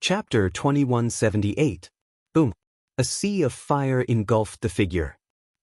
Chapter 2178. Boom. A sea of fire engulfed the figure.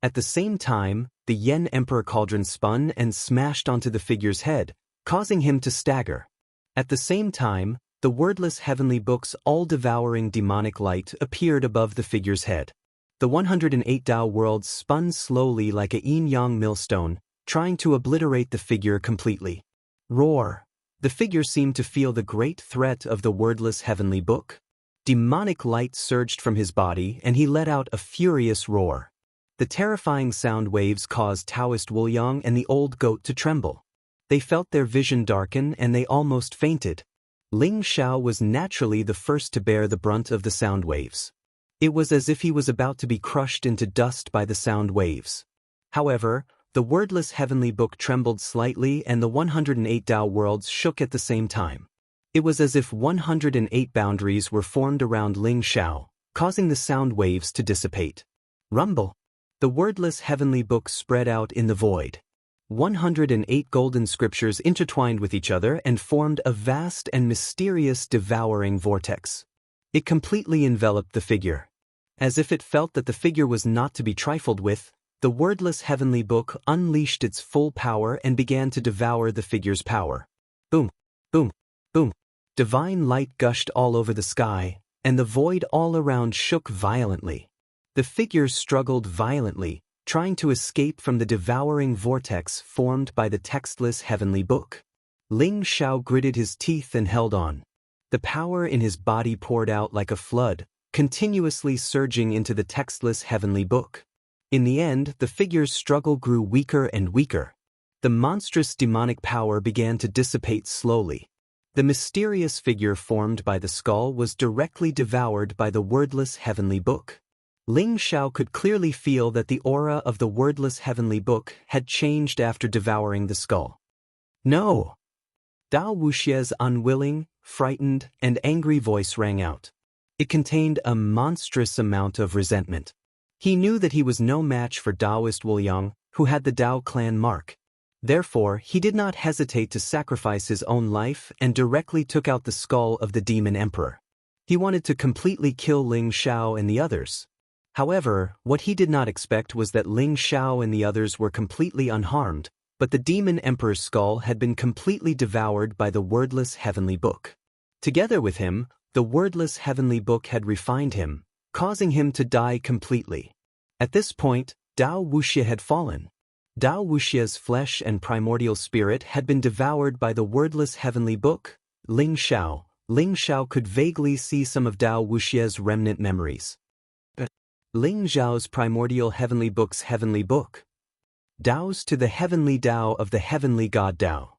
At the same time, the Yen Emperor cauldron spun and smashed onto the figure's head, causing him to stagger. At the same time, the wordless heavenly book's all-devouring demonic light appeared above the figure's head. The 108 Tao worlds spun slowly like a yin-yang millstone, trying to obliterate the figure completely. Roar! The figure seemed to feel the great threat of the wordless heavenly book. Demonic light surged from his body and he let out a furious roar. The terrifying sound waves caused Taoist Wuliang and the old goat to tremble. They felt their vision darken and they almost fainted. Ling Xiao was naturally the first to bear the brunt of the sound waves. It was as if he was about to be crushed into dust by the sound waves. However, the wordless heavenly book trembled slightly and the 108 Tao worlds shook at the same time. It was as if 108 boundaries were formed around Ling Xiao, causing the sound waves to dissipate. Rumble! The wordless heavenly book spread out in the void. 108 golden scriptures intertwined with each other and formed a vast and mysterious devouring vortex. It completely enveloped the figure. As if it felt that the figure was not to be trifled with, the wordless heavenly book unleashed its full power and began to devour the figure's power. Boom! Boom! Boom! Divine light gushed all over the sky, and the void all around shook violently. The figure struggled violently, trying to escape from the devouring vortex formed by the textless heavenly book. Ling Xiao gritted his teeth and held on. The power in his body poured out like a flood, continuously surging into the textless heavenly book. In the end, the figure's struggle grew weaker and weaker. The monstrous demonic power began to dissipate slowly. The mysterious figure formed by the skull was directly devoured by the wordless heavenly book. Ling Xiao could clearly feel that the aura of the wordless heavenly book had changed after devouring the skull. No! Dao Wuxie's unwilling, frightened, and angry voice rang out. It contained a monstrous amount of resentment. He knew that he was no match for Taoist Wuliang, who had the Dao clan mark. Therefore, he did not hesitate to sacrifice his own life and directly took out the skull of the demon emperor. He wanted to completely kill Ling Xiao and the others. However, what he did not expect was that Ling Xiao and the others were completely unharmed, but the demon emperor's skull had been completely devoured by the wordless heavenly book. Together with him, the wordless heavenly book had refined him, causing him to die completely. At this point, Dao Wuxie had fallen. Dao Wuxie's flesh and primordial spirit had been devoured by the wordless heavenly book, Ling Xiao. Ling Xiao could vaguely see some of Dao Wuxie's remnant memories. Ling Xiao's primordial heavenly book's heavenly book. Daos to the heavenly Dao of the heavenly God Dao.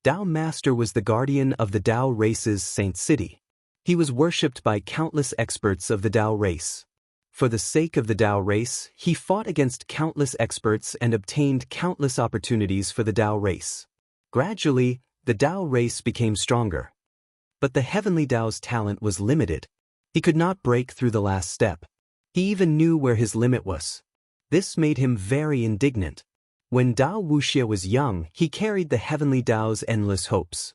Dao Master was the guardian of the Dao race's saint city. He was worshipped by countless experts of the Dao race. For the sake of the Dao race, he fought against countless experts and obtained countless opportunities for the Dao race. Gradually, the Dao race became stronger. But the heavenly Dao's talent was limited. He could not break through the last step. He even knew where his limit was. This made him very indignant. When Dao Wuxie was young, he carried the heavenly Dao's endless hopes.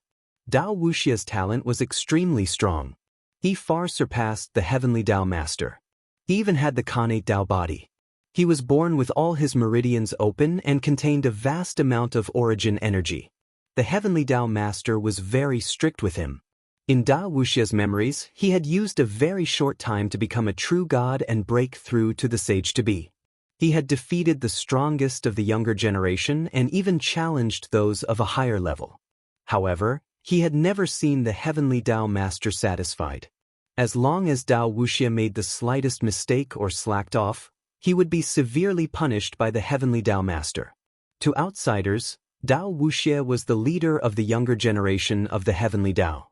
Dao Wuxie's talent was extremely strong. He far surpassed the heavenly Dao master. He even had the Khanate Dao body. He was born with all his meridians open and contained a vast amount of origin energy. The heavenly Dao master was very strict with him. In Dao Wuxie's memories, he had used a very short time to become a true god and break through to the sage-to-be. He had defeated the strongest of the younger generation and even challenged those of a higher level. However, he had never seen the heavenly Dao master satisfied. As long as Dao Wuxie made the slightest mistake or slacked off, he would be severely punished by the heavenly Dao master. To outsiders, Dao Wuxie was the leader of the younger generation of the heavenly Dao.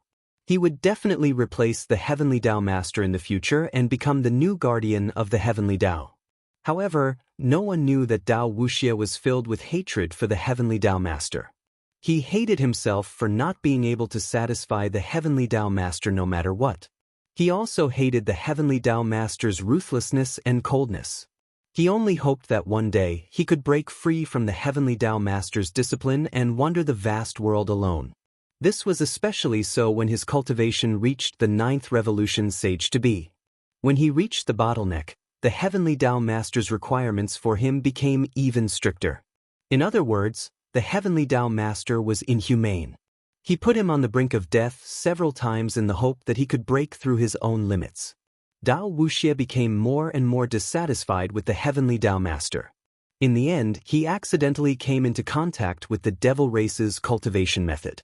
He would definitely replace the heavenly Dao master in the future and become the new guardian of the heavenly Dao. However, no one knew that Dao Wuxie was filled with hatred for the heavenly Dao master. He hated himself for not being able to satisfy the heavenly Dao master no matter what. He also hated the heavenly Dao master's ruthlessness and coldness. He only hoped that one day he could break free from the heavenly Dao master's discipline and wander the vast world alone. This was especially so when his cultivation reached the 9th revolution stage to be. When he reached the bottleneck, the Heavenly Tao Master's requirements for him became even stricter. In other words, the Heavenly Tao Master was inhumane. He put him on the brink of death several times in the hope that he could break through his own limits. Dao Wuxie became more and more dissatisfied with the Heavenly Tao Master. In the end, he accidentally came into contact with the devil race's cultivation method.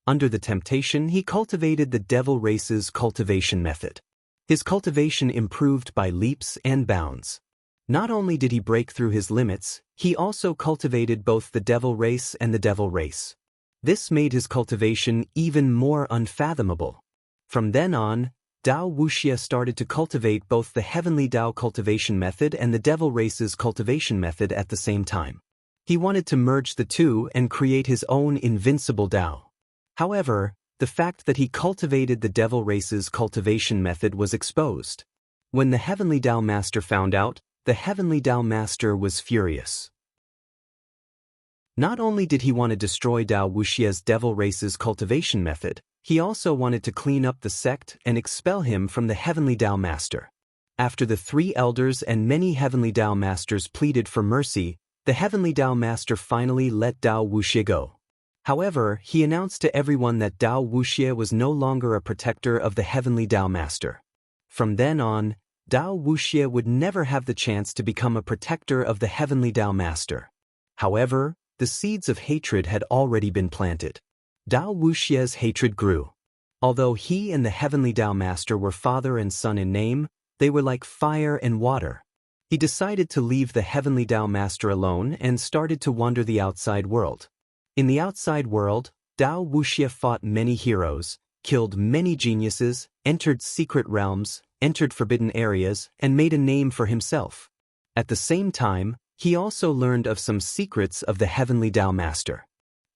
Under the temptation, he cultivated the devil race's cultivation method. His cultivation improved by leaps and bounds. Not only did he break through his limits, he also cultivated both the devil race and the devil race. This made his cultivation even more unfathomable. From then on, Dao Wuxie started to cultivate both the Heavenly Tao cultivation method and the devil race's cultivation method at the same time. He wanted to merge the two and create his own invincible Tao. However, the fact that he cultivated the devil race's cultivation method was exposed. When the Heavenly Tao Master found out, the Heavenly Tao Master was furious. Not only did he want to destroy Dao Wuxie's devil race's cultivation method, he also wanted to clean up the sect and expel him from the Heavenly Tao Master. After the 3 elders and many Heavenly Tao Masters pleaded for mercy, the Heavenly Tao Master finally let Dao Wuxie go. However, he announced to everyone that Dao Wuxie was no longer a protector of the Heavenly Tao Master. From then on, Dao Wuxie would never have the chance to become a protector of the Heavenly Tao Master. However, the seeds of hatred had already been planted. Dao Wuxie's hatred grew. Although he and the Heavenly Tao Master were father and son in name, they were like fire and water. He decided to leave the Heavenly Tao Master alone and started to wander the outside world. In the outside world, Dao Wuxie fought many heroes, killed many geniuses, entered secret realms, entered forbidden areas, and made a name for himself. At the same time, he also learned of some secrets of the Heavenly Tao Master.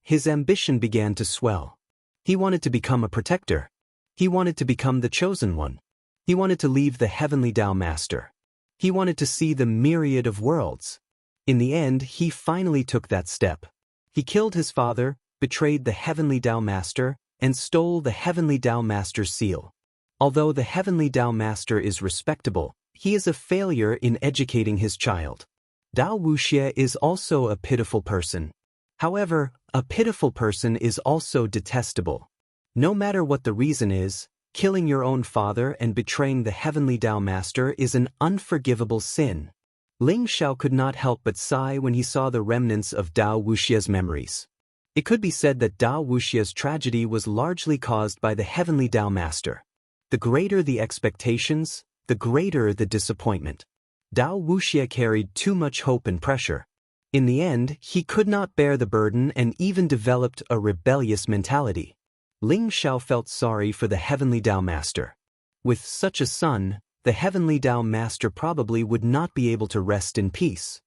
His ambition began to swell. He wanted to become a protector. He wanted to become the chosen one. He wanted to leave the Heavenly Tao Master. He wanted to see the myriad of worlds. In the end, he finally took that step. He killed his father, betrayed the Heavenly Tao Master, and stole the Heavenly Tao Master's seal. Although the Heavenly Tao Master is respectable, he is a failure in educating his child. Dao Wuxie is also a pitiful person. However, a pitiful person is also detestable. No matter what the reason is, killing your own father and betraying the Heavenly Tao Master is an unforgivable sin. Ling Xiao could not help but sigh when he saw the remnants of Dao Wuxie's memories. It could be said that Dao Wuxie's tragedy was largely caused by the Heavenly Tao Master. The greater the expectations, the greater the disappointment. Dao Wuxie carried too much hope and pressure. In the end, he could not bear the burden and even developed a rebellious mentality. Ling Xiao felt sorry for the Heavenly Tao Master. With such a son, the Heavenly Tao Master probably would not be able to rest in peace.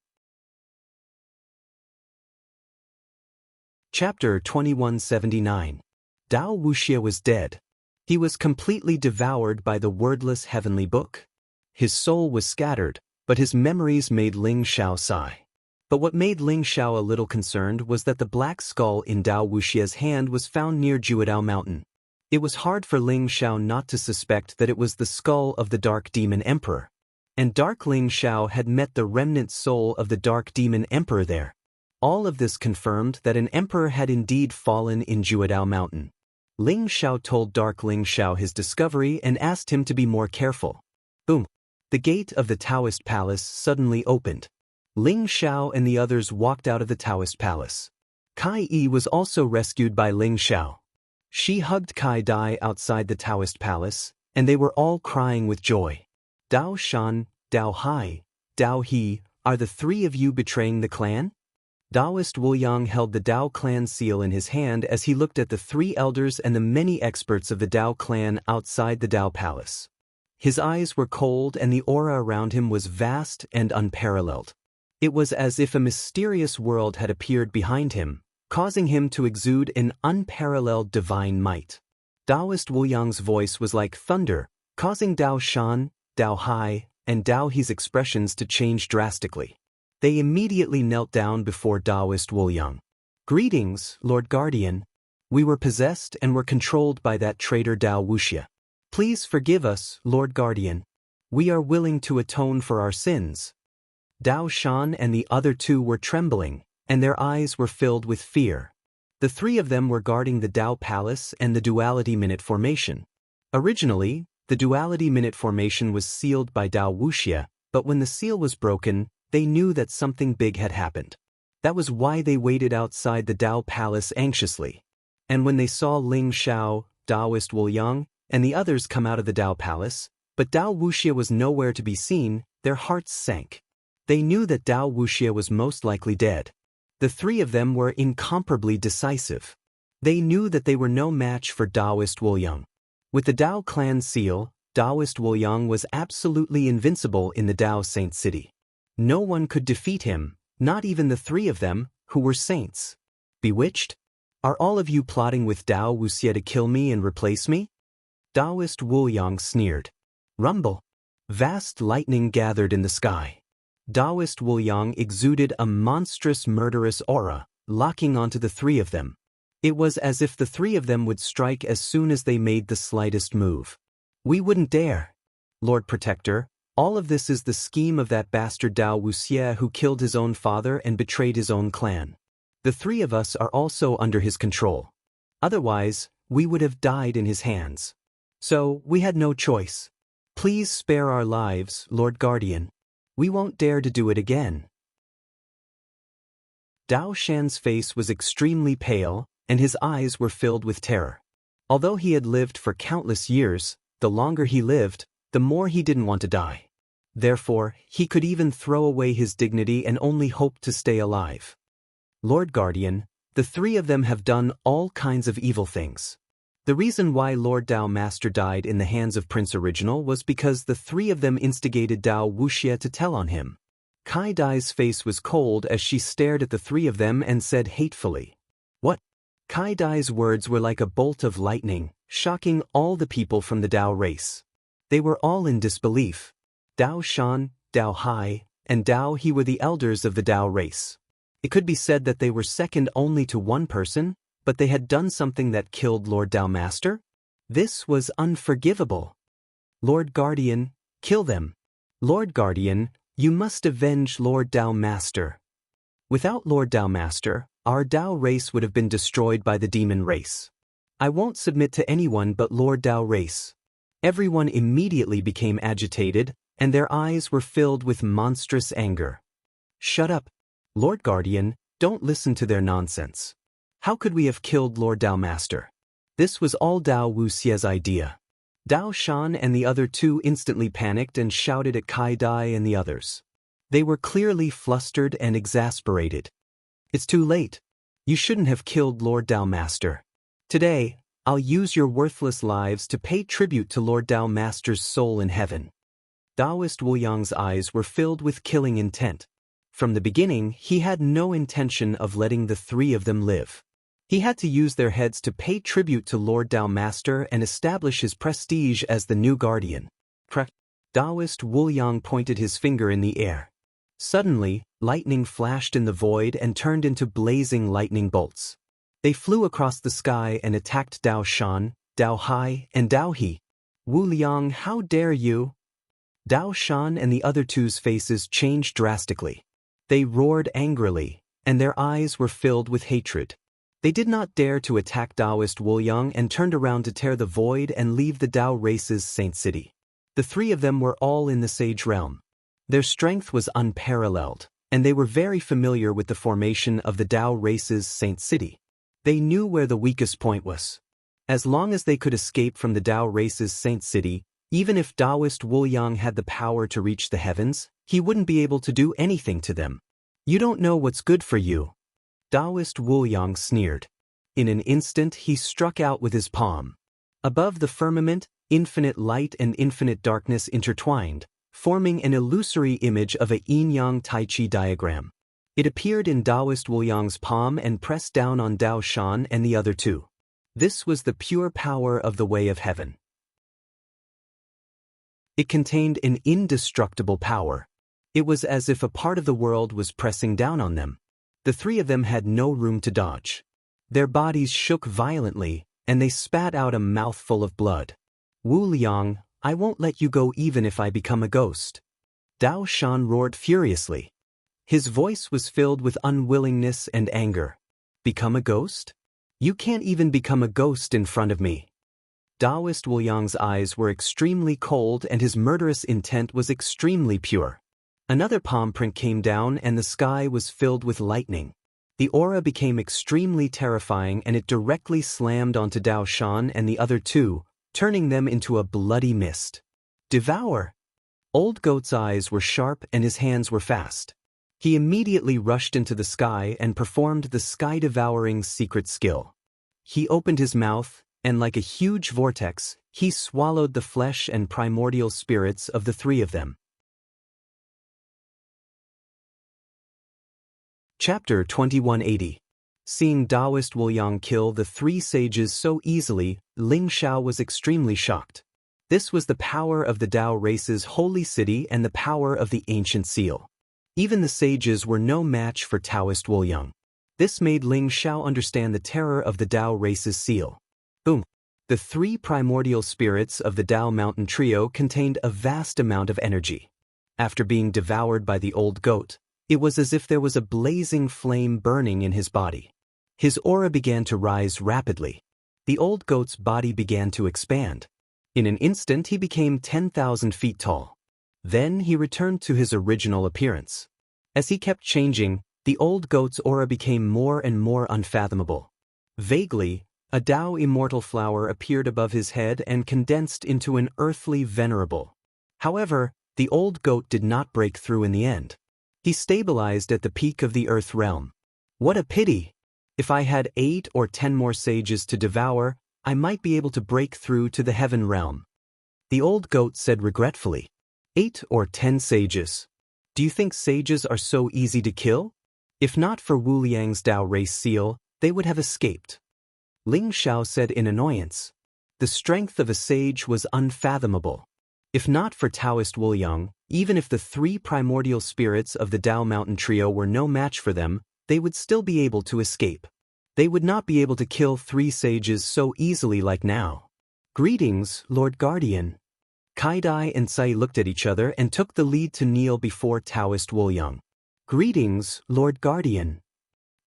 Chapter 2179. Dao Wuxie was dead. He was completely devoured by the wordless heavenly book. His soul was scattered, but his memories made Ling Xiao sigh. But what made Ling Xiao a little concerned was that the black skull in Dao Wuxie's hand was found near Juedao Mountain. It was hard for Ling Xiao not to suspect that it was the skull of the Dark Demon Emperor. And Dark Ling Xiao had met the remnant soul of the Dark Demon Emperor there. All of this confirmed that an emperor had indeed fallen in Juedao Mountain. Ling Xiao told Dark Ling Xiao his discovery and asked him to be more careful. Boom! The gate of the Taoist palace suddenly opened. Ling Xiao and the others walked out of the Taoist palace. Kai Yi was also rescued by Ling Xiao. She hugged Kai Dai outside the Taoist palace, and they were all crying with joy. Dao Shan, Dao Hai, Dao He, are the 3 of you betraying the clan? Daoist Wu Yang held the Dao clan seal in his hand as he looked at the 3 elders and the many experts of the Dao clan outside the Dao palace. His eyes were cold and the aura around him was vast and unparalleled. It was as if a mysterious world had appeared behind him, causing him to exude an unparalleled divine might. Daoist Wu Yang's voice was like thunder, causing Dao Shan, Dao Hai, and Dao He's expressions to change drastically. They immediately knelt down before Daoist Wu Yang. "Greetings, Lord Guardian." We were possessed and were controlled by that traitor Dao Wuxia. Please forgive us, Lord Guardian. We are willing to atone for our sins. Dao Shan and the other two were trembling, and their eyes were filled with fear. The three of them were guarding the Dao Palace and the Duality Minute Formation. Originally, the Duality Minute Formation was sealed by Dao Wuxia, but when the seal was broken, they knew that something big had happened. That was why they waited outside the Dao Palace anxiously. And when they saw Ling Xiao, Daoist Wu Yang, and the others come out of the Dao Palace, but Dao Wuxia was nowhere to be seen, their hearts sank. They knew that Dao Wuxia was most likely dead. The three of them were incomparably decisive. They knew that they were no match for Daoist Wu Yang. With the Dao clan seal, Daoist Wu Yang was absolutely invincible in the Dao Saint City. No one could defeat him, not even the three of them, who were saints. Bewitched? Are all of you plotting with Dao Wuxia to kill me and replace me? Daoist Wu Yang sneered. Rumble. Vast lightning gathered in the sky. Daoist Wu Yang exuded a monstrous murderous aura, locking onto the three of them. It was as if the three of them would strike as soon as they made the slightest move. We wouldn't dare. Lord Protector, all of this is the scheme of that bastard Dao Wuxia who killed his own father and betrayed his own clan. The three of us are also under his control. Otherwise, we would have died in his hands. So, we had no choice. Please spare our lives, Lord Guardian. We won't dare to do it again. Dao Shan's face was extremely pale, and his eyes were filled with terror. Although he had lived for countless years, the longer he lived, the more he didn't want to die. Therefore, he could even throw away his dignity and only hoped to stay alive. Lord Guardian, the three of them have done all kinds of evil things. The reason why Lord Dao Master died in the hands of Prince Original was because the three of them instigated Dao Wuxia to tell on him. Kai Dai's face was cold as she stared at the three of them and said hatefully, "What?" Kai Dai's words were like a bolt of lightning, shocking all the people from the Dao race. They were all in disbelief. Dao Shan, Dao Hai, and Dao He were the elders of the Dao race. It could be said that they were second only to one person, but they had done something that killed Lord Dao Master? This was unforgivable. Lord Guardian, kill them. Lord Guardian, you must avenge Lord Dao Master. Without Lord Dao Master, our Dao race would have been destroyed by the demon race. I won't submit to anyone but Lord Dao race. Everyone immediately became agitated, and their eyes were filled with monstrous anger. Shut up. Lord Guardian, don't listen to their nonsense. How could we have killed Lord Dao Master? This was all Dao Wuxia's idea. Dao Shan and the other two instantly panicked and shouted at Kai Dai and the others. They were clearly flustered and exasperated. It's too late. You shouldn't have killed Lord Dao Master. Today, I'll use your worthless lives to pay tribute to Lord Dao Master's soul in heaven. Daoist Wu Yang's eyes were filled with killing intent. From the beginning, he had no intention of letting the three of them live. He had to use their heads to pay tribute to Lord Dao Master and establish his prestige as the new guardian. Daoist Wu Yang pointed his finger in the air. Suddenly, lightning flashed in the void and turned into blazing lightning bolts. They flew across the sky and attacked Dao Shan, Dao Hai, and Dao He. Wu Liang, how dare you? Dao Shan and the other two's faces changed drastically. They roared angrily, and their eyes were filled with hatred. They did not dare to attack Daoist Wu Yang and turned around to tear the void and leave the Dao race's Saint City. The three of them were all in the Sage Realm. Their strength was unparalleled, and they were very familiar with the formation of the Dao race's Saint City. They knew where the weakest point was. As long as they could escape from the Dao race's Saint City, even if Daoist Wu Yang had the power to reach the heavens, he wouldn't be able to do anything to them. You don't know what's good for you. Daoist Wu Yang sneered. In an instant he struck out with his palm. Above the firmament, infinite light and infinite darkness intertwined, forming an illusory image of a yin-yang tai chi diagram. It appeared in Daoist Wu Yang's palm and pressed down on Dao Shan and the other two. This was the pure power of the way of heaven. It contained an indestructible power. It was as if a part of the world was pressing down on them. The three of them had no room to dodge. Their bodies shook violently, and they spat out a mouthful of blood. "Wu Liang, I won't let you go even if I become a ghost." Dao Shan roared furiously. His voice was filled with unwillingness and anger. "Become a ghost? You can't even become a ghost in front of me." Taoist Wu Liang's eyes were extremely cold and his murderous intent was extremely pure. Another palm print came down and the sky was filled with lightning. The aura became extremely terrifying and it directly slammed onto Dao Shan and the other two, turning them into a bloody mist. "Devour!" Old Goat's eyes were sharp and his hands were fast. He immediately rushed into the sky and performed the sky-devouring secret skill. He opened his mouth, and like a huge vortex, he swallowed the flesh and primordial spirits of the three of them. Chapter 2180. Seeing Taoist Wu Liang kill the three sages so easily, Ling Xiao was extremely shocked. This was the power of the Dao race's holy city and the power of the ancient seal. Even the sages were no match for Taoist Wu Liang. This made Ling Xiao understand the terror of the Dao race's seal. Boom! The three primordial spirits of the Dao mountain trio contained a vast amount of energy. After being devoured by the old goat, it was as if there was a blazing flame burning in his body. His aura began to rise rapidly. The old goat's body began to expand. In an instant he became 10,000 feet tall. Then he returned to his original appearance. As he kept changing, the old goat's aura became more and more unfathomable. Vaguely, a Dao immortal flower appeared above his head and condensed into an earthly venerable. However, the old goat did not break through in the end. He stabilized at the peak of the earth realm. What a pity! If I had 8 or 10 more sages to devour, I might be able to break through to the heaven realm. The old goat said regretfully. 8 or 10 sages. Do you think sages are so easy to kill? If not for Wu Liang's Dao race seal, they would have escaped. Ling Xiao said in annoyance. The strength of a sage was unfathomable. If not for Taoist Wu Liang, even if the three primordial spirits of the Dao mountain trio were no match for them, they would still be able to escape. They would not be able to kill 3 sages so easily like now. "Greetings, Lord Guardian." Kai Dai and Sai looked at each other and took the lead to kneel before Taoist Wu Liang. "Greetings, Lord Guardian."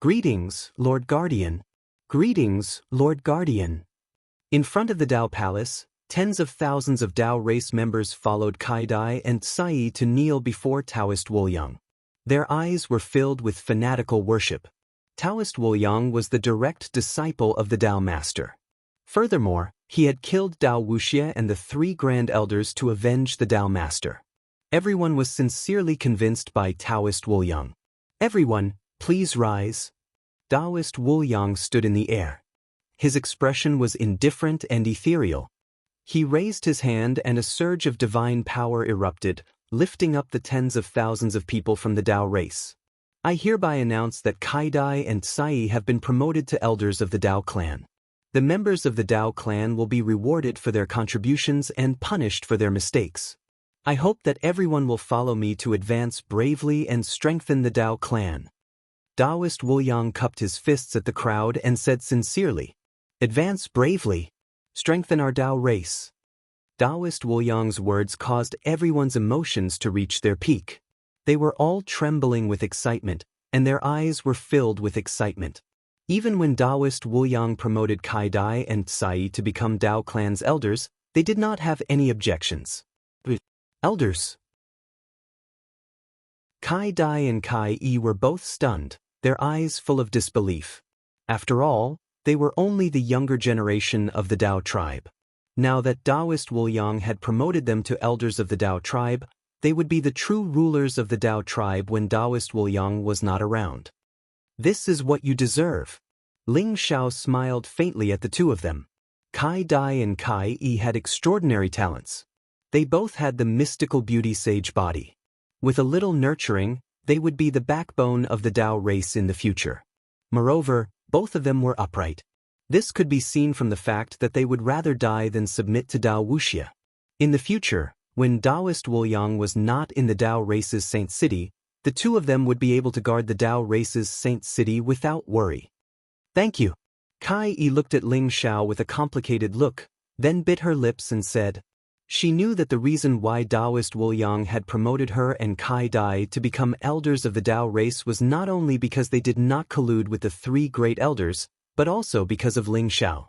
"Greetings, Lord Guardian." "Greetings, Lord Guardian." In front of the Dao Palace, tens of thousands of Dao race members followed Kai Dai and Sai to kneel before Taoist Wu Liang. Their eyes were filled with fanatical worship. Taoist Wu Liang was the direct disciple of the Dao Master. Furthermore, he had killed Dao Wuxia and the 3 Grand Elders to avenge the Dao Master. Everyone was sincerely convinced by Taoist Wu Liang. "Everyone, please rise." Taoist Wu Liang stood in the air. His expression was indifferent and ethereal. He raised his hand and a surge of divine power erupted, lifting up the tens of thousands of people from the Dao race. "I hereby announce that Kai Dai and Sai have been promoted to elders of the Dao clan. The members of the Dao clan will be rewarded for their contributions and punished for their mistakes. I hope that everyone will follow me to advance bravely and strengthen the Dao clan." Taoist Wu Liang cupped his fists at the crowd and said sincerely, "Advance bravely. Strengthen our Dao race." Taoist Wu Liang's words caused everyone's emotions to reach their peak. They were all trembling with excitement, and their eyes were filled with excitement. Even when Taoist Wu Liang promoted Kai Dai and Sai to become Dao clan's elders, they did not have any objections. Elders. Kai Dai and Kai Yi were both stunned, their eyes full of disbelief. After all, they were only the younger generation of the Dao tribe. Now that Taoist Wu Liang had promoted them to elders of the Dao tribe, they would be the true rulers of the Dao tribe when Taoist Wu Liang was not around. "This is what you deserve." Ling Xiao smiled faintly at the two of them. Kai Dai and Kai Yi had extraordinary talents. They both had the mystical beauty sage body. With a little nurturing, they would be the backbone of the Dao race in the future. Moreover, both of them were upright. This could be seen from the fact that they would rather die than submit to Dao Wuxia. In the future, when Taoist Wu Liang was not in the Dao race's Saint City, the two of them would be able to guard the Dao race's Saint City without worry. "Thank you." Kai Yi looked at Ling Xiao with a complicated look, then bit her lips and said, she knew that the reason why Taoist Wu Yang had promoted her and Kai Dai to become elders of the Tao race was not only because they did not collude with the three great elders, but also because of Ling Xiao.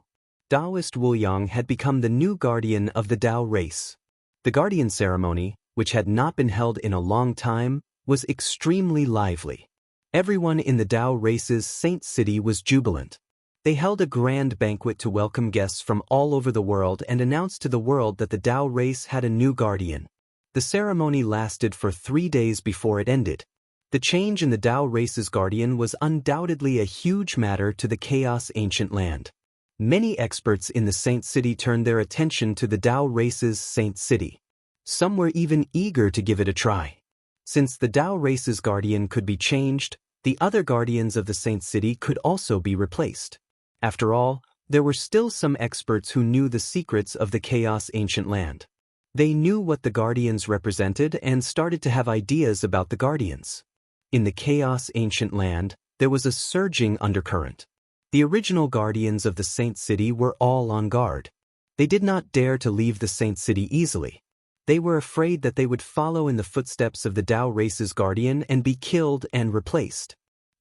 Taoist Wu Yang had become the new guardian of the Tao race. The guardian ceremony, which had not been held in a long time, was extremely lively. Everyone in the Tao race's Saint City was jubilant. They held a grand banquet to welcome guests from all over the world and announced to the world that the Tao race had a new guardian. The ceremony lasted for 3 days before it ended. The change in the Tao race's guardian was undoubtedly a huge matter to the Chaos Ancient Land. Many experts in the Saint City turned their attention to the Tao race's Saint City. Some were even eager to give it a try. Since the Tao race's guardian could be changed, the other guardians of the Saint City could also be replaced. After all, there were still some experts who knew the secrets of the Chaos Ancient Land. They knew what the guardians represented and started to have ideas about the guardians. In the Chaos Ancient Land, there was a surging undercurrent. The original guardians of the Saint City were all on guard. They did not dare to leave the Saint City easily. They were afraid that they would follow in the footsteps of the Tao race's guardian and be killed and replaced.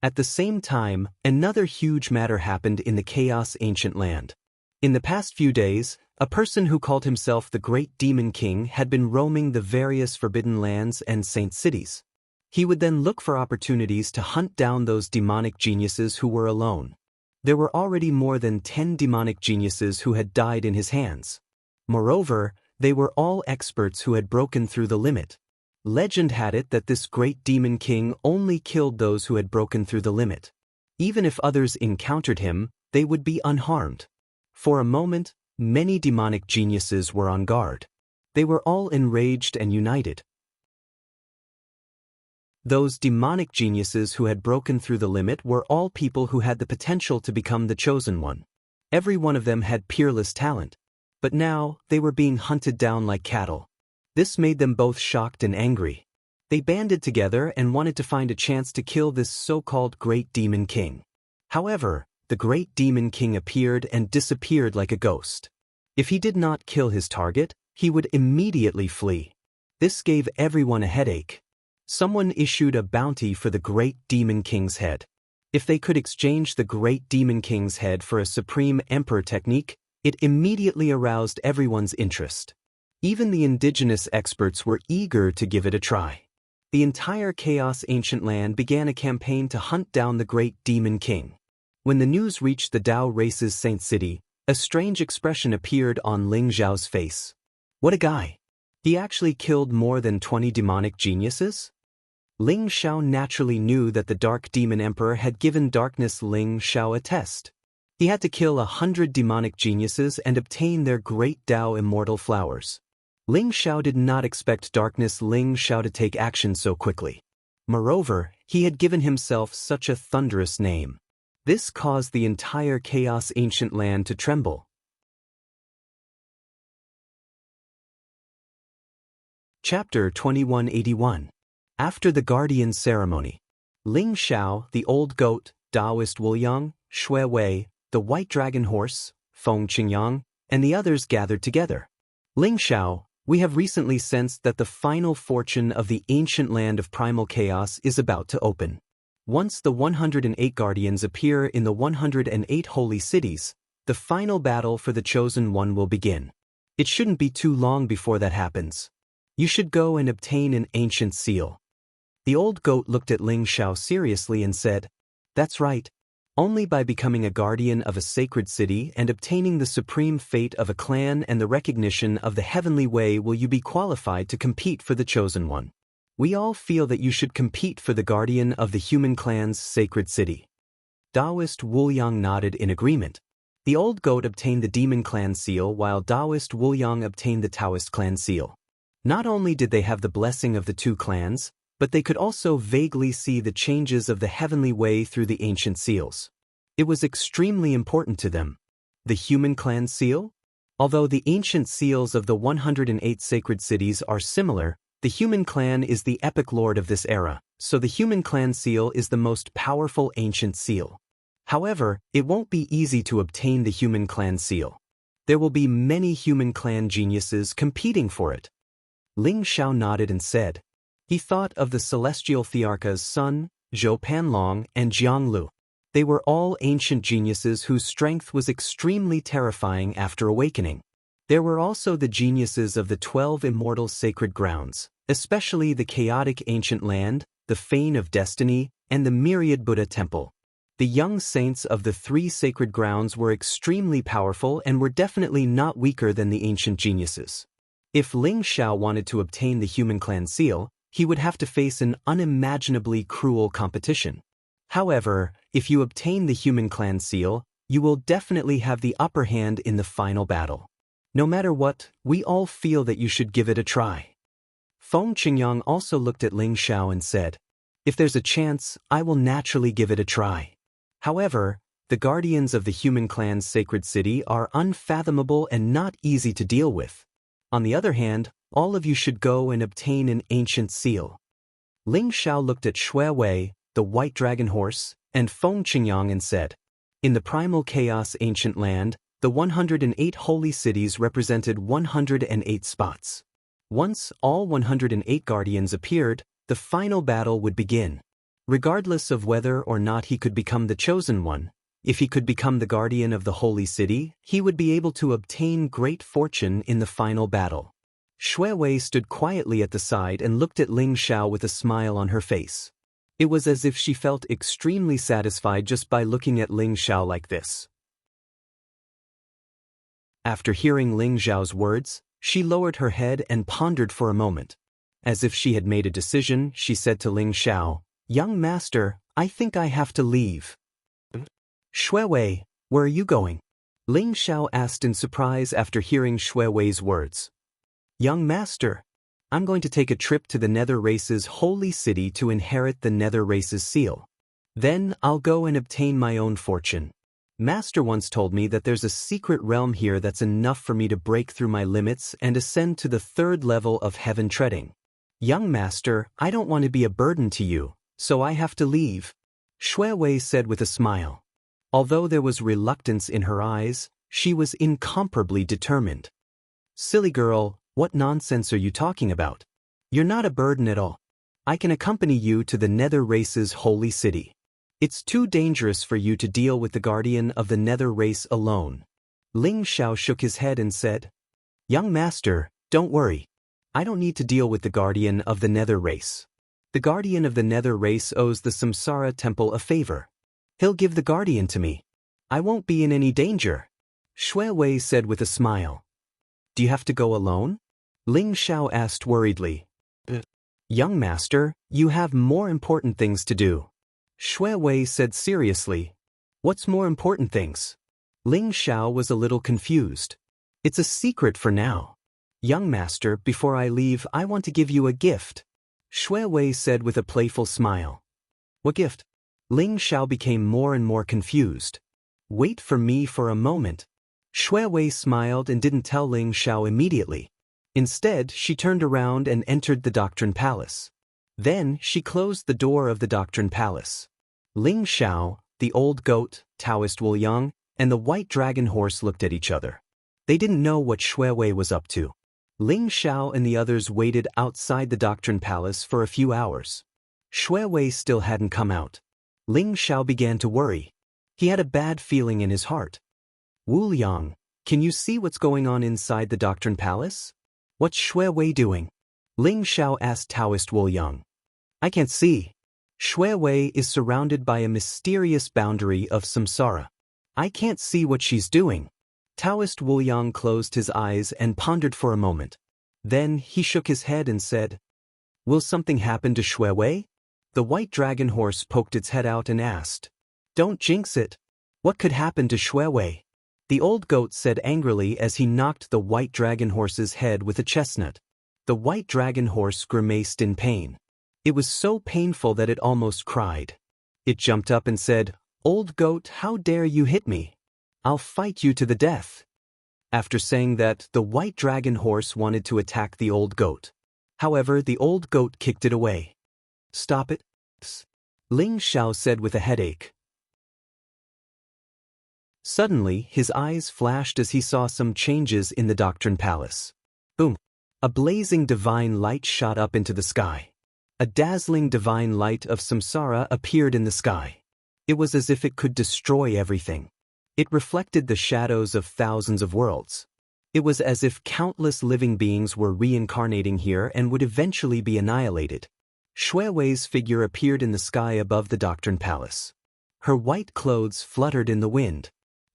At the same time, another huge matter happened in the Chaos Ancient Land. In the past few days, a person who called himself the Great Demon King had been roaming the various forbidden lands and saint cities. He would then look for opportunities to hunt down those demonic geniuses who were alone. There were already more than 10 demonic geniuses who had died in his hands. Moreover, they were all experts who had broken through the limit. Legend had it that this great demon king only killed those who had broken through the limit. Even if others encountered him, they would be unharmed. For a moment, many demonic geniuses were on guard. They were all enraged and united. Those demonic geniuses who had broken through the limit were all people who had the potential to become the chosen one. Every one of them had peerless talent. But now, they were being hunted down like cattle. This made them both shocked and angry. They banded together and wanted to find a chance to kill this so-called Great Demon King. However, the Great Demon King appeared and disappeared like a ghost. If he did not kill his target, he would immediately flee. This gave everyone a headache. Someone issued a bounty for the Great Demon King's head. If they could exchange the Great Demon King's head for a Supreme Emperor technique, it immediately aroused everyone's interest. Even the indigenous experts were eager to give it a try. The entire Chaos Ancient Land began a campaign to hunt down the Great Demon King. When the news reached the Tao race's Saint City, a strange expression appeared on Ling Xiao's face. What a guy! He actually killed more than 20 demonic geniuses? Ling Xiao naturally knew that the Dark Demon Emperor had given Darkness Ling Xiao a test. He had to kill 100 demonic geniuses and obtain their great Tao immortal flowers. Ling Xiao did not expect Darkness Ling Xiao to take action so quickly. Moreover, he had given himself such a thunderous name. This caused the entire Chaos Ancient Land to tremble. Chapter 2181. After the Guardian Ceremony. Ling Xiao, the Old Goat, Taoist Wu Yang, Shui Wei, the White Dragon Horse, Feng Qingyang, and the others gathered together. Ling Xiao, we have recently sensed that the final fortune of the ancient land of primal chaos is about to open. Once the 108 guardians appear in the 108 holy cities, the final battle for the chosen one will begin. It shouldn't be too long before that happens. You should go and obtain an ancient seal. The old goat looked at Ling Xiao seriously and said, "That's right. Only by becoming a guardian of a sacred city and obtaining the supreme fate of a clan and the recognition of the heavenly way will you be qualified to compete for the chosen one. We all feel that you should compete for the guardian of the human clan's sacred city." Taoist Wu Yang nodded in agreement. The old goat obtained the demon clan seal while Taoist Wu Yang obtained the Taoist clan seal. Not only did they have the blessing of the two clans, but they could also vaguely see the changes of the heavenly way through the ancient seals. It was extremely important to them. The human clan seal? Although the ancient seals of the 108 sacred cities are similar, the human clan is the epic lord of this era, so the human clan seal is the most powerful ancient seal. However, it won't be easy to obtain the human clan seal. There will be many human clan geniuses competing for it. Ling Xiao nodded and said. He thought of the celestial Thearcha's son, Zhou Panlong and Jiang Lu. They were all ancient geniuses whose strength was extremely terrifying after awakening. There were also the geniuses of the 12 immortal sacred grounds, especially the chaotic ancient land, the Fane of Destiny, and the myriad Buddha temple. The young saints of the 3 sacred grounds were extremely powerful and were definitely not weaker than the ancient geniuses. If Ling Xiao wanted to obtain the human clan seal, he would have to face an unimaginably cruel competition. However, if you obtain the human clan seal, you will definitely have the upper hand in the final battle. No matter what, we all feel that you should give it a try. Feng Qingyang also looked at Ling Xiao and said, if there's a chance, I will naturally give it a try. However, the guardians of the human clan's sacred city are unfathomable and not easy to deal with. On the other hand, all of you should go and obtain an ancient seal. Ling Xiao looked at Xue Wei, the white dragon horse, and Feng Qingyang and said, in the primal chaos ancient land, the 108 holy cities represented 108 spots. Once all 108 guardians appeared, the final battle would begin. Regardless of whether or not he could become the chosen one, if he could become the guardian of the holy city, he would be able to obtain great fortune in the final battle. Xue Wei stood quietly at the side and looked at Ling Xiao with a smile on her face. It was as if she felt extremely satisfied just by looking at Ling Xiao like this. After hearing Ling Xiao's words, she lowered her head and pondered for a moment. As if she had made a decision, she said to Ling Xiao, young master, I think I have to leave. Xue Wei, where are you going? Ling Xiao asked in surprise after hearing Xue Wei's words. Young master, I'm going to take a trip to the Nether Race's holy city to inherit the Nether Race's seal. Then I'll go and obtain my own fortune. Master once told me that there's a secret realm here that's enough for me to break through my limits and ascend to the 3rd level of heaven treading. Young master, I don't want to be a burden to you, so I have to leave. Xue Wei said with a smile. Although there was reluctance in her eyes, she was incomparably determined. Silly girl, what nonsense are you talking about? You're not a burden at all. I can accompany you to the Nether Race's holy city. It's too dangerous for you to deal with the guardian of the Nether Race alone. Ling Xiao shook his head and said, young master, don't worry. I don't need to deal with the guardian of the Nether Race. The guardian of the Nether Race owes the Samsara Temple a favor. He'll give the guardian to me. I won't be in any danger. Xue Wei said with a smile. Do you have to go alone? Ling Xiao asked worriedly. Young master, you have more important things to do. Xue Wei said seriously. What's more important things? Ling Xiao was a little confused. It's a secret for now. Young master, before I leave, I want to give you a gift. Xue Wei said with a playful smile. What gift? Ling Xiao became more and more confused. Wait for me for a moment. Xue Wei smiled and didn't tell Ling Xiao immediately. Instead, she turned around and entered the Doctrine Palace. Then, she closed the door of the Doctrine Palace. Ling Xiao, the old goat, Taoist Wu Yang, and the white dragon horse looked at each other. They didn't know what Xue Wei was up to. Ling Xiao and the others waited outside the Doctrine Palace for a few hours. Xue Wei still hadn't come out. Ling Xiao began to worry. He had a bad feeling in his heart. Wu Yang, can you see what's going on inside the Doctrine Palace? What's Xue Wei doing? Ling Xiao asked Taoist Wu Yang. I can't see. Xue Wei is surrounded by a mysterious boundary of samsara. I can't see what she's doing. Taoist Wu Yang closed his eyes and pondered for a moment. Then he shook his head and said, Will something happen to Xue Wei? The white dragon horse poked its head out and asked, Don't jinx it. What could happen to Xue Wei? The old goat said angrily as he knocked the white dragon horse's head with a chestnut. The white dragon horse grimaced in pain. It was so painful that it almost cried. It jumped up and said, Old goat, how dare you hit me? I'll fight you to the death. After saying that, the white dragon horse wanted to attack the old goat. However, the old goat kicked it away. Stop it. Ling Xiao said with a headache. Suddenly, his eyes flashed as he saw some changes in the Doctrine Palace. Boom! A blazing divine light shot up into the sky. A dazzling divine light of samsara appeared in the sky. It was as if it could destroy everything. It reflected the shadows of thousands of worlds. It was as if countless living beings were reincarnating here and would eventually be annihilated. Shui Wei's figure appeared in the sky above the Doctrine Palace. Her white clothes fluttered in the wind.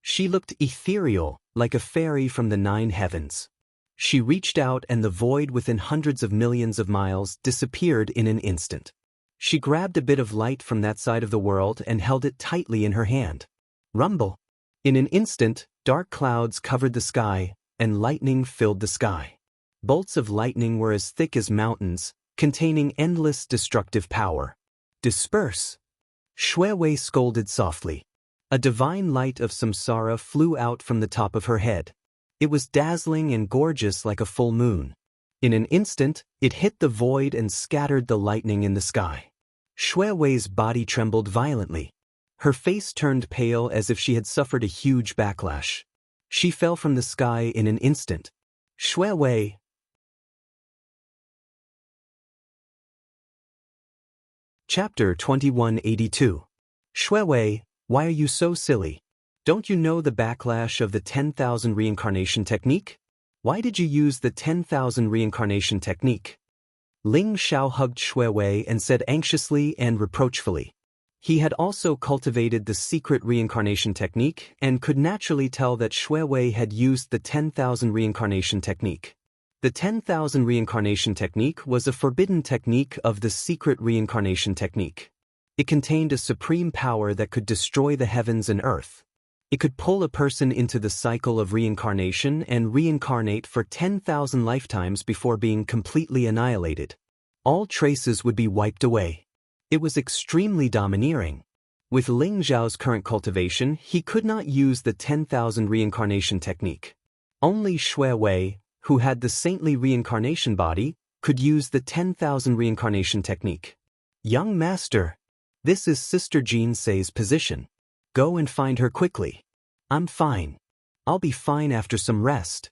She looked ethereal, like a fairy from the 9 heavens. She reached out and the void within hundreds of millions of miles disappeared in an instant. She grabbed a bit of light from that side of the world and held it tightly in her hand. Rumble! In an instant, dark clouds covered the sky, and lightning filled the sky. Bolts of lightning were as thick as mountains, containing endless destructive power. Disperse! Shui Wei scolded softly. A divine light of samsara flew out from the top of her head. It was dazzling and gorgeous like a full moon. In an instant, it hit the void and scattered the lightning in the sky. Shui Wei's body trembled violently. Her face turned pale as if she had suffered a huge backlash. She fell from the sky in an instant. Shui Wei. Chapter 2182. Shui Wei, why are you so silly? Don't you know the backlash of the 10,000 reincarnation technique? Why did you use the 10,000 reincarnation technique? Ling Xiao hugged Shui Wei and said anxiously and reproachfully. He had also cultivated the secret reincarnation technique and could naturally tell that Shui Wei had used the 10,000 reincarnation technique. The 10,000 reincarnation technique was a forbidden technique of the secret reincarnation technique. It contained a supreme power that could destroy the heavens and earth. It could pull a person into the cycle of reincarnation and reincarnate for 10,000 lifetimes before being completely annihilated. All traces would be wiped away. It was extremely domineering. With Ling Zhao's current cultivation, he could not use the 10,000 reincarnation technique. Only Shui Wei, who had the saintly reincarnation body, could use the 10,000 reincarnation technique. Young master, this is Sister Jean Sei's position. Go and find her quickly. I'm fine. I'll be fine after some rest.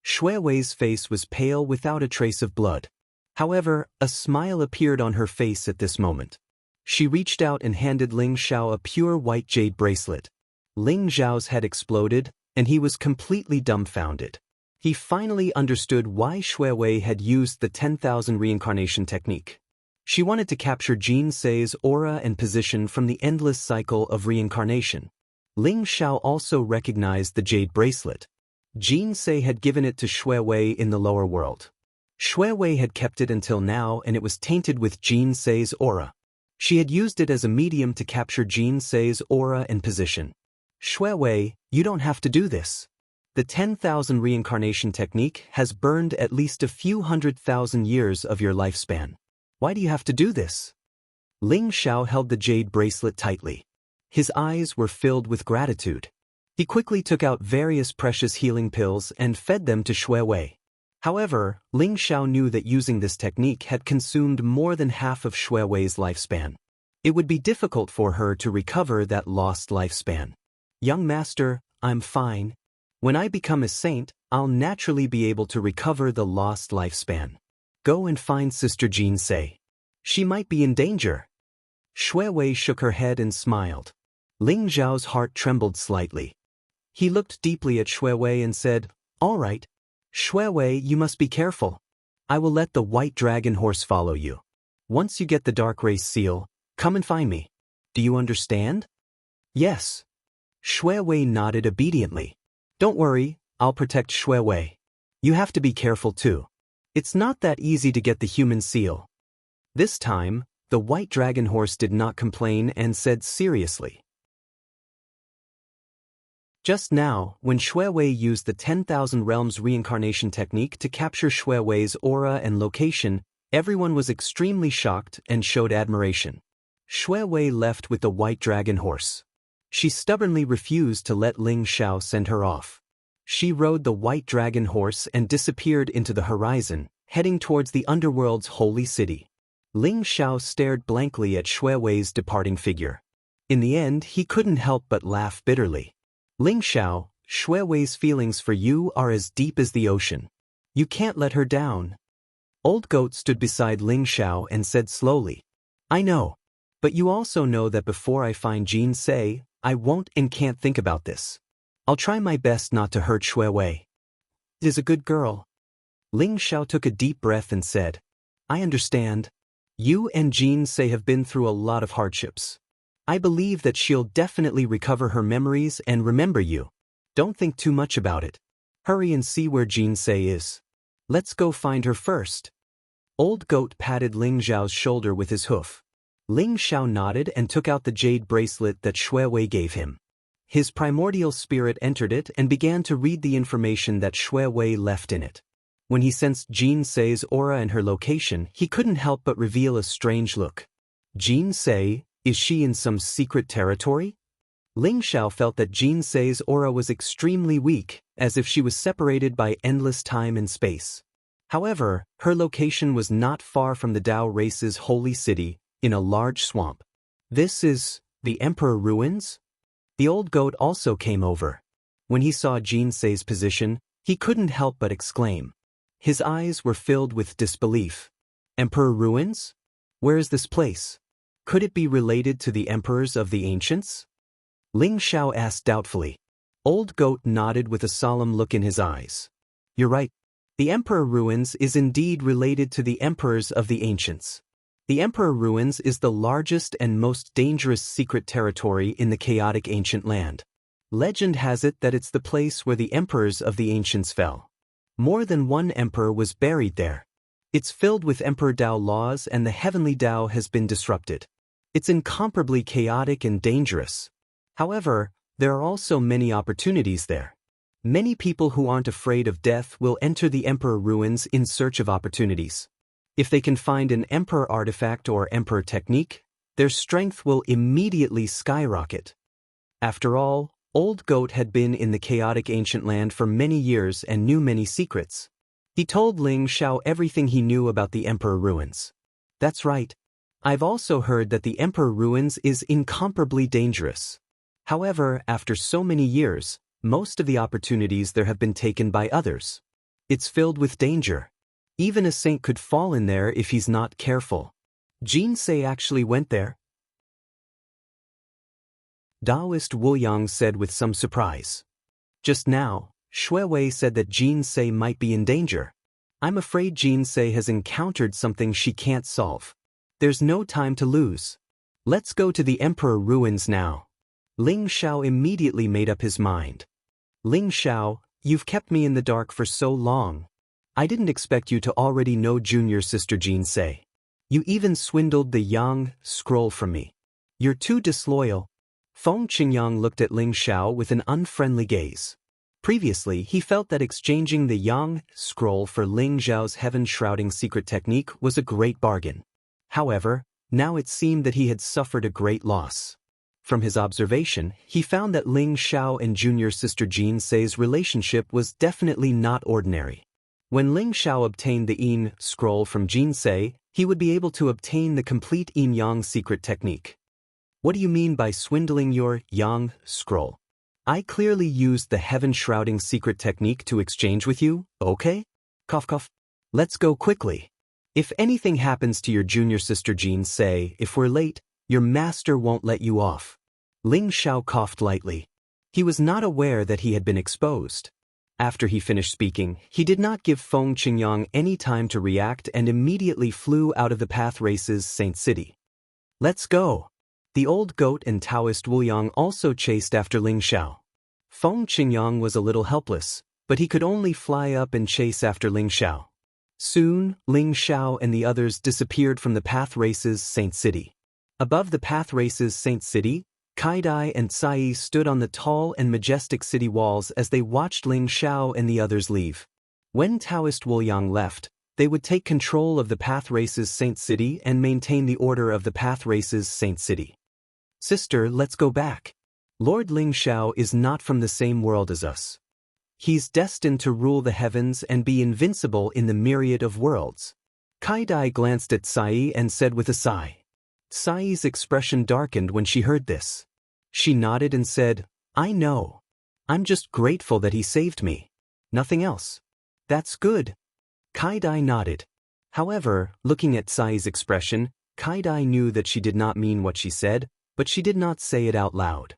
Shui Wei's face was pale without a trace of blood. However, a smile appeared on her face at this moment. She reached out and handed Ling Xiao a pure white jade bracelet. Ling Zhao's head exploded, and he was completely dumbfounded. He finally understood why Shui Wei had used the 10,000 reincarnation technique. She wanted to capture Jean Sei's aura and position from the endless cycle of reincarnation. Ling Xiao also recognized the jade bracelet. Jean Sei had given it to Shui Wei in the lower world. Shui Wei had kept it until now and it was tainted with Jean Sei's aura. She had used it as a medium to capture Jean Sei's aura and position. Shui Wei, you don't have to do this. The 10,000 reincarnation technique has burned at least a few 100,000 years of your lifespan. Why do you have to do this? Ling Xiao held the jade bracelet tightly. His eyes were filled with gratitude. He quickly took out various precious healing pills and fed them to Shui Wei. However, Ling Xiao knew that using this technique had consumed more than half of Shui Wei's lifespan. It would be difficult for her to recover that lost lifespan. Young master, I'm fine. When I become a saint, I'll naturally be able to recover the lost lifespan. Go and find Sister Jean Sei. She might be in danger. Shui Wei shook her head and smiled. Ling Zhao's heart trembled slightly. He looked deeply at Shui Wei and said, All right. Shui Wei, you must be careful. I will let the white dragon horse follow you. Once you get the dark race seal, come and find me. Do you understand? Yes. Shui Wei nodded obediently. Don't worry, I'll protect Shui Wei. You have to be careful too. It's not that easy to get the human seal. This time, the white dragon horse did not complain and said seriously. Just now, when Shui Wei used the 10,000 Realms reincarnation technique to capture Shui Wei's aura and location, everyone was extremely shocked and showed admiration. Shui Wei left with the white dragon horse. She stubbornly refused to let Ling Xiao send her off. She rode the white dragon horse and disappeared into the horizon, heading towards the underworld's holy city. Ling Xiao stared blankly at Shui Wei's departing figure. In the end, he couldn't help but laugh bitterly. Ling Xiao, Shui Wei's feelings for you are as deep as the ocean. You can't let her down. Old Goat stood beside Ling Xiao and said slowly, I know. But you also know that before I find Jin Sei, I won't and can't think about this. I'll try my best not to hurt Shui Wei. It is a good girl. Ling Xiao took a deep breath and said, I understand. You and Jin Sei have been through a lot of hardships. I believe that she'll definitely recover her memories and remember you. Don't think too much about it. Hurry and see where Jin Sei is. Let's go find her first. Old Goat patted Ling Xiao's shoulder with his hoof. Ling Xiao nodded and took out the jade bracelet that Shui Wei gave him. His primordial spirit entered it and began to read the information that Shui Wei left in it. When he sensed Jin Sei's aura and her location, he couldn't help but reveal a strange look. Jin Sei, is she in some secret territory? Ling Xiao felt that Jin Sei's aura was extremely weak, as if she was separated by endless time and space. However, her location was not far from the Dao race's holy city, in a large swamp. This is the Emperor Ruins? The old goat also came over. When he saw Jin Sei's position, he couldn't help but exclaim. His eyes were filled with disbelief. Emperor Ruins? Where is this place? Could it be related to the emperors of the ancients? Ling Xiao asked doubtfully. Old Goat nodded with a solemn look in his eyes. You're right. The Emperor Ruins is indeed related to the emperors of the ancients. The Emperor Ruins is the largest and most dangerous secret territory in the chaotic ancient land. Legend has it that it's the place where the emperors of the ancients fell. More than one emperor was buried there. It's filled with Emperor Dao laws and the heavenly Dao has been disrupted. It's incomparably chaotic and dangerous. However, there are also many opportunities there. Many people who aren't afraid of death will enter the Emperor Ruins in search of opportunities. If they can find an Emperor artifact or Emperor technique, their strength will immediately skyrocket. After all, Old Goat had been in the chaotic ancient land for many years and knew many secrets. He told Ling Xiao everything he knew about the Emperor Ruins. That's right. I've also heard that the Emperor Ruins is incomparably dangerous. However, after so many years, most of the opportunities there have been taken by others. It's filled with danger. Even a saint could fall in there if he's not careful. Jin Sei actually went there? Taoist Wu Yang said with some surprise. Just now, Shui Wei said that Jin Sei might be in danger. I'm afraid Jin Sei has encountered something she can't solve. There's no time to lose. Let's go to the Emperor Ruins now. Ling Xiao immediately made up his mind. Ling Xiao, you've kept me in the dark for so long. I didn't expect you to already know junior sister Jin Sei. You even swindled the Yang scroll from me. You're too disloyal. Feng Qingyang looked at Ling Xiao with an unfriendly gaze. Previously, he felt that exchanging the Yang scroll for Ling Xiao's heaven-shrouding secret technique was a great bargain. However, now it seemed that he had suffered a great loss. From his observation, he found that Ling Xiao and junior sister Jin Sei's relationship was definitely not ordinary. When Ling Xiao obtained the Yin scroll from Jin Sei, he would be able to obtain the complete Yin Yang secret technique. What do you mean by swindling your Yang scroll? I clearly used the heaven-shrouding secret technique to exchange with you, okay? Cough cough. Let's go quickly. If anything happens to your junior sister Jin Sei, if we're late, your master won't let you off. Ling Xiao coughed lightly. He was not aware that he had been exposed. After he finished speaking, he did not give Feng Qingyang any time to react and immediately flew out of the Path Race's Saint City. Let's go. The old goat and Taoist Wu Yang also chased after Ling Xiao. Feng Qingyang was a little helpless, but he could only fly up and chase after Ling Xiao. Soon, Ling Xiao and the others disappeared from the Path Race's Saint City. Above the Path Race's Saint City, Kaidai and Sai stood on the tall and majestic city walls as they watched Ling Xiao and the others leave. When Taoist Wu Yang left, they would take control of the Path Race's Saint City and maintain the order of the Path Race's Saint City. Sister, let's go back. Lord Ling Xiao is not from the same world as us. He's destined to rule the heavens and be invincible in the myriad of worlds. Kaidai glanced at Sai and said with a sigh. Sai's expression darkened when she heard this. She nodded and said, I know. I'm just grateful that he saved me. Nothing else. That's good. Kai-dai nodded. However, looking at Sai's expression, Kai-dai knew that she did not mean what she said, but she did not say it out loud.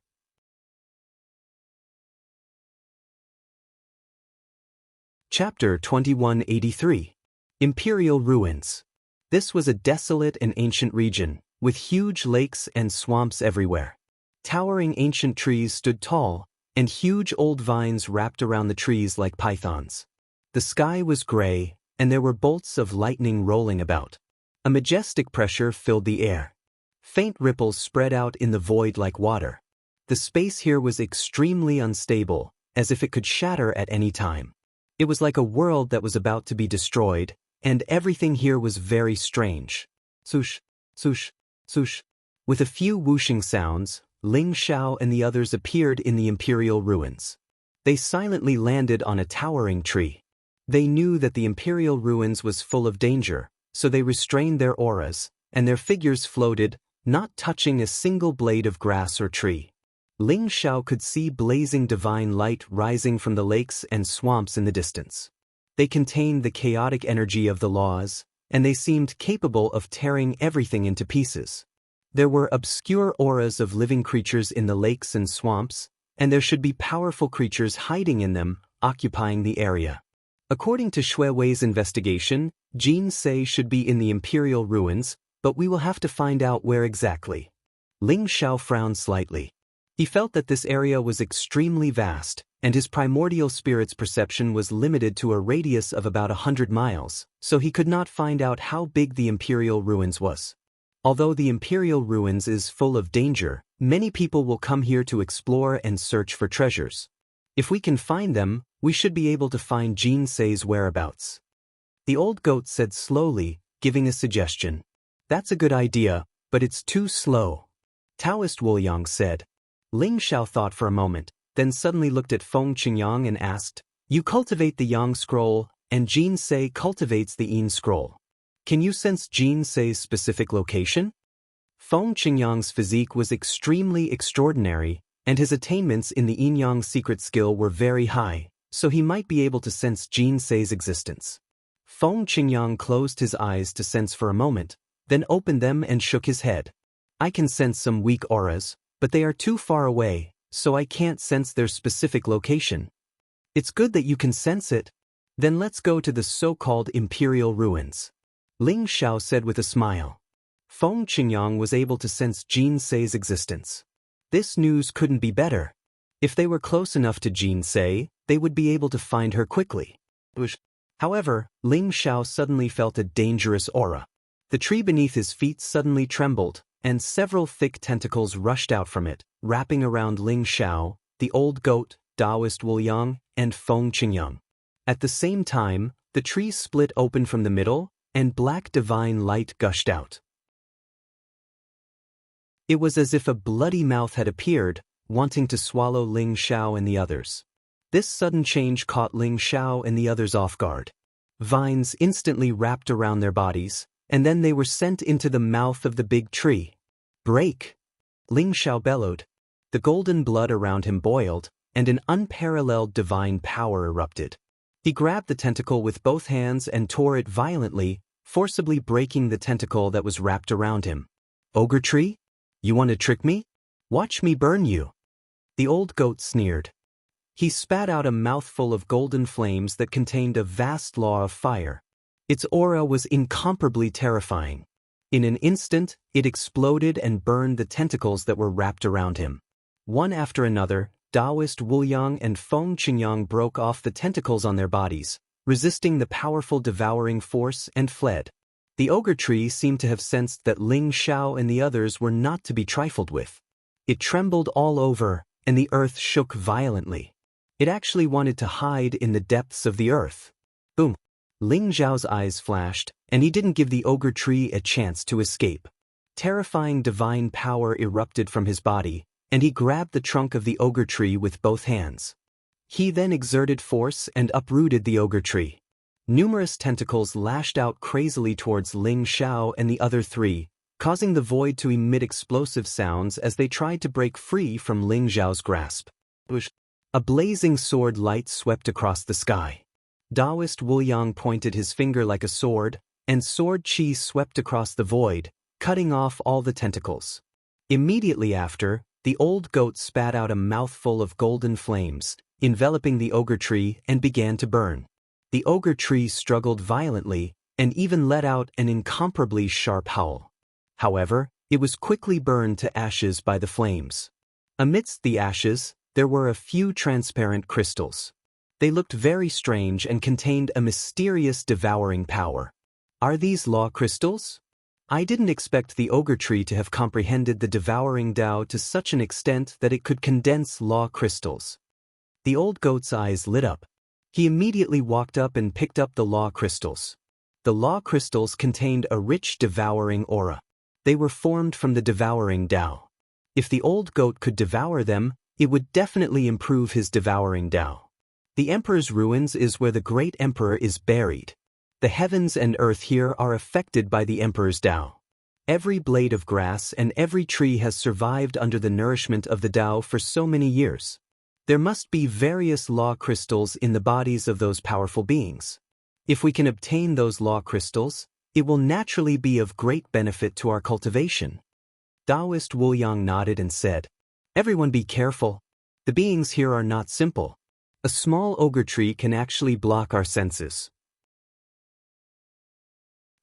Chapter 2183. Imperial Ruins. This was a desolate and ancient region, with huge lakes and swamps everywhere. Towering ancient trees stood tall, and huge old vines wrapped around the trees like pythons. The sky was gray, and there were bolts of lightning rolling about. A majestic pressure filled the air. Faint ripples spread out in the void like water. The space here was extremely unstable, as if it could shatter at any time. It was like a world that was about to be destroyed, and everything here was very strange. Swoosh, swoosh, swoosh. With a few whooshing sounds, Ling Xiao and the others appeared in the imperial ruins. They silently landed on a towering tree. They knew that the imperial ruins was full of danger, so they restrained their auras, and their figures floated, not touching a single blade of grass or tree. Ling Xiao could see blazing divine light rising from the lakes and swamps in the distance. They contained the chaotic energy of the laws, and they seemed capable of tearing everything into pieces. There were obscure auras of living creatures in the lakes and swamps, and there should be powerful creatures hiding in them, occupying the area. According to Shui Wei's investigation, Jin Sei should be in the imperial ruins, but we will have to find out where exactly. Ling Xiao frowned slightly. He felt that this area was extremely vast, and his primordial spirit's perception was limited to a radius of about 100 miles, so he could not find out how big the imperial ruins was. Although the imperial ruins is full of danger, many people will come here to explore and search for treasures. If we can find them, we should be able to find Jin Sei's whereabouts. The old goat said slowly, giving a suggestion. That's a good idea, but it's too slow. Taoist Wu Yang said. Ling Xiao thought for a moment, then suddenly looked at Feng Qingyang and asked, You cultivate the Yang scroll, and Jin Sei cultivates the Yin scroll. Can you sense Jin Sei's specific location? Feng Qingyang's physique was extremely extraordinary, and his attainments in the Yin-Yang secret skill were very high, so he might be able to sense Jin Sei's existence. Feng Qingyang closed his eyes to sense for a moment, then opened them and shook his head. I can sense some weak auras, but they are too far away, so I can't sense their specific location. It's good that you can sense it. Then let's go to the so-called imperial ruins. Ling Xiao said with a smile. Feng Qingyang was able to sense Jin Sei's existence. This news couldn't be better. If they were close enough to Jin Sei, they would be able to find her quickly. However, Ling Xiao suddenly felt a dangerous aura. The tree beneath his feet suddenly trembled, and several thick tentacles rushed out from it, wrapping around Ling Xiao, the old goat, Taoist Wu Yang, and Feng Qingyang. At the same time, the tree split open from the middle, and black divine light gushed out. It was as if a bloody mouth had appeared, wanting to swallow Ling Xiao and the others. This sudden change caught Ling Xiao and the others off guard. Vines instantly wrapped around their bodies, and then they were sent into the mouth of the big tree. Break! Ling Xiao bellowed. The golden blood around him boiled, and an unparalleled divine power erupted. He grabbed the tentacle with both hands and tore it violently, forcibly breaking the tentacle that was wrapped around him. Ogre tree? You want to trick me? Watch me burn you. The old goat sneered. He spat out a mouthful of golden flames that contained a vast law of fire. Its aura was incomparably terrifying. In an instant, it exploded and burned the tentacles that were wrapped around him. One after another, Taoist Wu Yang and Feng Qingyang broke off the tentacles on their bodies, resisting the powerful devouring force, and fled. The ogre tree seemed to have sensed that Ling Xiao and the others were not to be trifled with. It trembled all over, and the earth shook violently. It actually wanted to hide in the depths of the earth. Boom! Ling Xiao's eyes flashed, and he didn't give the ogre tree a chance to escape. Terrifying divine power erupted from his body, and he grabbed the trunk of the ogre tree with both hands. He then exerted force and uprooted the ogre tree. Numerous tentacles lashed out crazily towards Ling Xiao and the other three, causing the void to emit explosive sounds as they tried to break free from Ling Xiao's grasp. A blazing sword light swept across the sky. Taoist Wu Yang pointed his finger like a sword, and sword chi swept across the void, cutting off all the tentacles. Immediately after, the old goat spat out a mouthful of golden flames, enveloping the ogre tree, and began to burn. The ogre tree struggled violently, and even let out an incomparably sharp howl. However, it was quickly burned to ashes by the flames. Amidst the ashes, there were a few transparent crystals. They looked very strange and contained a mysterious devouring power. Are these law crystals? I didn't expect the ogre tree to have comprehended the devouring Tao to such an extent that it could condense law crystals. The old goat's eyes lit up. He immediately walked up and picked up the law crystals. The law crystals contained a rich devouring aura. They were formed from the devouring Tao. If the old goat could devour them, it would definitely improve his devouring Tao. The emperor's ruins is where the great emperor is buried. The heavens and earth here are affected by the emperor's Tao. Every blade of grass and every tree has survived under the nourishment of the Tao for so many years. There must be various law crystals in the bodies of those powerful beings. If we can obtain those law crystals, it will naturally be of great benefit to our cultivation. Taoist Wu Yang nodded and said, "Everyone be careful. The beings here are not simple. A small ogre tree can actually block our senses."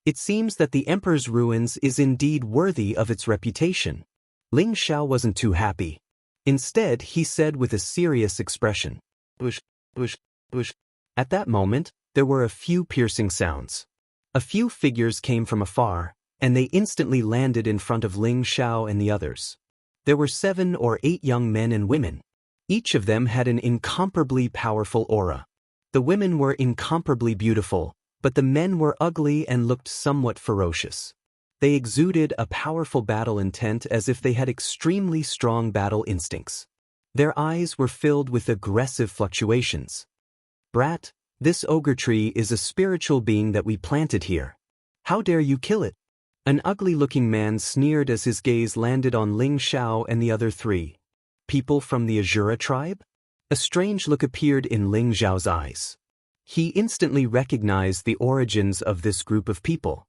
It seems that the emperor's ruins is indeed worthy of its reputation. Ling Xiao wasn't too happy. Instead, he said with a serious expression, "Bush, bush, bush." At that moment, there were a few piercing sounds. A few figures came from afar, and they instantly landed in front of Ling Xiao and the others. There were 7 or 8 young men and women. Each of them had an incomparably powerful aura. The women were incomparably beautiful, but the men were ugly and looked somewhat ferocious. They exuded a powerful battle intent as if they had extremely strong battle instincts. Their eyes were filled with aggressive fluctuations. "Brat, this ogre tree is a spiritual being that we planted here. How dare you kill it?" An ugly-looking man sneered as his gaze landed on Ling Xiao and the other 3. People from the Azura tribe? A strange look appeared in Ling Xiao's eyes. He instantly recognized the origins of this group of people.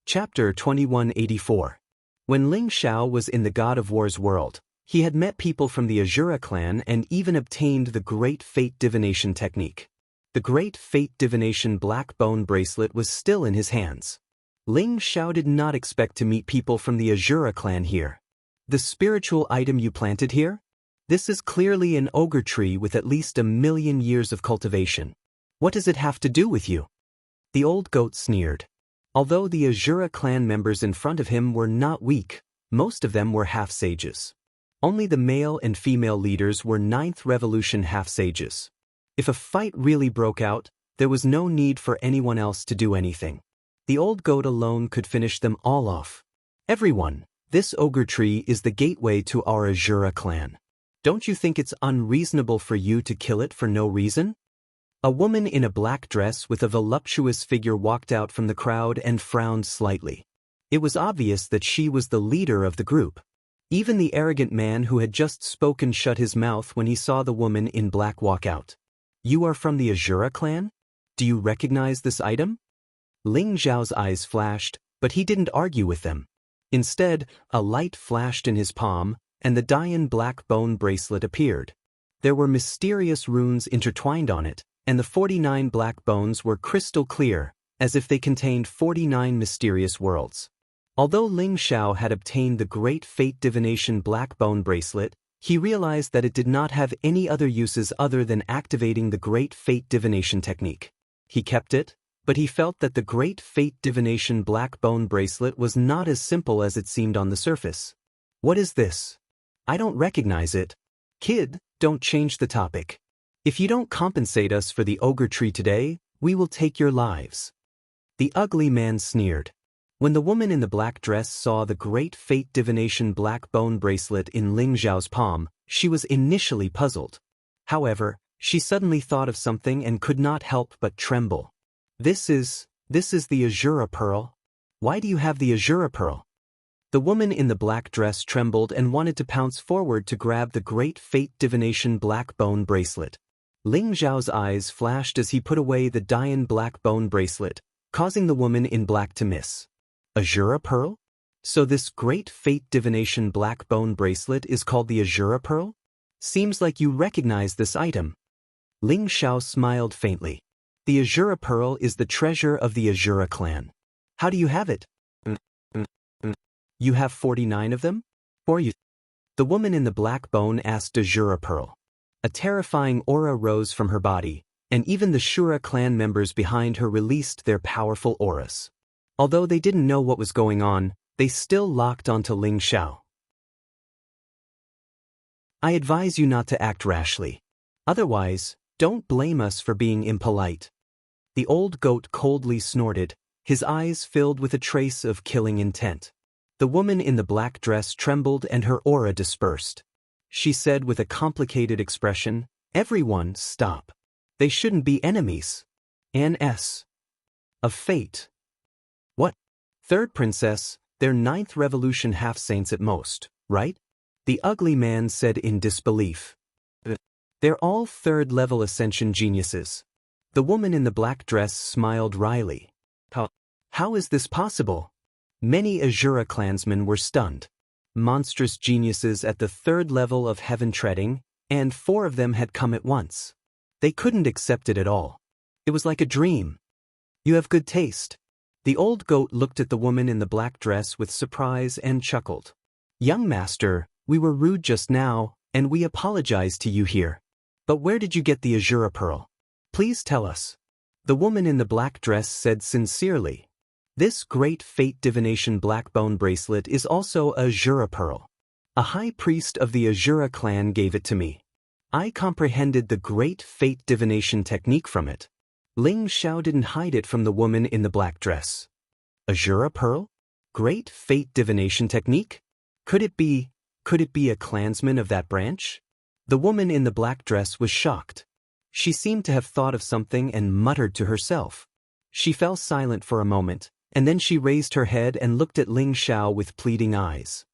Chapter 2184. When Ling Xiao was in the God of War's world, he had met people from the Azura clan and even obtained the Great Fate Divination technique. The Great Fate Divination black bone bracelet was still in his hands. Ling Xiao did not expect to meet people from the Azura clan here. "The spiritual item you planted here? This is clearly an ogre tree with at least 1,000,000 years of cultivation. What does it have to do with you?" The old goat sneered. Although the Azura clan members in front of him were not weak, most of them were half-sages. Only the male and female leaders were 9th Revolution half-sages. If a fight really broke out, there was no need for anyone else to do anything. The old goat alone could finish them all off. "Everyone, this ogre tree is the gateway to our Azura clan. Don't you think it's unreasonable for you to kill it for no reason?" A woman in a black dress with a voluptuous figure walked out from the crowd and frowned slightly. It was obvious that she was the leader of the group. Even the arrogant man who had just spoken shut his mouth when he saw the woman in black walk out. "You are from the Azura clan? Do you recognize this item?" Ling Xiao's eyes flashed, but he didn't argue with them. Instead, a light flashed in his palm, and the Dian black bone bracelet appeared. There were mysterious runes intertwined on it, and the 49 black bones were crystal clear, as if they contained 49 mysterious worlds. Although Ling Xiao had obtained the Great Fate Divination black bone bracelet, he realized that it did not have any other uses other than activating the Great Fate Divination technique. He kept it, but he felt that the Great Fate Divination black bone bracelet was not as simple as it seemed on the surface. "What is this? I don't recognize it." "Kid, don't change the topic. If you don't compensate us for the ogre tree today, we will take your lives." The ugly man sneered. When the woman in the black dress saw the Great Fate Divination black bone bracelet in Ling Xiao's palm, she was initially puzzled. However, she suddenly thought of something and could not help but tremble. This is the Azura pearl? Why do you have the Azura pearl?" The woman in the black dress trembled and wanted to pounce forward to grab the great fate divination black bone bracelet. Ling Zhao's eyes flashed as he put away the Dian black bone bracelet, causing the woman in black to miss. Azura pearl? So this great fate divination black bone bracelet is called the Azura pearl? Seems like you recognize this item. Ling Zhao smiled faintly. The Azura pearl is the treasure of the Azura clan. How do you have it? You have 49 of them? Or you? The woman in the black bone asked Azura pearl. A terrifying aura rose from her body, and even the Shura clan members behind her released their powerful auras. Although they didn't know what was going on, they still locked onto Ling Zhao. I advise you not to act rashly. Otherwise, don't blame us for being impolite. The old goat coldly snorted, his eyes filled with a trace of killing intent. The woman in the black dress trembled and her aura dispersed. She said with a complicated expression, "Everyone, stop. They shouldn't be enemies. N.S. of fate." What? Third princess, they're 9th revolution half-saints at most, right? The ugly man said in disbelief. They're all 3rd-level ascension geniuses. The woman in the black dress smiled wryly. How is this possible? Many Azura clansmen were stunned. Monstrous geniuses at the 3rd level of heaven treading, and 4 of them had come at once. They couldn't accept it at all. It was like a dream. You have good taste. The old goat looked at the woman in the black dress with surprise and chuckled. Young master, we were rude just now, and we apologize to you here. But where did you get the Azura pearl? Please tell us. The woman in the black dress said sincerely. This great fate divination black bone bracelet is also a Azura pearl. A high priest of the Azura clan gave it to me. I comprehended the great fate divination technique from it. Ling Zhao didn't hide it from the woman in the black dress. Azura pearl? Great fate divination technique? Could it be a clansman of that branch? The woman in the black dress was shocked. She seemed to have thought of something and muttered to herself. She fell silent for a moment, and then she raised her head and looked at Ling Zhao with pleading eyes.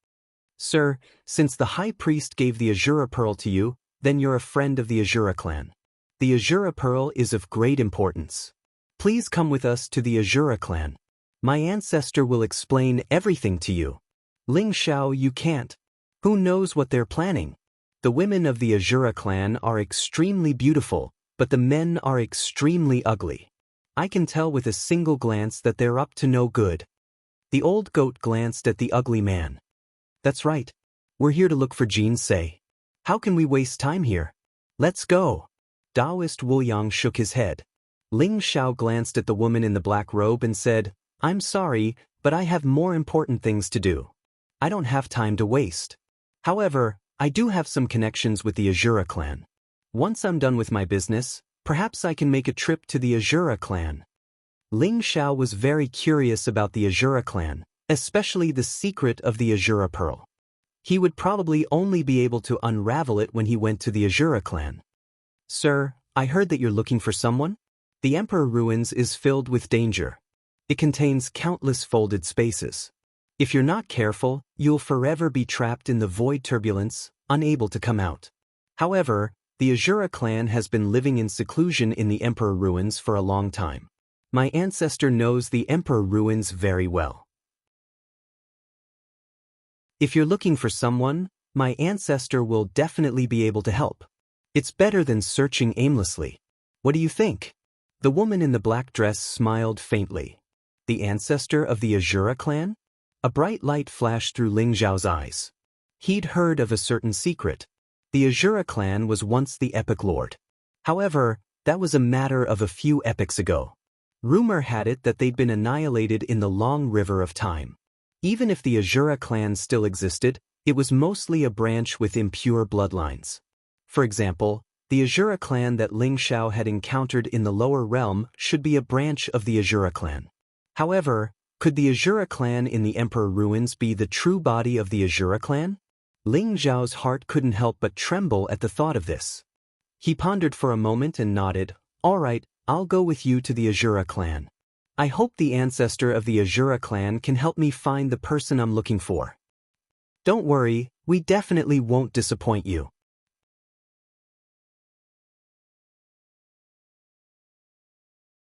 Sir, since the high priest gave the Azura pearl to you, then you're a friend of the Azura clan. The Azura pearl is of great importance. Please come with us to the Azura clan. My ancestor will explain everything to you. Ling Zhao, you can't. Who knows what they're planning? The women of the Azura clan are extremely beautiful, but the men are extremely ugly. I can tell with a single glance that they're up to no good. The old goat glanced at the ugly man. That's right. We're here to look for Jin Se. How can we waste time here? Let's go. Taoist Wu Yang shook his head. Ling Zhao glanced at the woman in the black robe and said, I'm sorry, but I have more important things to do. I don't have time to waste. However, I do have some connections with the Azura clan. Once I'm done with my business, perhaps I can make a trip to the Azura clan. Ling Zhao was very curious about the Azura clan, especially the secret of the Azura pearl. He would probably only be able to unravel it when he went to the Azura clan. Sir, I heard that you're looking for someone? The Emperor Ruins is filled with danger. It contains countless folded spaces. If you're not careful, you'll forever be trapped in the void turbulence, unable to come out. However, the Azura clan has been living in seclusion in the Emperor Ruins for a long time. My ancestor knows the Emperor Ruins very well. If you're looking for someone, my ancestor will definitely be able to help. It's better than searching aimlessly. What do you think? The woman in the black dress smiled faintly. The ancestor of the Azura clan? A bright light flashed through Ling Zhao's eyes. He'd heard of a certain secret. The Azura clan was once the epic lord. However, that was a matter of a few epochs ago. Rumor had it that they'd been annihilated in the long river of time. Even if the Azura clan still existed, it was mostly a branch with impure bloodlines. For example, the Azura clan that Ling Zhao had encountered in the lower realm should be a branch of the Azura clan. However, could the Azura clan in the Emperor Ruins be the true body of the Azura clan? Ling Zhao's heart couldn't help but tremble at the thought of this. He pondered for a moment and nodded, All right, I'll go with you to the Azura clan. I hope the ancestor of the Azura clan can help me find the person I'm looking for. Don't worry, we definitely won't disappoint you.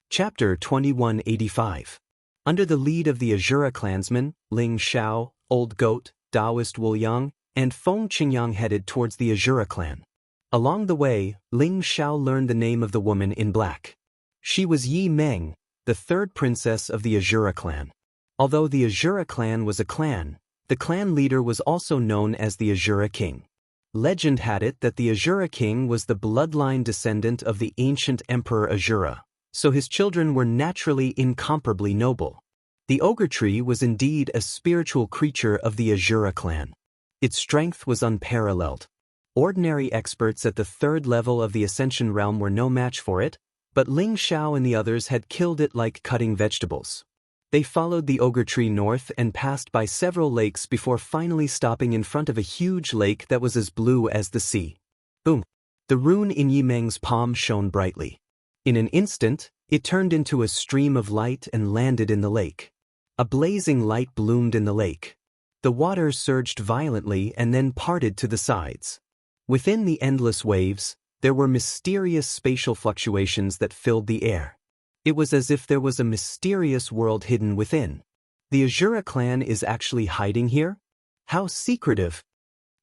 Chapter 2185. Under the lead of the Azura clansmen, Ling Xiao, Old Goat, Taoist Wu Yang, and Feng Qingyang headed towards the Azura clan. Along the way, Ling Xiao learned the name of the woman in black. She was Yi Meng, the third princess of the Azura clan. Although the Azura clan was a clan, the clan leader was also known as the Azura king. Legend had it that the Azura king was the bloodline descendant of the ancient emperor Azura, so his children were naturally incomparably noble. The ogre tree was indeed a spiritual creature of the Azura clan. Its strength was unparalleled. Ordinary experts at the third level of the Ascension realm were no match for it, but Ling Xiao and the others had killed it like cutting vegetables. They followed the ogre tree north and passed by several lakes before finally stopping in front of a huge lake that was as blue as the sea. Boom! The rune in Yi Meng's palm shone brightly. In an instant, it turned into a stream of light and landed in the lake. A blazing light bloomed in the lake. The water surged violently and then parted to the sides. Within the endless waves, there were mysterious spatial fluctuations that filled the air. It was as if there was a mysterious world hidden within. The Azura clan is actually hiding here? How secretive!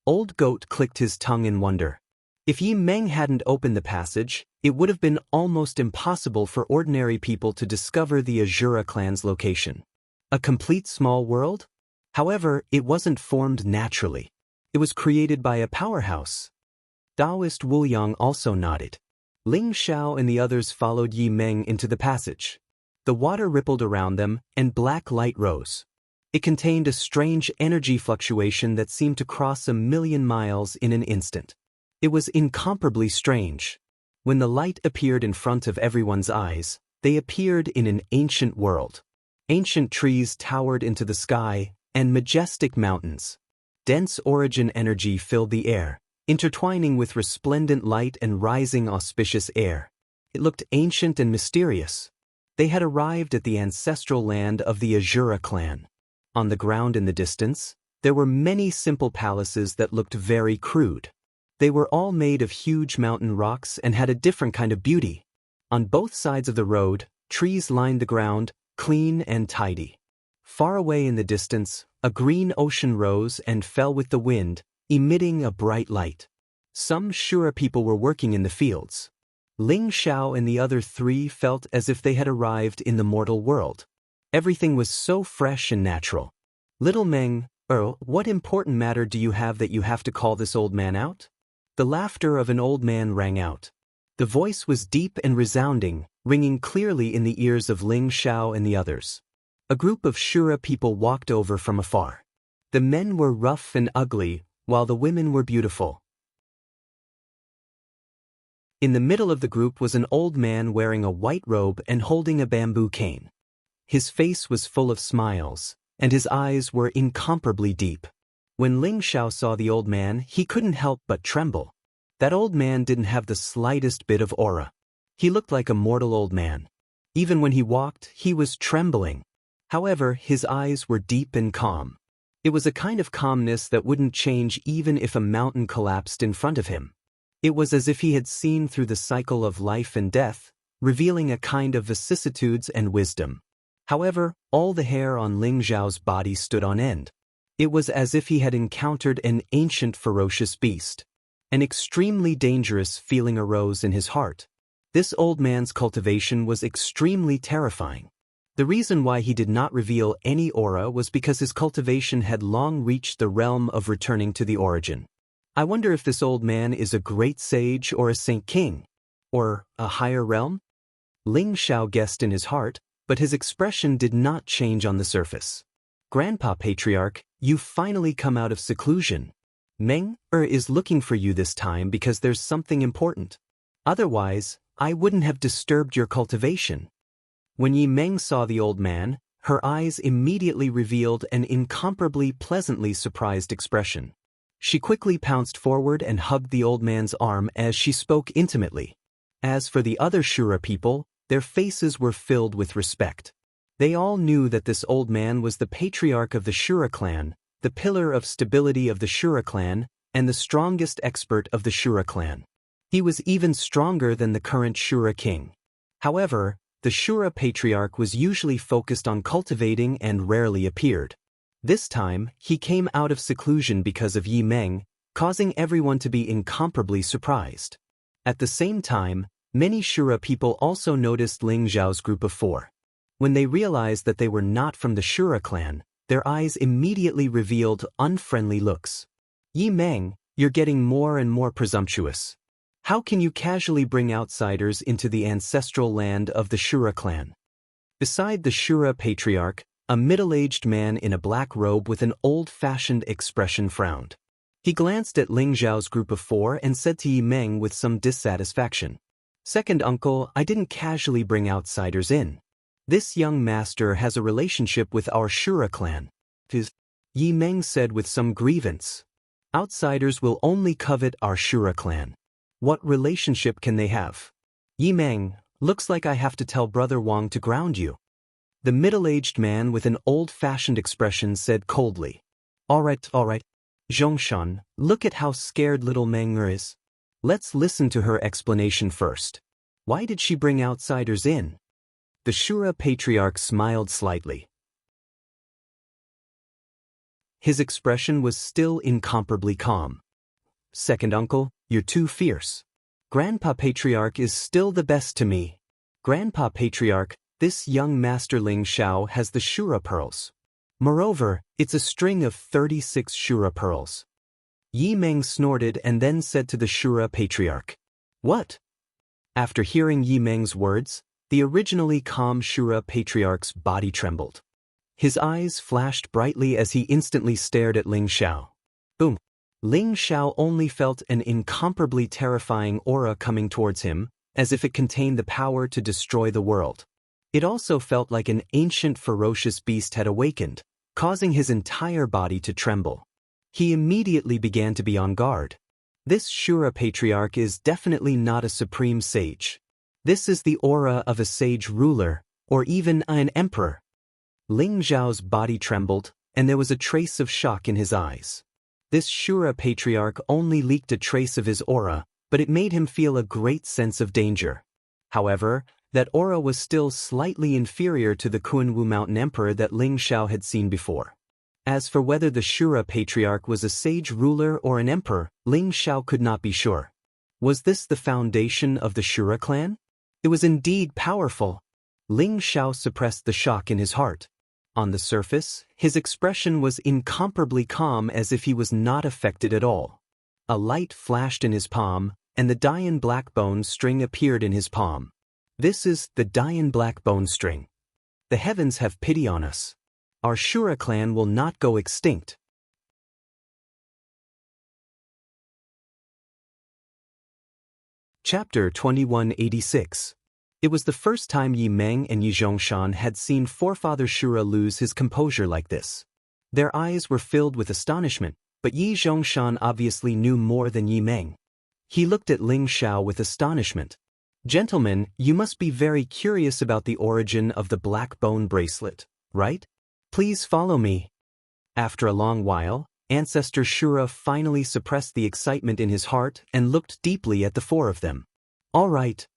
Old Goat clicked his tongue in wonder. If Yi Meng hadn't opened the passage, it would have been almost impossible for ordinary people to discover the Azura clan's location. A complete small world? However, it wasn't formed naturally. It was created by a powerhouse. Taoist Wu Yang also nodded. Ling Xiao and the others followed Yi Meng into the passage. The water rippled around them, and black light rose. It contained a strange energy fluctuation that seemed to cross 1,000,000 miles in an instant. It was incomparably strange. When the light appeared in front of everyone's eyes, they appeared in an ancient world. Ancient trees towered into the sky, and majestic mountains. Dense origin energy filled the air, intertwining with resplendent light and rising auspicious air. It looked ancient and mysterious. They had arrived at the ancestral land of the Azura clan. On the ground in the distance, there were many simple palaces that looked very crude. They were all made of huge mountain rocks and had a different kind of beauty. On both sides of the road, trees lined the ground, clean and tidy. Far away in the distance, a green ocean rose and fell with the wind, emitting a bright light. Some Shura people were working in the fields. Ling Xiao and the other three felt as if they had arrived in the mortal world. Everything was so fresh and natural. Little Meng, what important matter do you have that you have to call this old man out? The laughter of an old man rang out. The voice was deep and resounding, ringing clearly in the ears of Ling Xiao and the others. A group of Shura people walked over from afar. The men were rough and ugly, while the women were beautiful. In the middle of the group was an old man wearing a white robe and holding a bamboo cane. His face was full of smiles, and his eyes were incomparably deep. When Ling Xiao saw the old man, he couldn't help but tremble. That old man didn't have the slightest bit of aura. He looked like a mortal old man. Even when he walked, he was trembling. However, his eyes were deep and calm. It was a kind of calmness that wouldn't change even if a mountain collapsed in front of him. It was as if he had seen through the cycle of life and death, revealing a kind of vicissitudes and wisdom. However, all the hair on Ling Xiao's body stood on end. It was as if he had encountered an ancient ferocious beast. An extremely dangerous feeling arose in his heart. This old man's cultivation was extremely terrifying. The reason why he did not reveal any aura was because his cultivation had long reached the realm of returning to the origin. I wonder if this old man is a great sage or a saint king, or a higher realm? Ling Xiao guessed in his heart, but his expression did not change on the surface. Grandpa Patriarch, you've finally come out of seclusion. Meng is looking for you this time because there's something important. Otherwise, I wouldn't have disturbed your cultivation. When Yi Meng saw the old man, her eyes immediately revealed an incomparably pleasantly surprised expression. She quickly pounced forward and hugged the old man's arm as she spoke intimately. As for the other Shura people, their faces were filled with respect. They all knew that this old man was the patriarch of the Shura clan, the pillar of stability of the Shura clan, and the strongest expert of the Shura clan. He was even stronger than the current Shura king. However, the Shura patriarch was usually focused on cultivating and rarely appeared. This time, he came out of seclusion because of Yi Meng, causing everyone to be incomparably surprised. At the same time, many Shura people also noticed Ling Zhao's group of 4. When they realized that they were not from the Shura clan, their eyes immediately revealed unfriendly looks. Yi Meng, you're getting more and more presumptuous. How can you casually bring outsiders into the ancestral land of the Shura clan? Beside the Shura patriarch, a middle-aged man in a black robe with an old-fashioned expression frowned. He glanced at Ling Zhao's group of 4 and said to Yi Meng with some dissatisfaction, "Second uncle, I didn't casually bring outsiders in. This young master has a relationship with our Shura clan." Yi Meng said with some grievance. "Outsiders will only covet our Shura clan. What relationship can they have?" "Yi Meng, looks like I have to tell Brother Wang to ground you." The middle-aged man with an old-fashioned expression said coldly. All right. Zhongshan, look at how scared little Meng is. Let's listen to her explanation first. Why did she bring outsiders in?" The Shura patriarch smiled slightly. His expression was still incomparably calm. "Second uncle, you're too fierce. Grandpa Patriarch is still the best to me. Grandpa Patriarch, this young Master Ling Xiao has the Shura pearls. Moreover, it's a string of 36 Shura pearls." Yi Meng snorted and then said to the Shura Patriarch, "What?" After hearing Yi Meng's words, the originally calm Shura Patriarch's body trembled. His eyes flashed brightly as he instantly stared at Ling Xiao. Boom! Ling Xiao only felt an incomparably terrifying aura coming towards him, as if it contained the power to destroy the world. It also felt like an ancient ferocious beast had awakened, causing his entire body to tremble. He immediately began to be on guard. This Shura patriarch is definitely not a supreme sage. This is the aura of a sage ruler, or even an emperor. Ling Zhao's body trembled, and there was a trace of shock in his eyes. This Shura patriarch only leaked a trace of his aura, but it made him feel a great sense of danger. However, that aura was still slightly inferior to the Kunwu Mountain Emperor that Ling Xiao had seen before. As for whether the Shura patriarch was a sage ruler or an emperor, Ling Xiao could not be sure. Was this the foundation of the Shura clan? It was indeed powerful. Ling Xiao suppressed the shock in his heart. On the surface, his expression was incomparably calm as if he was not affected at all. A light flashed in his palm, and the Dian Black Bone string appeared in his palm. This is the Dian Black Bone string. The heavens have pity on us. Our Shura clan will not go extinct. Chapter 2186. It was the first time Yi Meng and Yi Zhongshan had seen forefather Shura lose his composure like this. Their eyes were filled with astonishment, but Yi Zhongshan obviously knew more than Yi Meng. He looked at Ling Xiao with astonishment. "Gentlemen, you must be very curious about the origin of the black bone bracelet, right? Please follow me." After a long while, Ancestor Shura finally suppressed the excitement in his heart and looked deeply at the 4 of them. "All right."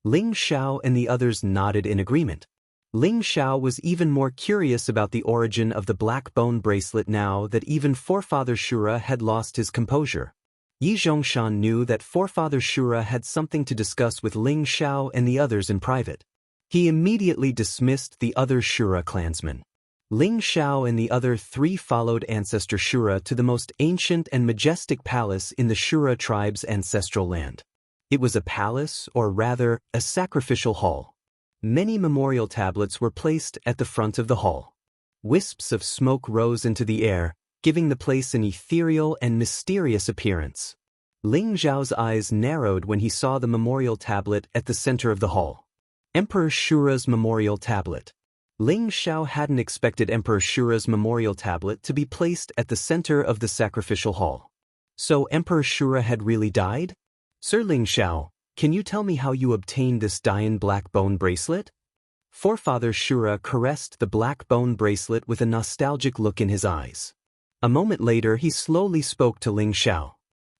Ling Xiao and the others nodded in agreement. Ling Xiao was even more curious about the origin of the black bone bracelet now that even forefather Shura had lost his composure. Yi Zhongshan knew that forefather Shura had something to discuss with Ling Xiao and the others in private. He immediately dismissed the other Shura clansmen. Ling Xiao and the other 3 followed Ancestor Shura to the most ancient and majestic palace in the Shura tribe's ancestral land. It was a palace, or rather, a sacrificial hall. Many memorial tablets were placed at the front of the hall. Wisps of smoke rose into the air, giving the place an ethereal and mysterious appearance. Ling Zhao's eyes narrowed when he saw the memorial tablet at the center of the hall. Emperor Shura's memorial tablet. Ling Xiao hadn't expected Emperor Shura's memorial tablet to be placed at the center of the sacrificial hall. So Emperor Shura had really died? "Sir Ling Xiao, can you tell me how you obtained this Dian Black Bone bracelet?" Forefather Shura caressed the black bone bracelet with a nostalgic look in his eyes. A moment later he slowly spoke to Ling Xiao.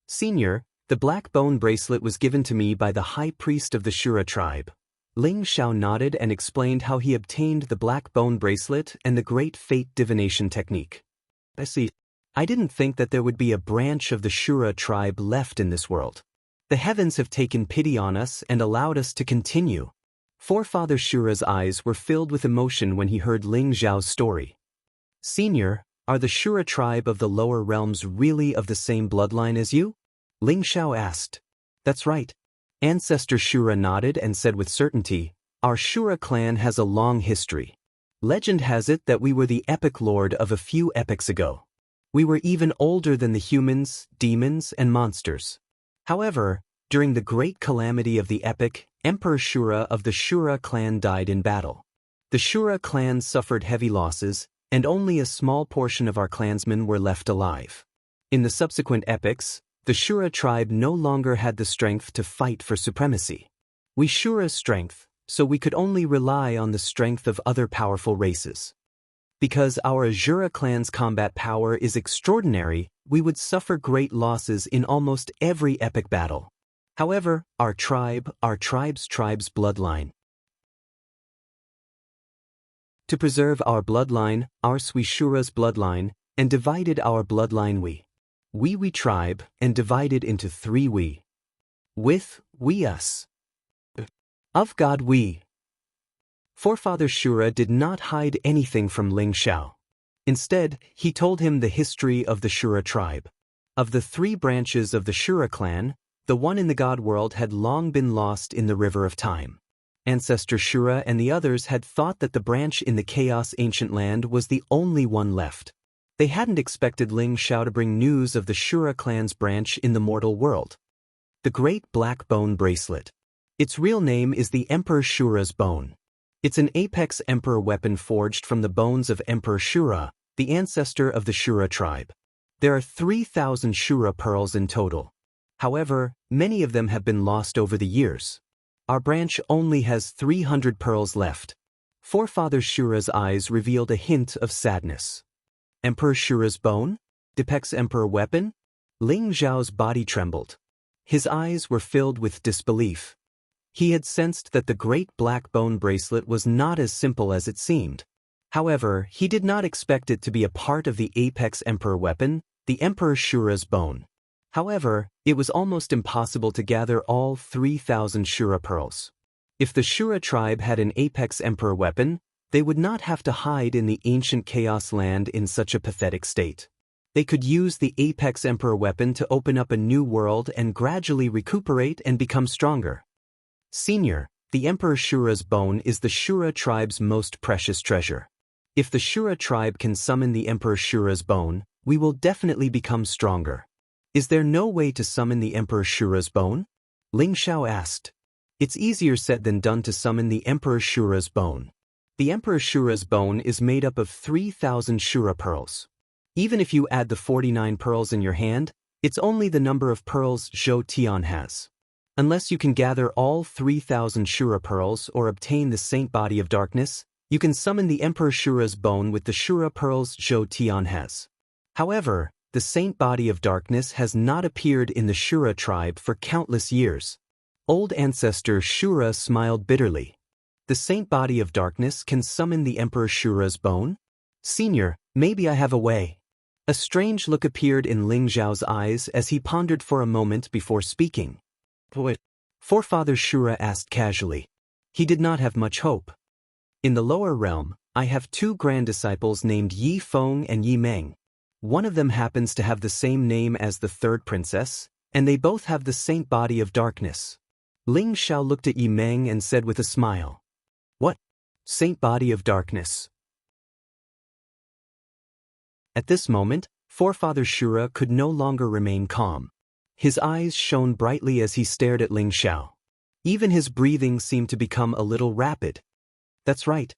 Senior, the black bone bracelet was given to me by the high priest of the Shura tribe. Ling Xiao nodded and explained how he obtained the black bone bracelet and the great fate divination technique. I see. I didn't think that there would be a branch of the Shura tribe left in this world. The heavens have taken pity on us and allowed us to continue. Forefather Shura's eyes were filled with emotion when he heard Ling Xiao's story. Senior, are the Shura tribe of the lower realms really of the same bloodline as you? Ling Xiao asked. That's right. Ancestor Shura nodded and said with certainty, our Shura clan has a long history. Legend has it that we were the epic lord of a few epochs ago. We were even older than the humans, demons, and monsters. However, during the great calamity of the epic, Emperor Shura of the Shura clan died in battle. The Shura clan suffered heavy losses, and only a small portion of our clansmen were left alive. In the subsequent epochs, the Shura tribe no longer had the strength to fight for supremacy. We Shura's strength, so we could only rely on the strength of other powerful races. Because our Ashura clan's combat power is extraordinary, we would suffer great losses in almost every epic battle. However, our tribe's bloodline. To preserve our bloodline, our Swishura's bloodline, and divided our bloodline we tribe, and divided into three we. With, we us. Of God we. Forefather Shura did not hide anything from Ling Xiao. Instead, he told him the history of the Shura tribe. Of the three branches of the Shura clan, the one in the God world had long been lost in the river of time. Ancestor Shura and the others had thought that the branch in the Chaos Ancient Land was the only one left. They hadn't expected Ling Xiao to bring news of the Shura clan's branch in the mortal world. The Great Black Bone Bracelet. Its real name is the Emperor Shura's Bone. It's an apex emperor weapon forged from the bones of Emperor Shura, the ancestor of the Shura tribe. There are 3,000 Shura pearls in total. However, many of them have been lost over the years. Our branch only has 300 pearls left. Forefather Shura's eyes revealed a hint of sadness. Emperor Shura's bone? Depicts emperor weapon? Ling Xiao's body trembled. His eyes were filled with disbelief. He had sensed that the Great Black Bone Bracelet was not as simple as it seemed. However, he did not expect it to be a part of the apex emperor weapon, the Emperor Shura's bone. However, it was almost impossible to gather all 3,000 Shura pearls. If the Shura tribe had an apex emperor weapon, they would not have to hide in the ancient Chaos Land in such a pathetic state. They could use the apex emperor weapon to open up a new world and gradually recuperate and become stronger. Senior, the Emperor Shura's bone is the Shura tribe's most precious treasure. If the Shura tribe can summon the Emperor Shura's bone, we will definitely become stronger. Is there no way to summon the Emperor Shura's bone? Ling Xiao asked. It's easier said than done to summon the Emperor Shura's bone. The Emperor Shura's bone is made up of 3,000 Shura pearls. Even if you add the 49 pearls in your hand, it's only the number of pearls Zhou Tian has. Unless you can gather all 3,000 Shura pearls or obtain the Saint Body of Darkness, you can summon the Emperor Shura's bone with the Shura pearls Zhou Tian has. However, the Saint Body of Darkness has not appeared in the Shura tribe for countless years. Old ancestor Shura smiled bitterly. The Saint Body of Darkness can summon the Emperor Shura's bone? Senior, maybe I have a way. A strange look appeared in Ling Xiao's eyes as he pondered for a moment before speaking. What? Forefather Shura asked casually. He did not have much hope. In the lower realm, I have two grand disciples named Yi Feng and Yi Meng. One of them happens to have the same name as the third princess, and they both have the Saint Body of Darkness. Ling Xiao looked at Yi Meng and said with a smile. What? Saint Body of Darkness? At this moment, Forefather Shura could no longer remain calm. His eyes shone brightly as he stared at Ling Xiao. Even his breathing seemed to become a little rapid. That's right.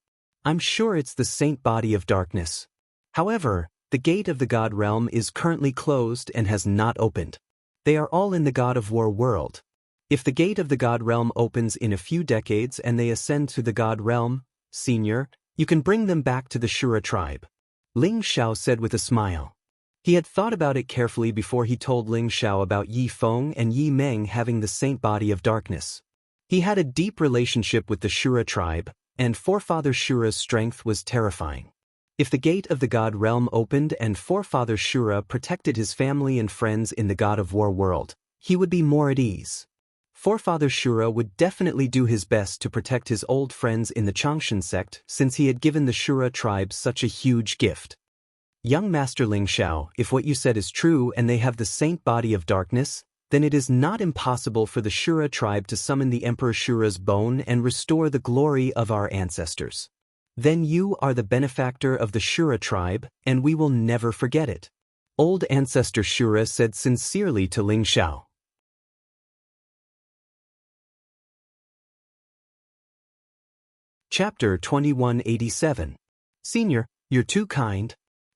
I'm sure it's the Saint Body of Darkness. However, the gate of the God realm is currently closed and has not opened. They are all in the God of War world. If the gate of the God realm opens in a few decades and they ascend to the God realm, Senior, you can bring them back to the Shura tribe," Ling Xiao said with a smile. He had thought about it carefully before he told Ling Xiao about Yi Feng and Yi Meng having the saint body of darkness. He had a deep relationship with the Shura tribe, and Forefather Shura's strength was terrifying. If the gate of the God realm opened and Forefather Shura protected his family and friends in the God of War world, he would be more at ease. Forefather Shura would definitely do his best to protect his old friends in the Changshan sect since he had given the Shura tribe such a huge gift. Young Master Ling Xiao, if what you said is true and they have the saint body of darkness, then it is not impossible for the Shura tribe to summon the Emperor Shura's bone and restore the glory of our ancestors. Then you are the benefactor of the Shura tribe, and we will never forget it. Old Ancestor Shura said sincerely to Ling Xiao. Chapter 2187. Senior, you're too kind.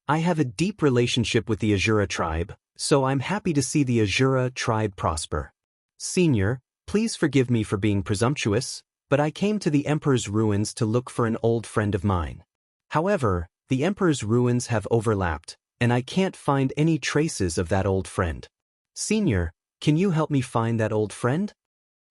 I have a deep relationship with the Azura tribe, so I'm happy to see the Azura tribe prosper. Senior, please forgive me for being presumptuous, but I came to the Emperor's ruins to look for an old friend of mine. However, the Emperor's ruins have overlapped, and I can't find any traces of that old friend. Senior, can you help me find that old friend?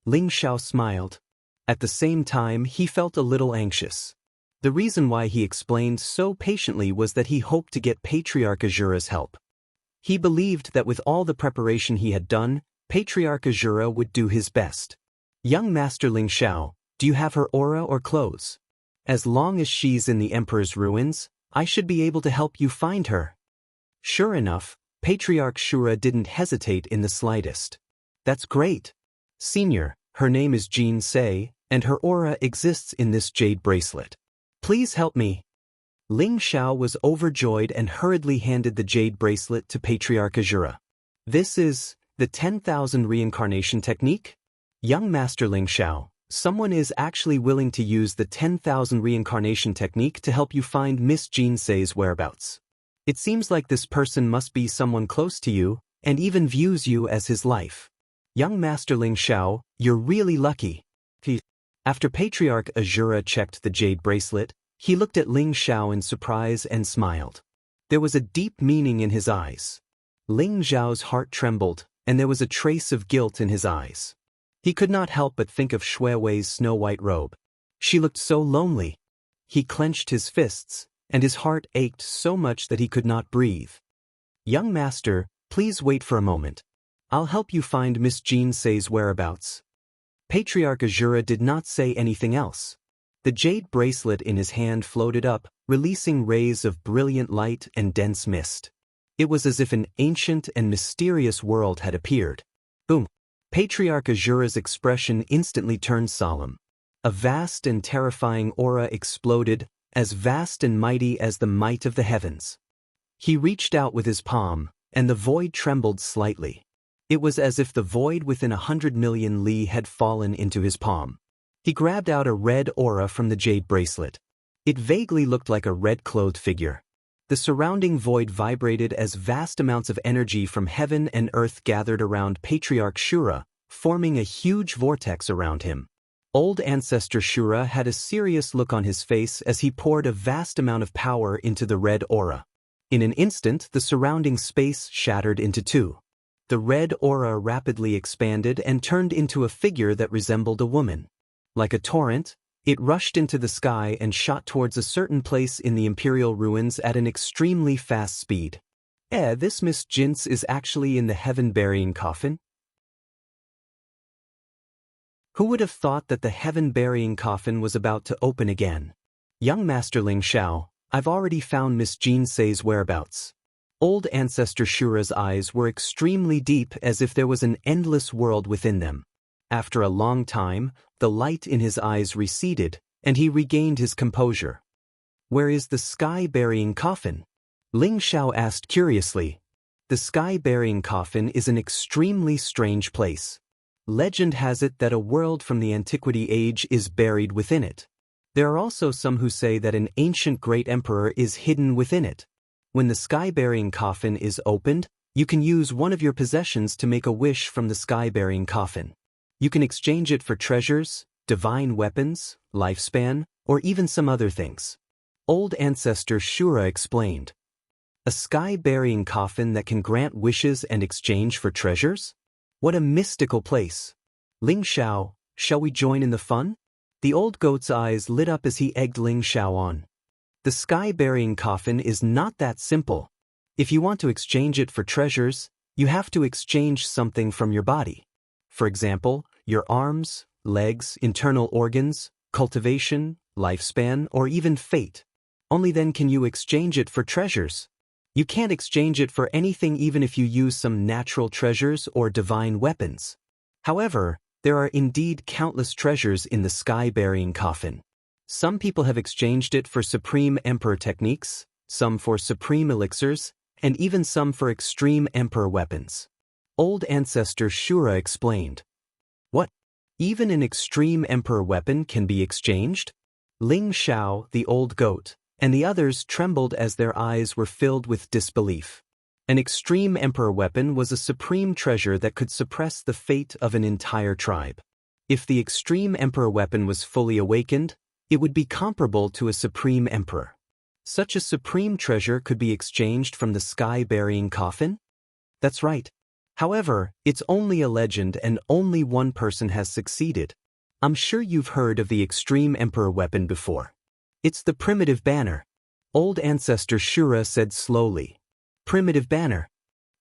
Ling Xiao smiled. At the same time, he felt a little anxious. The reason why he explained so patiently was that he hoped to get Patriarch Azura's help. He believed that with all the preparation he had done, Patriarch Azura would do his best. Young Master Ling Xiao, do you have her aura or clothes? As long as she's in the Emperor's ruins, I should be able to help you find her. Sure enough, Patriarch Shura didn't hesitate in the slightest. That's great. Senior, her name is Jean Sei, and her aura exists in this jade bracelet. Please help me. Ling Xiao was overjoyed and hurriedly handed the jade bracelet to Patriarch Azura. This is the 10,000 reincarnation technique? Young Master Ling Xiao, someone is actually willing to use the 10,000 reincarnation technique to help you find Miss Jean Sei's whereabouts. It seems like this person must be someone close to you, and even views you as his life. Young Master Ling Xiao, you're really lucky. After Patriarch Azura checked the jade bracelet, he looked at Ling Xiao in surprise and smiled. There was a deep meaning in his eyes. Ling Xiao's heart trembled, and there was a trace of guilt in his eyes. He could not help but think of Shui Wei's snow-white robe. She looked so lonely. He clenched his fists, and his heart ached so much that he could not breathe. Young Master, please wait for a moment. I'll help you find Miss Jean Sei's whereabouts. Patriarch Azura did not say anything else. The jade bracelet in his hand floated up, releasing rays of brilliant light and dense mist. It was as if an ancient and mysterious world had appeared. Boom! Patriarch Azura's expression instantly turned solemn. A vast and terrifying aura exploded, as vast and mighty as the might of the heavens. He reached out with his palm, and the void trembled slightly. It was as if the void within 100 million li had fallen into his palm. He grabbed out a red aura from the jade bracelet. It vaguely looked like a red-clothed figure. The surrounding void vibrated as vast amounts of energy from heaven and earth gathered around Patriarch Shura, forming a huge vortex around him. Old Ancestor Shura had a serious look on his face as he poured a vast amount of power into the red aura. In an instant, the surrounding space shattered into two. The red aura rapidly expanded and turned into a figure that resembled a woman. Like a torrent, it rushed into the sky and shot towards a certain place in the Imperial ruins at an extremely fast speed. This Miss Jinx is actually in the heaven-burying coffin? Who would have thought that the heaven-burying coffin was about to open again? Young Master Ling Xiao, I've already found Miss Jean Sei's whereabouts. Old Ancestor Shura's eyes were extremely deep as if there was an endless world within them. After a long time, the light in his eyes receded, and he regained his composure. Where is the sky-burying coffin? Ling Xiao asked curiously. The sky-burying coffin is an extremely strange place. Legend has it that a world from the Antiquity Age is buried within it. There are also some who say that an ancient great emperor is hidden within it. When the sky-burying coffin is opened, you can use one of your possessions to make a wish from the sky-burying coffin. You can exchange it for treasures, divine weapons, lifespan, or even some other things. Old ancestor Shura explained. A sky-burying coffin that can grant wishes and exchange for treasures? What a mystical place. Ling Xiao, shall we join in the fun? The old goat's eyes lit up as he egged Ling Xiao on. The sky-burying coffin is not that simple. If you want to exchange it for treasures, you have to exchange something from your body. For example, your arms, legs, internal organs, cultivation, lifespan, or even fate. Only then can you exchange it for treasures. You can't exchange it for anything even if you use some natural treasures or divine weapons. However, there are indeed countless treasures in the sky-burying coffin. Some people have exchanged it for supreme emperor techniques, some for supreme elixirs, and even some for extreme emperor weapons. Old ancestor Shura explained. What? Even an extreme emperor weapon can be exchanged? Ling Xiao, the old goat, and the others trembled as their eyes were filled with disbelief. An extreme emperor weapon was a supreme treasure that could suppress the fate of an entire tribe. If the extreme emperor weapon was fully awakened, it would be comparable to a supreme emperor. Such a supreme treasure could be exchanged from the sky-burying coffin? That's right. However, it's only a legend and only one person has succeeded. I'm sure you've heard of the extreme emperor weapon before. It's the primitive banner. Old ancestor Shura said slowly. Primitive banner.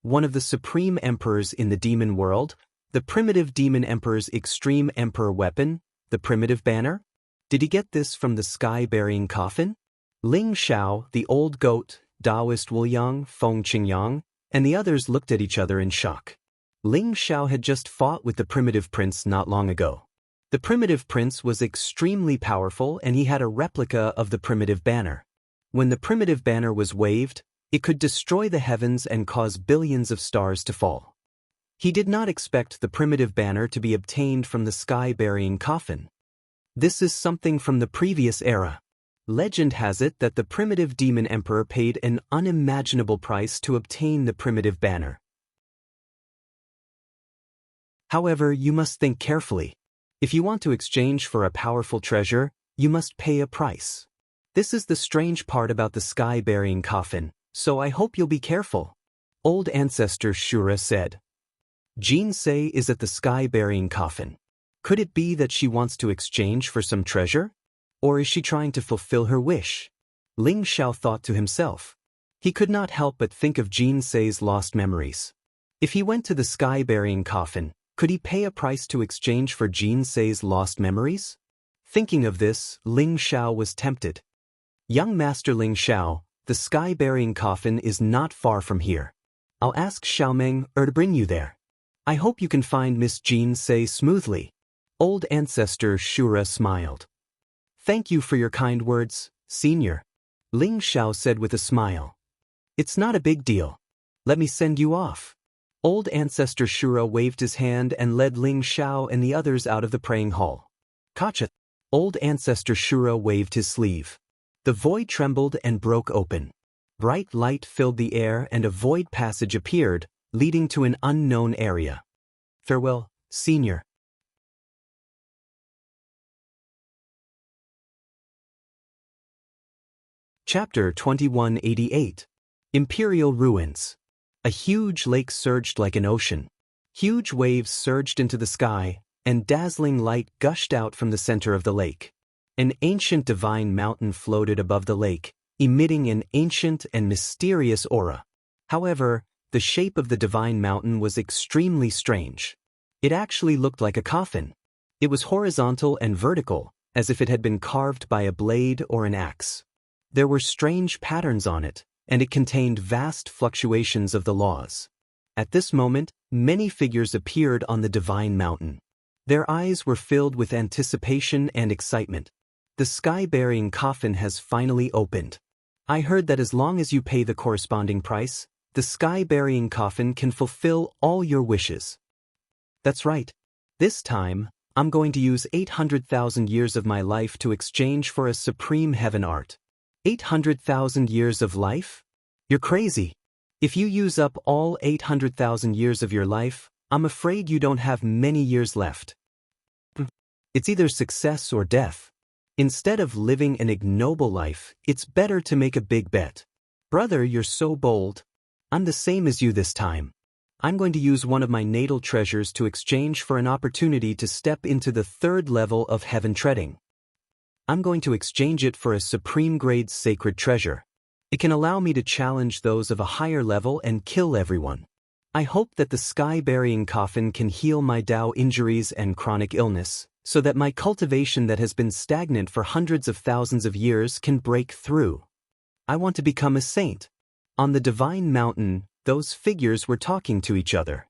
One of the supreme emperors in the demon world, the primitive demon emperor's extreme emperor weapon, the primitive banner? Did he get this from the sky-burying coffin? Ling Xiao, the old goat, Taoist Wuliang, Feng Qingyang, and the others looked at each other in shock. Ling Xiao had just fought with the primitive prince not long ago. The primitive prince was extremely powerful and he had a replica of the primitive banner. When the primitive banner was waved, it could destroy the heavens and cause billions of stars to fall. He did not expect the primitive banner to be obtained from the sky-burying coffin. This is something from the previous era. Legend has it that the primitive demon emperor paid an unimaginable price to obtain the primitive banner. However, you must think carefully. If you want to exchange for a powerful treasure, you must pay a price. This is the strange part about the sky-burying coffin, so I hope you'll be careful. Old ancestor Shura said. Jean Sei is at the sky-burying coffin. Could it be that she wants to exchange for some treasure? Or is she trying to fulfill her wish? Ling Xiao thought to himself. He could not help but think of Jean Sei's lost memories. If he went to the sky-burying coffin, could he pay a price to exchange for Jean Sei's lost memories? Thinking of this, Ling Xiao was tempted. Young Master Ling Xiao, the sky-burying coffin is not far from here. I'll ask Xiaomeng to bring you there. I hope you can find Miss Jean Sei smoothly. Old ancestor Shura smiled. Thank you for your kind words, senior. Ling Xiao said with a smile. It's not a big deal. Let me send you off. Old ancestor Shura waved his hand and led Ling Xiao and the others out of the praying hall. Kacha. Old ancestor Shura waved his sleeve. The void trembled and broke open. Bright light filled the air and a void passage appeared, leading to an unknown area. Farewell, senior. Chapter 2188. Imperial Ruins. A huge lake surged like an ocean. Huge waves surged into the sky, and dazzling light gushed out from the center of the lake. An ancient divine mountain floated above the lake, emitting an ancient and mysterious aura. However, the shape of the divine mountain was extremely strange. It actually looked like a coffin. It was horizontal and vertical, as if it had been carved by a blade or an axe. There were strange patterns on it, and it contained vast fluctuations of the laws. At this moment, many figures appeared on the divine mountain. Their eyes were filled with anticipation and excitement. The sky-burying coffin has finally opened. I heard that as long as you pay the corresponding price, the sky-burying coffin can fulfill all your wishes. That's right. This time, I'm going to use 800,000 years of my life to exchange for a supreme heaven art. 800,000 years of life? You're crazy. If you use up all 800,000 years of your life, I'm afraid you don't have many years left. It's either success or death. Instead of living an ignoble life, it's better to make a big bet. Brother, you're so bold. I'm the same as you this time. I'm going to use one of my natal treasures to exchange for an opportunity to step into the third level of heaven treading. I'm going to exchange it for a supreme grade sacred treasure. It can allow me to challenge those of a higher level and kill everyone. I hope that the sky-burying coffin can heal my Tao injuries and chronic illness, so that my cultivation that has been stagnant for hundreds of thousands of years can break through. I want to become a saint. On the divine mountain, those figures were talking to each other.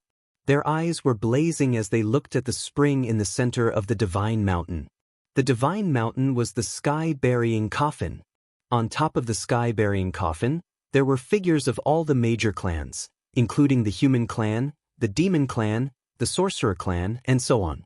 Their eyes were blazing as they looked at the spring in the center of the divine mountain. The divine mountain was the sky-burying coffin. On top of the sky-burying coffin, there were figures of all the major clans, including the human clan, the demon clan, the sorcerer clan, and so on.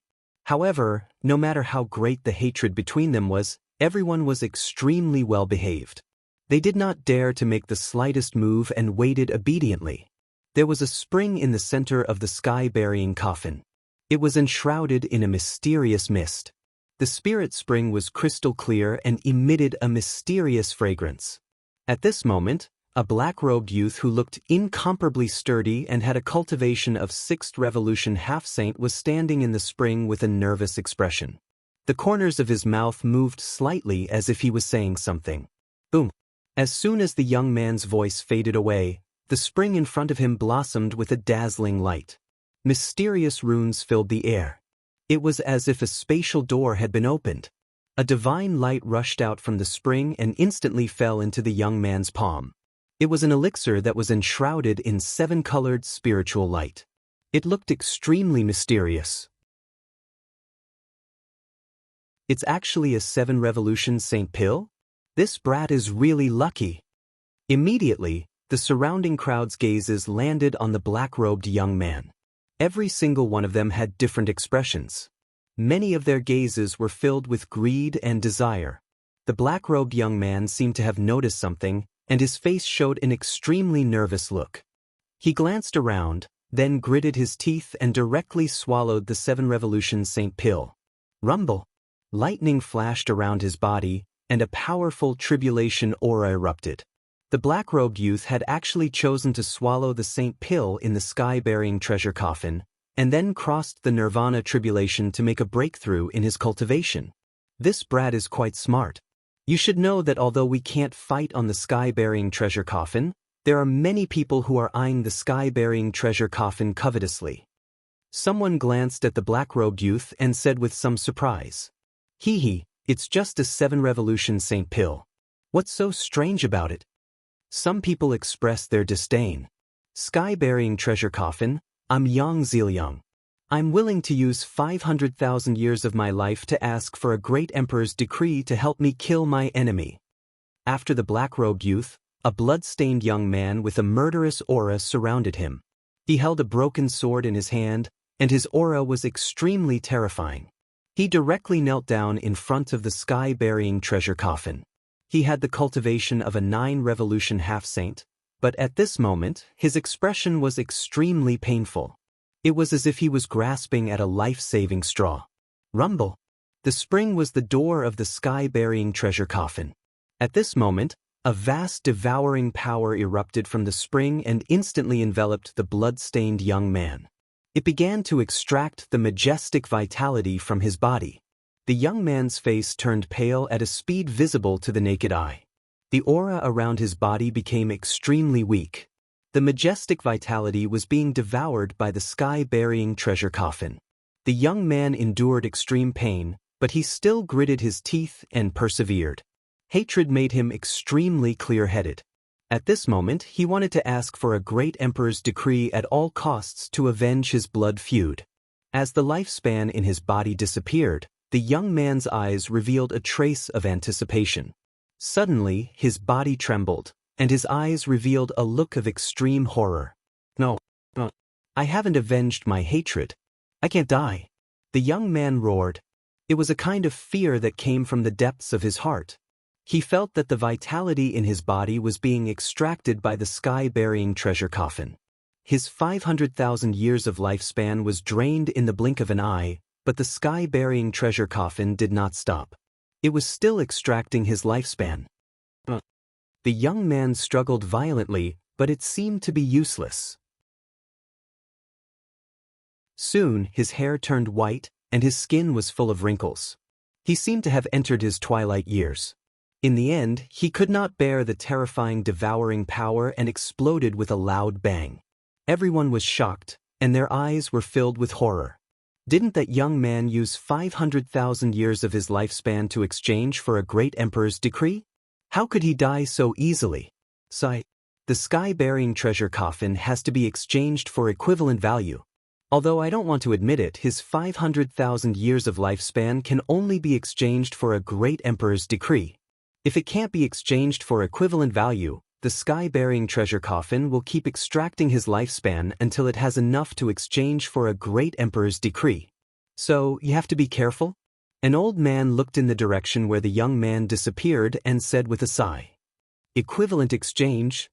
However, no matter how great the hatred between them was, everyone was extremely well behaved. They did not dare to make the slightest move and waited obediently. There was a spring in the center of the sky-burying coffin. It was enshrouded in a mysterious mist. The spirit spring was crystal clear and emitted a mysterious fragrance. At this moment, a black-robed youth who looked incomparably sturdy and had a cultivation of 6th Revolution half-saint was standing in the spring with a nervous expression. The corners of his mouth moved slightly as if he was saying something. Boom! As soon as the young man's voice faded away, the spring in front of him blossomed with a dazzling light. Mysterious runes filled the air. It was as if a spatial door had been opened. A divine light rushed out from the spring and instantly fell into the young man's palm. It was an elixir that was enshrouded in 7-colored spiritual light. It looked extremely mysterious. It's actually a 7 Revolution Saint pill? This brat is really lucky. Immediately, the surrounding crowd's gazes landed on the black-robed young man. Every single one of them had different expressions. Many of their gazes were filled with greed and desire. The black-robed young man seemed to have noticed something, and his face showed an extremely nervous look. He glanced around, then gritted his teeth and directly swallowed the 7 Revolution Saint pill. Rumble! Lightning flashed around his body, and a powerful tribulation aura erupted. The black-robed youth had actually chosen to swallow the saint pill in the sky-bearing treasure coffin, and then crossed the nirvana tribulation to make a breakthrough in his cultivation. This brat is quite smart. You should know that although we can't fight on the sky-bearing treasure coffin, there are many people who are eyeing the sky-bearing treasure coffin covetously. Someone glanced at the black-robed youth and said with some surprise, "Hee hee, it's just a 7 Revolution Saint pill. What's so strange about it?" Some people expressed their disdain. Sky-bearing treasure coffin, I'm Yang Ziliang. I'm willing to use 500,000 years of my life to ask for a great emperor's decree to help me kill my enemy. After the black-robed youth, a blood-stained young man with a murderous aura surrounded him. He held a broken sword in his hand, and his aura was extremely terrifying. He directly knelt down in front of the sky-bearing treasure coffin. He had the cultivation of a 9 Revolution half-saint, but at this moment, his expression was extremely painful. It was as if he was grasping at a life-saving straw. Rumble! The spring was the door of the sky-bearing treasure coffin. At this moment, a vast devouring power erupted from the spring and instantly enveloped the blood-stained young man. It began to extract the majestic vitality from his body. The young man's face turned pale at a speed visible to the naked eye. The aura around his body became extremely weak. The majestic vitality was being devoured by the sky-burying treasure coffin. The young man endured extreme pain, but he still gritted his teeth and persevered. Hatred made him extremely clear-headed. At this moment, he wanted to ask for a great emperor's decree at all costs to avenge his blood feud. As the lifespan in his body disappeared, the young man's eyes revealed a trace of anticipation. Suddenly, his body trembled, and his eyes revealed a look of extreme horror. No, I haven't avenged my hatred. I can't die. The young man roared. It was a kind of fear that came from the depths of his heart. He felt that the vitality in his body was being extracted by the sky-burying treasure coffin. His 500,000 years of lifespan was drained in the blink of an eye, But the sky-burying treasure coffin did not stop. It was still extracting his lifespan. The young man struggled violently, but it seemed to be useless. Soon, his hair turned white, and his skin was full of wrinkles. He seemed to have entered his twilight years. In the end, he could not bear the terrifying devouring power and exploded with a loud bang. Everyone was shocked, and their eyes were filled with horror. Didn't that young man use 500,000 years of his lifespan to exchange for a great emperor's decree? How could he die so easily? The sky-burying treasure coffin has to be exchanged for equivalent value. Although I don't want to admit it, his 500,000 years of lifespan can only be exchanged for a great emperor's decree. If it can't be exchanged for equivalent value, the sky-burying treasure coffin will keep extracting his lifespan until it has enough to exchange for a great emperor's decree. So, you have to be careful? An old man looked in the direction where the young man disappeared and said with a sigh, "Equivalent exchange?"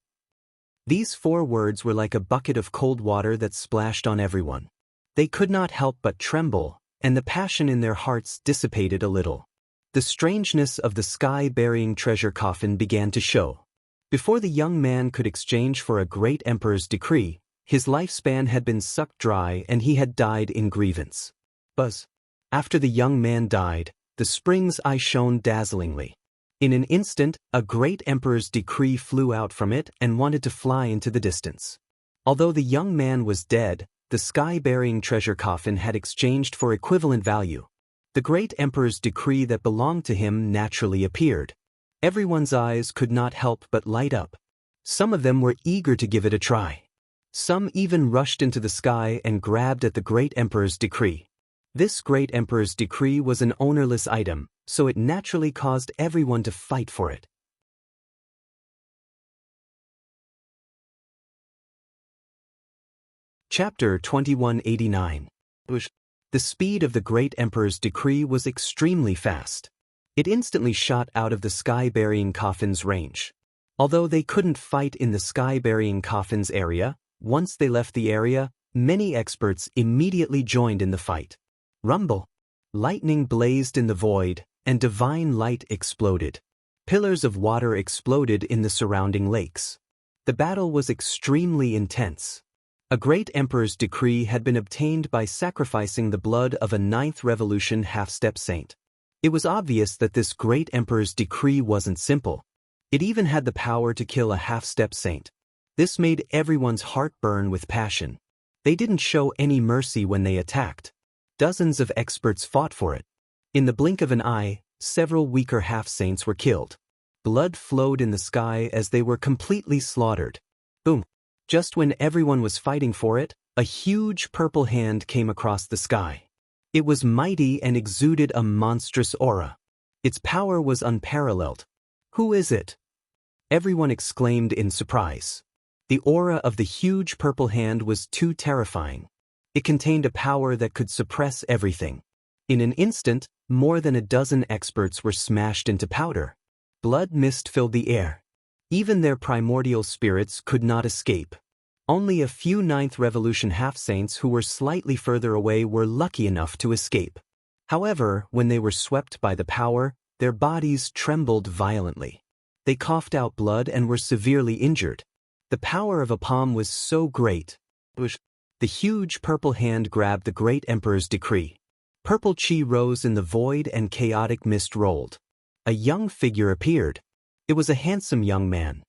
These 4 words were like a bucket of cold water that splashed on everyone. They could not help but tremble, and the passion in their hearts dissipated a little. The strangeness of the sky-burying treasure coffin began to show. Before the young man could exchange for a great emperor's decree, his lifespan had been sucked dry and he had died in grievance. After the young man died, the spring's eye shone dazzlingly. In an instant, a great emperor's decree flew out from it and wanted to fly into the distance. Although the young man was dead, the sky-burying treasure coffin had exchanged for equivalent value. The great emperor's decree that belonged to him naturally appeared. Everyone's eyes could not help but light up. Some of them were eager to give it a try. Some even rushed into the sky and grabbed at the great emperor's decree. This great emperor's decree was an ownerless item, so it naturally caused everyone to fight for it. Chapter 2189. The speed of the great emperor's decree was extremely fast. It instantly shot out of the sky-burying coffin's range. Although they couldn't fight in the sky-burying coffin's area, once they left the area, many experts immediately joined in the fight. Rumble! Lightning blazed in the void, and divine light exploded. Pillars of water exploded in the surrounding lakes. The battle was extremely intense. A great emperor's decree had been obtained by sacrificing the blood of a 9th revolution half-step saint. It was obvious that this great emperor's decree wasn't simple. It even had the power to kill a half-step saint. This made everyone's heart burn with passion. They didn't show any mercy when they attacked. Dozens of experts fought for it. In the blink of an eye, several weaker half-saints were killed. Blood flowed in the sky as they were completely slaughtered. Boom! Just when everyone was fighting for it, a huge purple hand came across the sky. It was mighty and exuded a monstrous aura. Its power was unparalleled. Who is it? Everyone exclaimed in surprise. The aura of the huge purple hand was too terrifying. It contained a power that could suppress everything. In an instant, more than a dozen experts were smashed into powder. Blood mist filled the air. Even their primordial spirits could not escape. Only a few 9th Revolution half-saints who were slightly further away were lucky enough to escape. However, when they were swept by the power, their bodies trembled violently. They coughed out blood and were severely injured. The power of a palm was so great. The huge purple hand grabbed the great emperor's decree. Purple chi rose in the void and chaotic mist rolled. A young figure appeared. It was a handsome young man.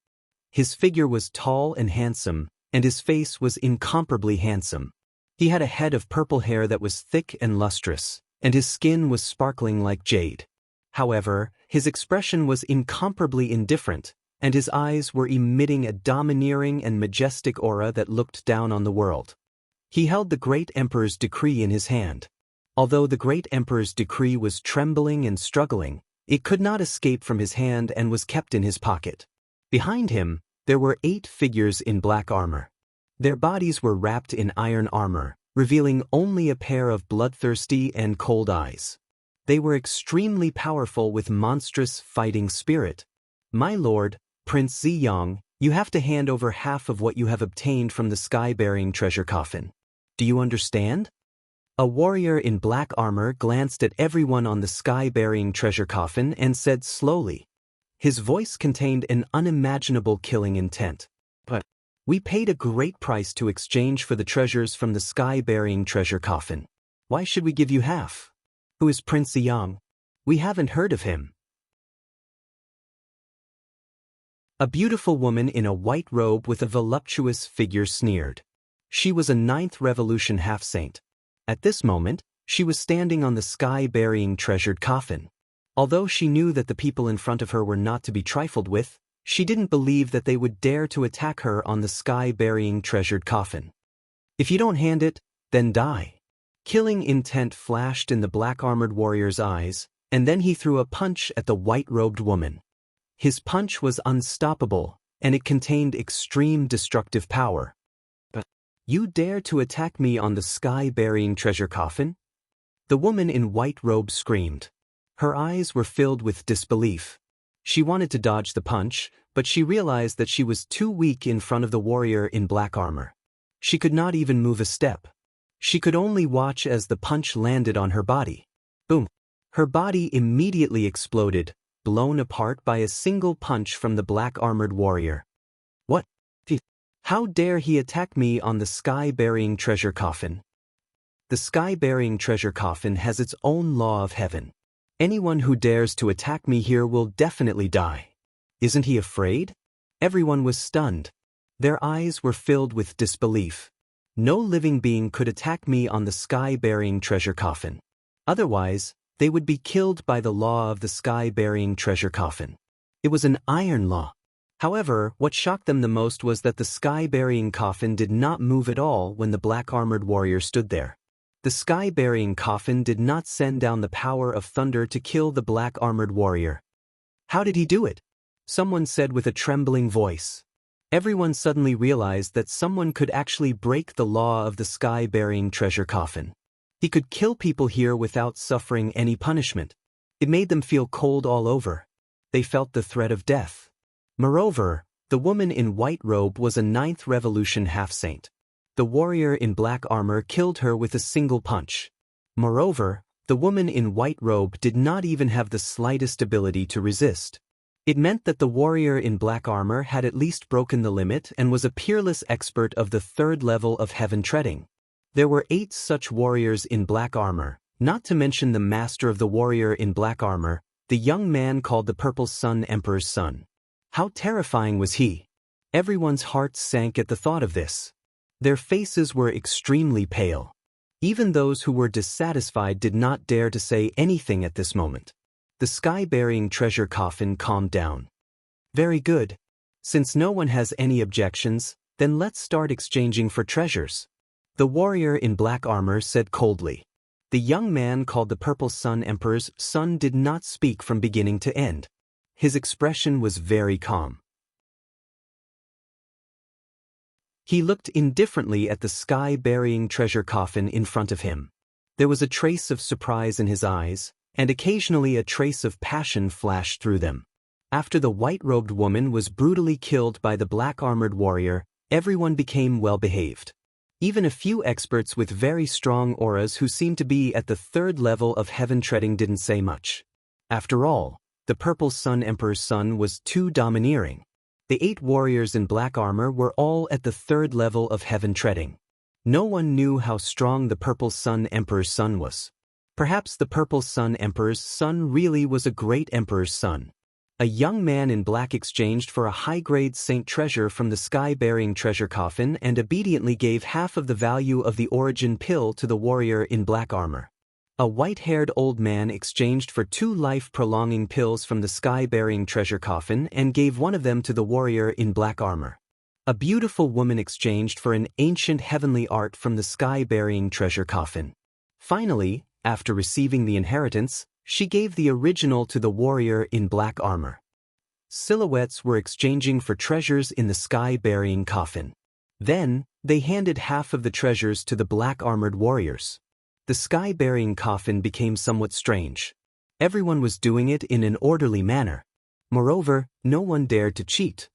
His figure was tall and handsome, and his face was incomparably handsome. He had a head of purple hair that was thick and lustrous, and his skin was sparkling like jade. However, his expression was incomparably indifferent, and his eyes were emitting a domineering and majestic aura that looked down on the world. He held the great emperor's decree in his hand. Although the great emperor's decree was trembling and struggling, it could not escape from his hand and was kept in his pocket. Behind him, there were 8 figures in black armor. Their bodies were wrapped in iron armor, revealing only a pair of bloodthirsty and cold eyes. They were extremely powerful with monstrous fighting spirit. "My lord, Prince Ziyang, you have to hand over half of what you have obtained from the sky-bearing treasure coffin. Do you understand?" A warrior in black armor glanced at everyone on the sky-bearing treasure coffin and said slowly. His voice contained an unimaginable killing intent. But we paid a great price to exchange for the treasures from the sky-bearing treasure coffin. Why should we give you half? Who is Prince Yang? We haven't heard of him. A beautiful woman in a white robe with a voluptuous figure sneered. She was a 9th Revolution half-saint. At this moment, she was standing on the sky-bearing treasured coffin. Although she knew that the people in front of her were not to be trifled with, she didn't believe that they would dare to attack her on the sky-bearing treasured coffin. If you don't hand it, then die. Killing intent flashed in the black-armored warrior's eyes, and then he threw a punch at the white-robed woman. His punch was unstoppable, and it contained extreme destructive power. But you dare to attack me on the sky-bearing treasure coffin? The woman in white robe screamed. Her eyes were filled with disbelief. She wanted to dodge the punch, but she realized that she was too weak in front of the warrior in black armor. She could not even move a step. She could only watch as the punch landed on her body. Boom! Her body immediately exploded, blown apart by a single punch from the black-armored warrior. What? How dare he attack me on the sky-bearing treasure coffin? The sky-bearing treasure coffin has its own law of heaven. Anyone who dares to attack me here will definitely die. Isn't he afraid? Everyone was stunned. Their eyes were filled with disbelief. No living being could attack me on the sky-bearing treasure coffin. Otherwise, they would be killed by the law of the sky-bearing treasure coffin. It was an iron law. However, what shocked them the most was that the sky-bearing coffin did not move at all when the black-armored warrior stood there. The sky-bearing coffin did not send down the power of thunder to kill the black-armored warrior. How did he do it? Someone said with a trembling voice. Everyone suddenly realized that someone could actually break the law of the sky-bearing treasure coffin. He could kill people here without suffering any punishment. It made them feel cold all over. They felt the threat of death. Moreover, the woman in white robe was a 9th Revolution half-saint. The warrior in black armor killed her with a single punch. Moreover, the woman in white robe did not even have the slightest ability to resist. It meant that the warrior in black armor had at least broken the limit and was a peerless expert of the 3rd level of heaven treading. There were 8 such warriors in black armor, not to mention the master of the warrior in black armor, the young man called the Purple Sun Emperor's son. How terrifying was he? Everyone's hearts sank at the thought of this. Their faces were extremely pale. Even those who were dissatisfied did not dare to say anything at this moment. The sky-bearing treasure coffin calmed down. Very good. Since no one has any objections, then let's start exchanging for treasures. The warrior in black armor said coldly. The young man called the Purple Sun Emperor's son did not speak from beginning to end. His expression was very calm. He looked indifferently at the sky-bearing treasure coffin in front of him. There was a trace of surprise in his eyes, and occasionally a trace of passion flashed through them. After the white-robed woman was brutally killed by the black-armored warrior, everyone became well-behaved. Even a few experts with very strong auras who seemed to be at the 3rd level of heaven treading didn't say much. After all, the Purple Sun Emperor's son was too domineering. The 8 warriors in black armor were all at the 3rd level of heaven treading. No one knew how strong the Purple Sun Emperor's son was. Perhaps the Purple Sun Emperor's son really was a great emperor's son. A young man in black exchanged for a high-grade saint treasure from the sky-bearing treasure coffin and obediently gave half of the value of the origin pill to the warrior in black armor. A white-haired old man exchanged for 2 life-prolonging pills from the sky-bearing treasure coffin and gave one of them to the warrior in black armor. A beautiful woman exchanged for an ancient heavenly art from the sky-bearing treasure coffin. Finally, after receiving the inheritance, she gave the original to the warrior in black armor. Silhouettes were exchanging for treasures in the sky-bearing coffin. Then, they handed half of the treasures to the black-armored warriors. The sky-bearing coffin became somewhat strange. Everyone was doing it in an orderly manner. Moreover, no one dared to cheat.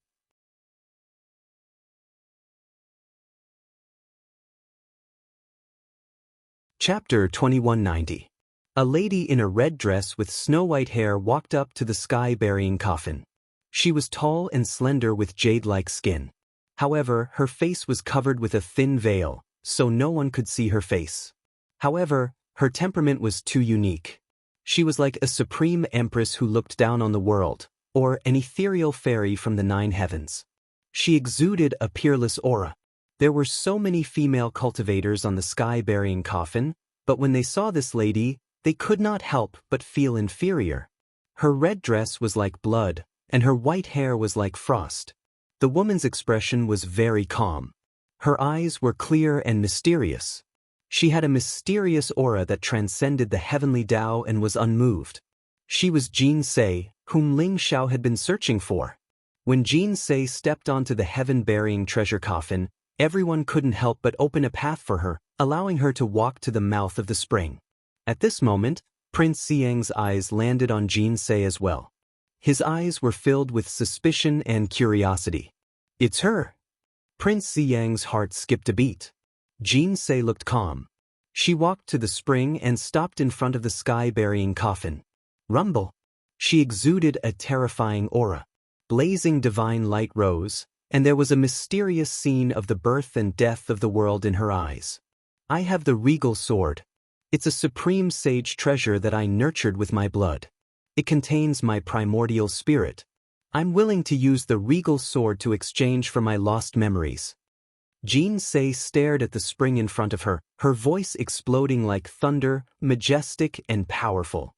Chapter 2190. A lady in a red dress with snow-white hair walked up to the sky-burying coffin. She was tall and slender with jade-like skin. However, her face was covered with a thin veil, so no one could see her face. However, her temperament was too unique. She was like a supreme empress who looked down on the world, or an ethereal fairy from the 9 heavens. She exuded a peerless aura. There were so many female cultivators on the sky-burying coffin, but when they saw this lady, they could not help but feel inferior. Her red dress was like blood, and her white hair was like frost. The woman's expression was very calm. Her eyes were clear and mysterious. She had a mysterious aura that transcended the heavenly Tao and was unmoved. She was Jin Se, whom Ling Xiao had been searching for. When Jin Se stepped onto the heaven-burying treasure coffin, everyone couldn't help but open a path for her, allowing her to walk to the mouth of the spring. At this moment, Prince Xiang's eyes landed on Jin Se as well. His eyes were filled with suspicion and curiosity. It's her. Prince Xiang's heart skipped a beat. Jin Se looked calm. She walked to the spring and stopped in front of the sky-burying coffin. Rumble. She exuded a terrifying aura. Blazing divine light rose, and there was a mysterious scene of the birth and death of the world in her eyes. I have the regal sword. It's a supreme sage treasure that I nurtured with my blood. It contains my primordial spirit. I'm willing to use the regal sword to exchange for my lost memories. Jin Se stared at the spring in front of her, her voice exploding like thunder, majestic and powerful.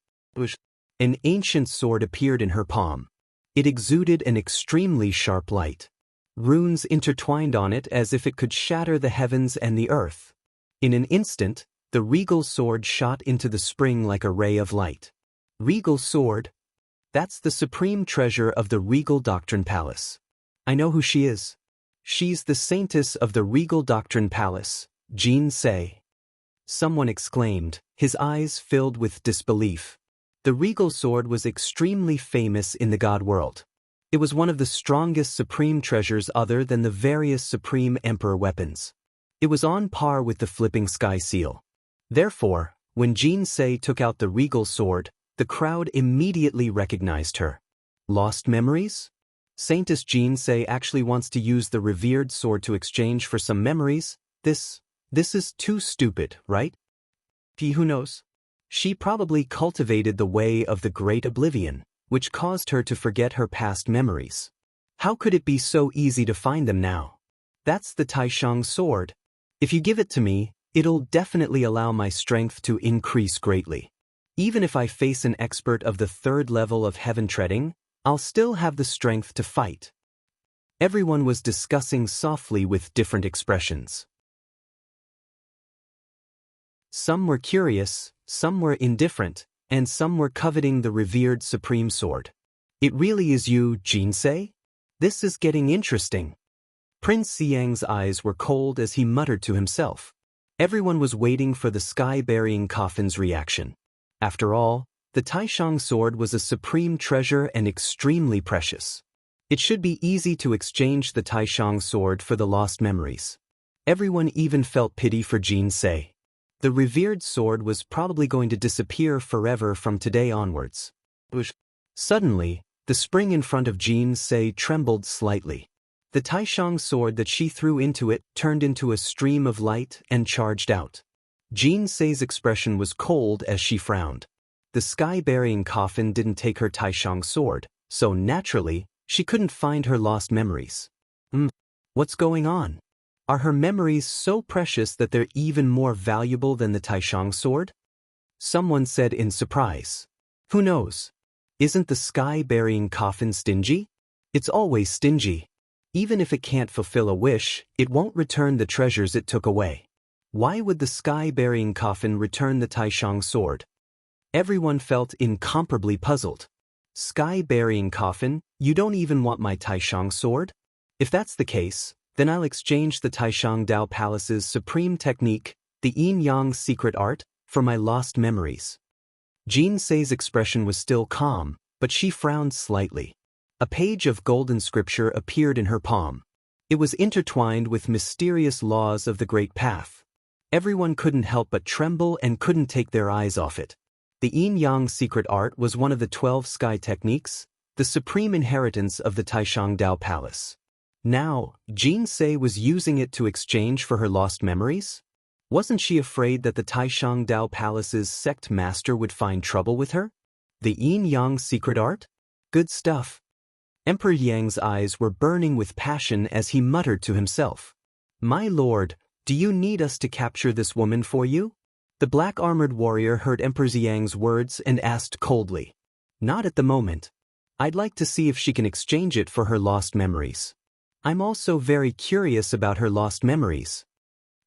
An ancient sword appeared in her palm. It exuded an extremely sharp light. Runes intertwined on it as if it could shatter the heavens and the earth. In an instant, the regal sword shot into the spring like a ray of light. Regal sword? That's the supreme treasure of the Regal Doctrine Palace. I know who she is. She's the saintess of the Regal Doctrine Palace, Jin Se. Someone exclaimed, his eyes filled with disbelief. The regal sword was extremely famous in the god world. It was one of the strongest supreme treasures other than the various supreme emperor weapons. It was on par with the flipping sky seal. Therefore, when Jin Se took out the regal sword, the crowd immediately recognized her. Lost memories? Saintess Jin Se actually wants to use the revered sword to exchange for some memories? This is too stupid, right? Who knows? She probably cultivated the way of the great oblivion, which caused her to forget her past memories. How could it be so easy to find them now? That's the Taishang sword. If you give it to me, it'll definitely allow my strength to increase greatly. Even if I face an expert of the 3rd level of heaven treading, I'll still have the strength to fight. Everyone was discussing softly with different expressions. Some were curious, some were indifferent, and some were coveting the revered supreme sword. It really is you, Jin Se? This is getting interesting. Prince Xiang's eyes were cold as he muttered to himself. Everyone was waiting for the sky-burying coffin's reaction. After all, the Taishang sword was a supreme treasure and extremely precious. It should be easy to exchange the Taishang sword for the lost memories. Everyone even felt pity for Jin Se. The revered sword was probably going to disappear forever from today onwards. Suddenly, the spring in front of Jin Se trembled slightly. The Taishang sword that she threw into it turned into a stream of light and charged out. Jin Se's expression was cold as she frowned. The sky-burying coffin didn't take her Taishang sword, so naturally, she couldn't find her lost memories. What's going on? Are her memories so precious that they're even more valuable than the Taishang sword? Someone said in surprise. Who knows? Isn't the sky-burying coffin stingy? It's always stingy. Even if it can't fulfill a wish, it won't return the treasures it took away. Why would the sky-burying coffin return the Taishang sword? Everyone felt incomparably puzzled. Sky-burying coffin, you don't even want my Taishang sword? If that's the case, then I'll exchange the Taishang Dao Palace's supreme technique, the yin-yang secret art, for my lost memories. Jin Se's expression was still calm, but she frowned slightly. A page of golden scripture appeared in her palm. It was intertwined with mysterious laws of the Great Path. Everyone couldn't help but tremble and couldn't take their eyes off it. The yin-yang secret art was one of the 12 sky techniques, the supreme inheritance of the Taishang Dao Palace. Now, Jinsei was using it to exchange for her lost memories? Wasn't she afraid that the Taishang Dao Palace's sect master would find trouble with her? The yin-yang secret art? Good stuff. Emperor Yang's eyes were burning with passion as he muttered to himself. My lord, do you need us to capture this woman for you? The black-armored warrior heard Emperor Yang's words and asked coldly. Not at the moment. I'd like to see if she can exchange it for her lost memories. I'm also very curious about her lost memories.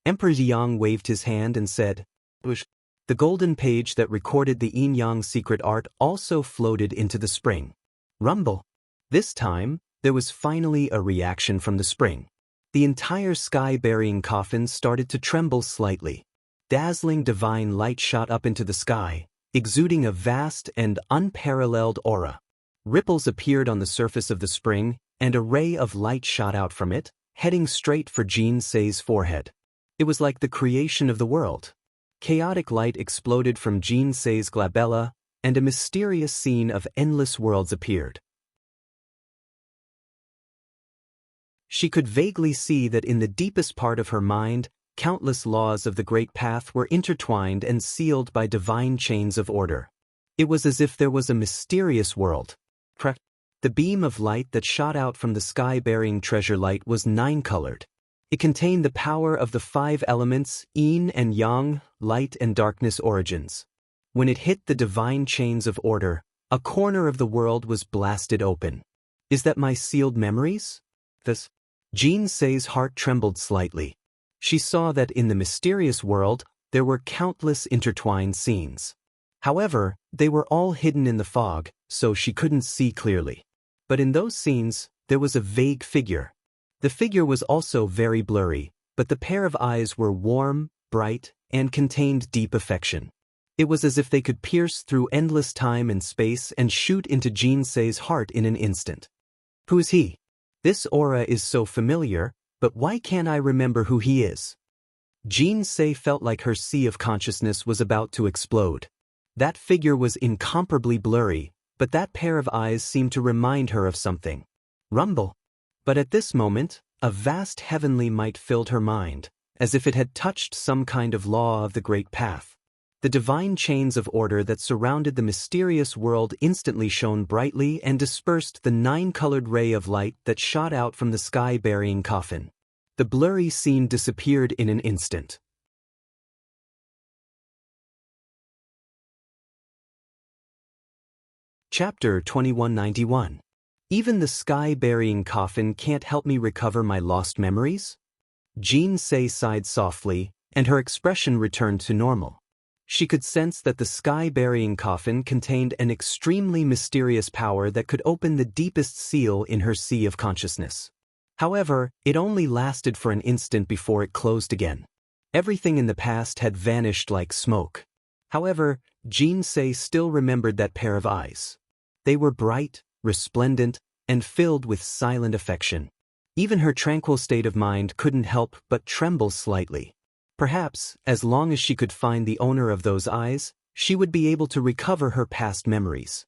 Emperor Yang waved his hand and said, Bush. The golden page that recorded the yin-yang secret art also floated into the spring. Rumble. This time, there was finally a reaction from the spring. The entire sky-burying coffin started to tremble slightly. Dazzling divine light shot up into the sky, exuding a vast and unparalleled aura. Ripples appeared on the surface of the spring, and a ray of light shot out from it, heading straight for Jinsei's forehead. It was like the creation of the world. Chaotic light exploded from Jinsei's glabella, and a mysterious scene of endless worlds appeared. She could vaguely see that in the deepest part of her mind, countless laws of the Great Path were intertwined and sealed by divine chains of order. It was as if there was a mysterious world. The beam of light that shot out from the sky-bearing treasure light was 9-colored. It contained the power of the 5 elements, yin and yang, light and darkness origins. When it hit the divine chains of order, a corner of the world was blasted open. Is that my sealed memories? Jinsei's heart trembled slightly. She saw that in the mysterious world, there were countless intertwined scenes. However, they were all hidden in the fog, so she couldn't see clearly. But in those scenes, there was a vague figure. The figure was also very blurry, but the pair of eyes were warm, bright, and contained deep affection. It was as if they could pierce through endless time and space and shoot into Jinsei's heart in an instant. Who is he? This aura is so familiar, but why can't I remember who he is? Jinsei felt like her sea of consciousness was about to explode. That figure was incomparably blurry, but that pair of eyes seemed to remind her of something. Rumble. But at this moment, a vast heavenly might filled her mind, as if it had touched some kind of law of the Great Path. The divine chains of order that surrounded the mysterious world instantly shone brightly and dispersed the 9-colored ray of light that shot out from the sky-burying coffin. The blurry scene disappeared in an instant. Chapter 2191. Even the sky-burying coffin can't help me recover my lost memories? Jinsei sighed softly, and her expression returned to normal. She could sense that the sky-burying coffin contained an extremely mysterious power that could open the deepest seal in her sea of consciousness. However, it only lasted for an instant before it closed again. Everything in the past had vanished like smoke. However, Jinsei still remembered that pair of eyes. They were bright, resplendent, and filled with silent affection. Even her tranquil state of mind couldn't help but tremble slightly. Perhaps, as long as she could find the owner of those eyes, she would be able to recover her past memories.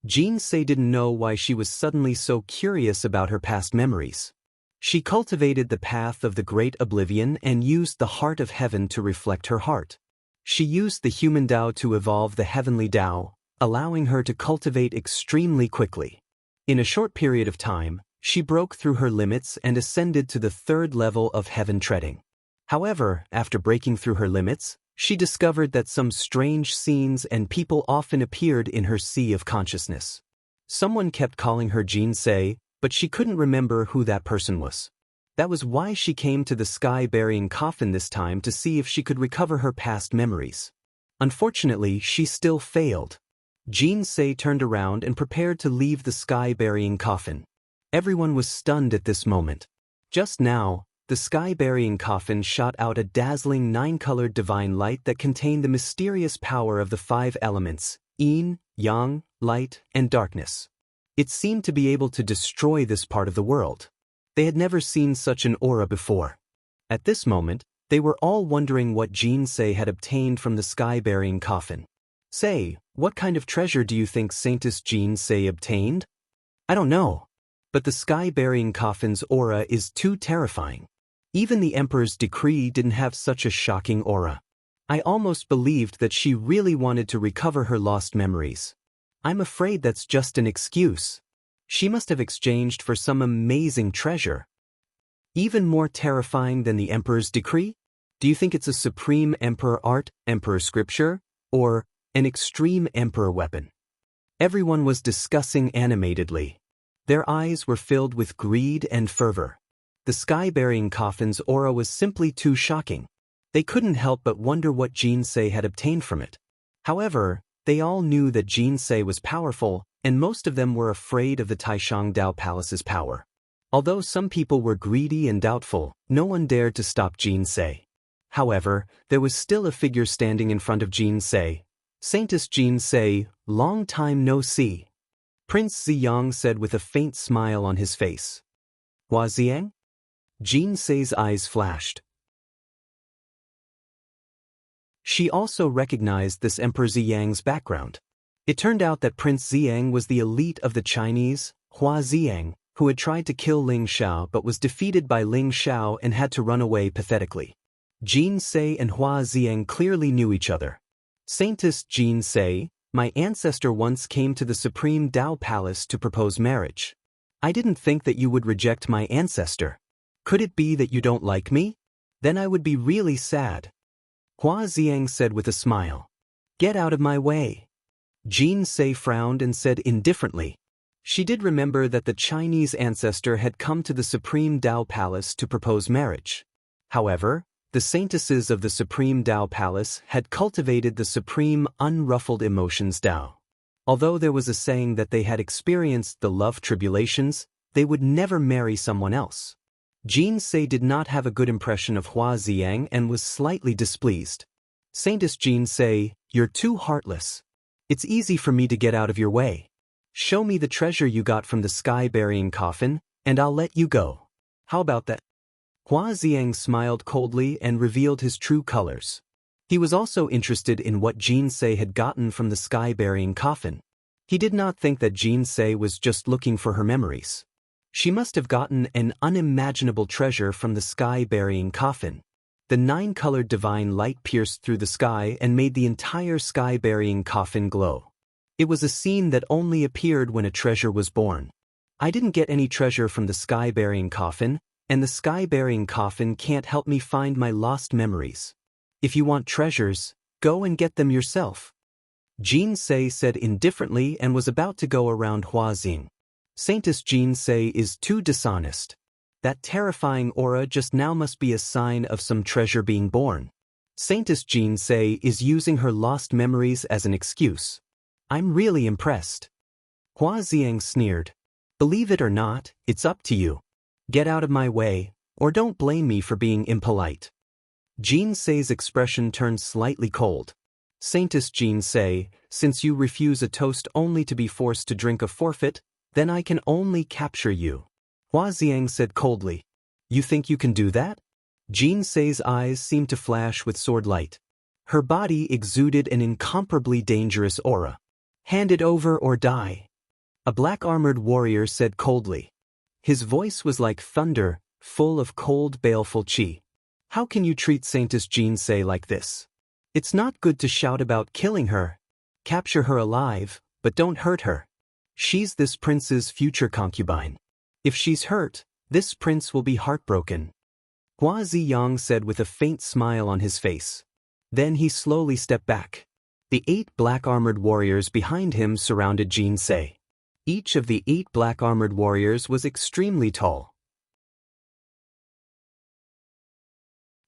Jinsei didn't know why she was suddenly so curious about her past memories. She cultivated the path of the great oblivion and used the heart of heaven to reflect her heart. She used the human Tao to evolve the heavenly Tao, allowing her to cultivate extremely quickly. In a short period of time, she broke through her limits and ascended to the 3rd level of heaven treading. However, after breaking through her limits, she discovered that some strange scenes and people often appeared in her sea of consciousness. Someone kept calling her Jinsei, but she couldn't remember who that person was. That was why she came to the sky-burying coffin this time to see if she could recover her past memories. Unfortunately, she still failed. Jinsei turned around and prepared to leave the sky-burying coffin. Everyone was stunned at this moment. Just now, the sky-burying coffin shot out a dazzling 9-colored divine light that contained the mysterious power of the 5 elements, yin, yang, light, and darkness. It seemed to be able to destroy this part of the world. They had never seen such an aura before. At this moment, They were all wondering what Jean Say had obtained from the sky-burying coffin. Say, what kind of treasure do you think Saintess Jean Say obtained? I don't know. But the sky-burying coffin's aura is too terrifying. Even the Emperor's decree didn't have such a shocking aura. I almost believed that she really wanted to recover her lost memories. I'm afraid that's just an excuse. She must have exchanged for some amazing treasure. Even more terrifying than the Emperor's decree? Do you think it's a supreme Emperor art, Emperor scripture, or an extreme Emperor weapon? Everyone was discussing animatedly. Their eyes were filled with greed and fervor. The sky-burying coffin's aura was simply too shocking. They couldn't help but wonder what Jean Say had obtained from it. However, they all knew that Jean Say was powerful, and most of them were afraid of the Taishang Dao Palace's power. Although some people were greedy and doubtful, no one dared to stop Jean Say. However, there was still a figure standing in front of Jean Say. Saintess Jean Say, long time no see. Prince Ziyang said with a faint smile on his face. Hua Ziyang? Jean Say's eyes flashed. She also recognized this Emperor Ziyang's background. It turned out that Prince Ziyang was the elite of the Chinese, Hua Ziyang, who had tried to kill Ling Xiao but was defeated by Ling Xiao and had to run away pathetically. Jean Say and Hua Ziyang clearly knew each other. Saintess Jean Say, my ancestor once came to the Supreme Dao Palace to propose marriage. I didn't think that you would reject my ancestor. Could it be that you don't like me? Then I would be really sad. Hua Ziyang said with a smile. Get out of my way. Jean Say frowned and said indifferently. She did remember that the Chinese ancestor had come to the Supreme Dao Palace to propose marriage. However, the saintesses of the Supreme Dao Palace had cultivated the supreme unruffled emotions Dao. Although there was a saying that they had experienced the love tribulations, they would never marry someone else. Jean Say did not have a good impression of Hua Ziyang and was slightly displeased. Saintess Jean Say, you're too heartless. It's easy for me to get out of your way. Show me the treasure you got from the sky-burying coffin, and I'll let you go. How about that? Hua Ziyang smiled coldly and revealed his true colors. He was also interested in what Jean Say had gotten from the sky-burying coffin. He did not think that Jean Say was just looking for her memories. She must have gotten an unimaginable treasure from the sky-burying coffin. The 9-colored divine light pierced through the sky and made the entire sky-burying coffin glow. It was a scene that only appeared when a treasure was born. I didn't get any treasure from the sky-burying coffin, and the sky-burying coffin can't help me find my lost memories. If you want treasures, go and get them yourself. Jean Say said indifferently and was about to go around Hua Ziyang. Saintess Jean Say is too dishonest. That terrifying aura just now must be a sign of some treasure being born. Saintess Jean Say is using her lost memories as an excuse. I'm really impressed. Hua Ziyang sneered. Believe it or not, it's up to you. Get out of my way, or don't blame me for being impolite. Jean Say's expression turned slightly cold. Saintess Jean Say, since you refuse a toast only to be forced to drink a forfeit, then I can only capture you. Hua Ziyang said coldly. You think you can do that? Jean Say's eyes seemed to flash with sword light. Her body exuded an incomparably dangerous aura. Hand it over or die. A black-armored warrior said coldly. His voice was like thunder, full of cold, baleful qi. How can you treat Saintess Jean Say like this? It's not good to shout about killing her. Capture her alive, but don't hurt her. She's this prince's future concubine. If she's hurt, this prince will be heartbroken. Hua Ziyang said with a faint smile on his face. Then he slowly stepped back. The 8 black-armored warriors behind him surrounded Jean Say. Each of the 8 black-armored warriors was extremely tall.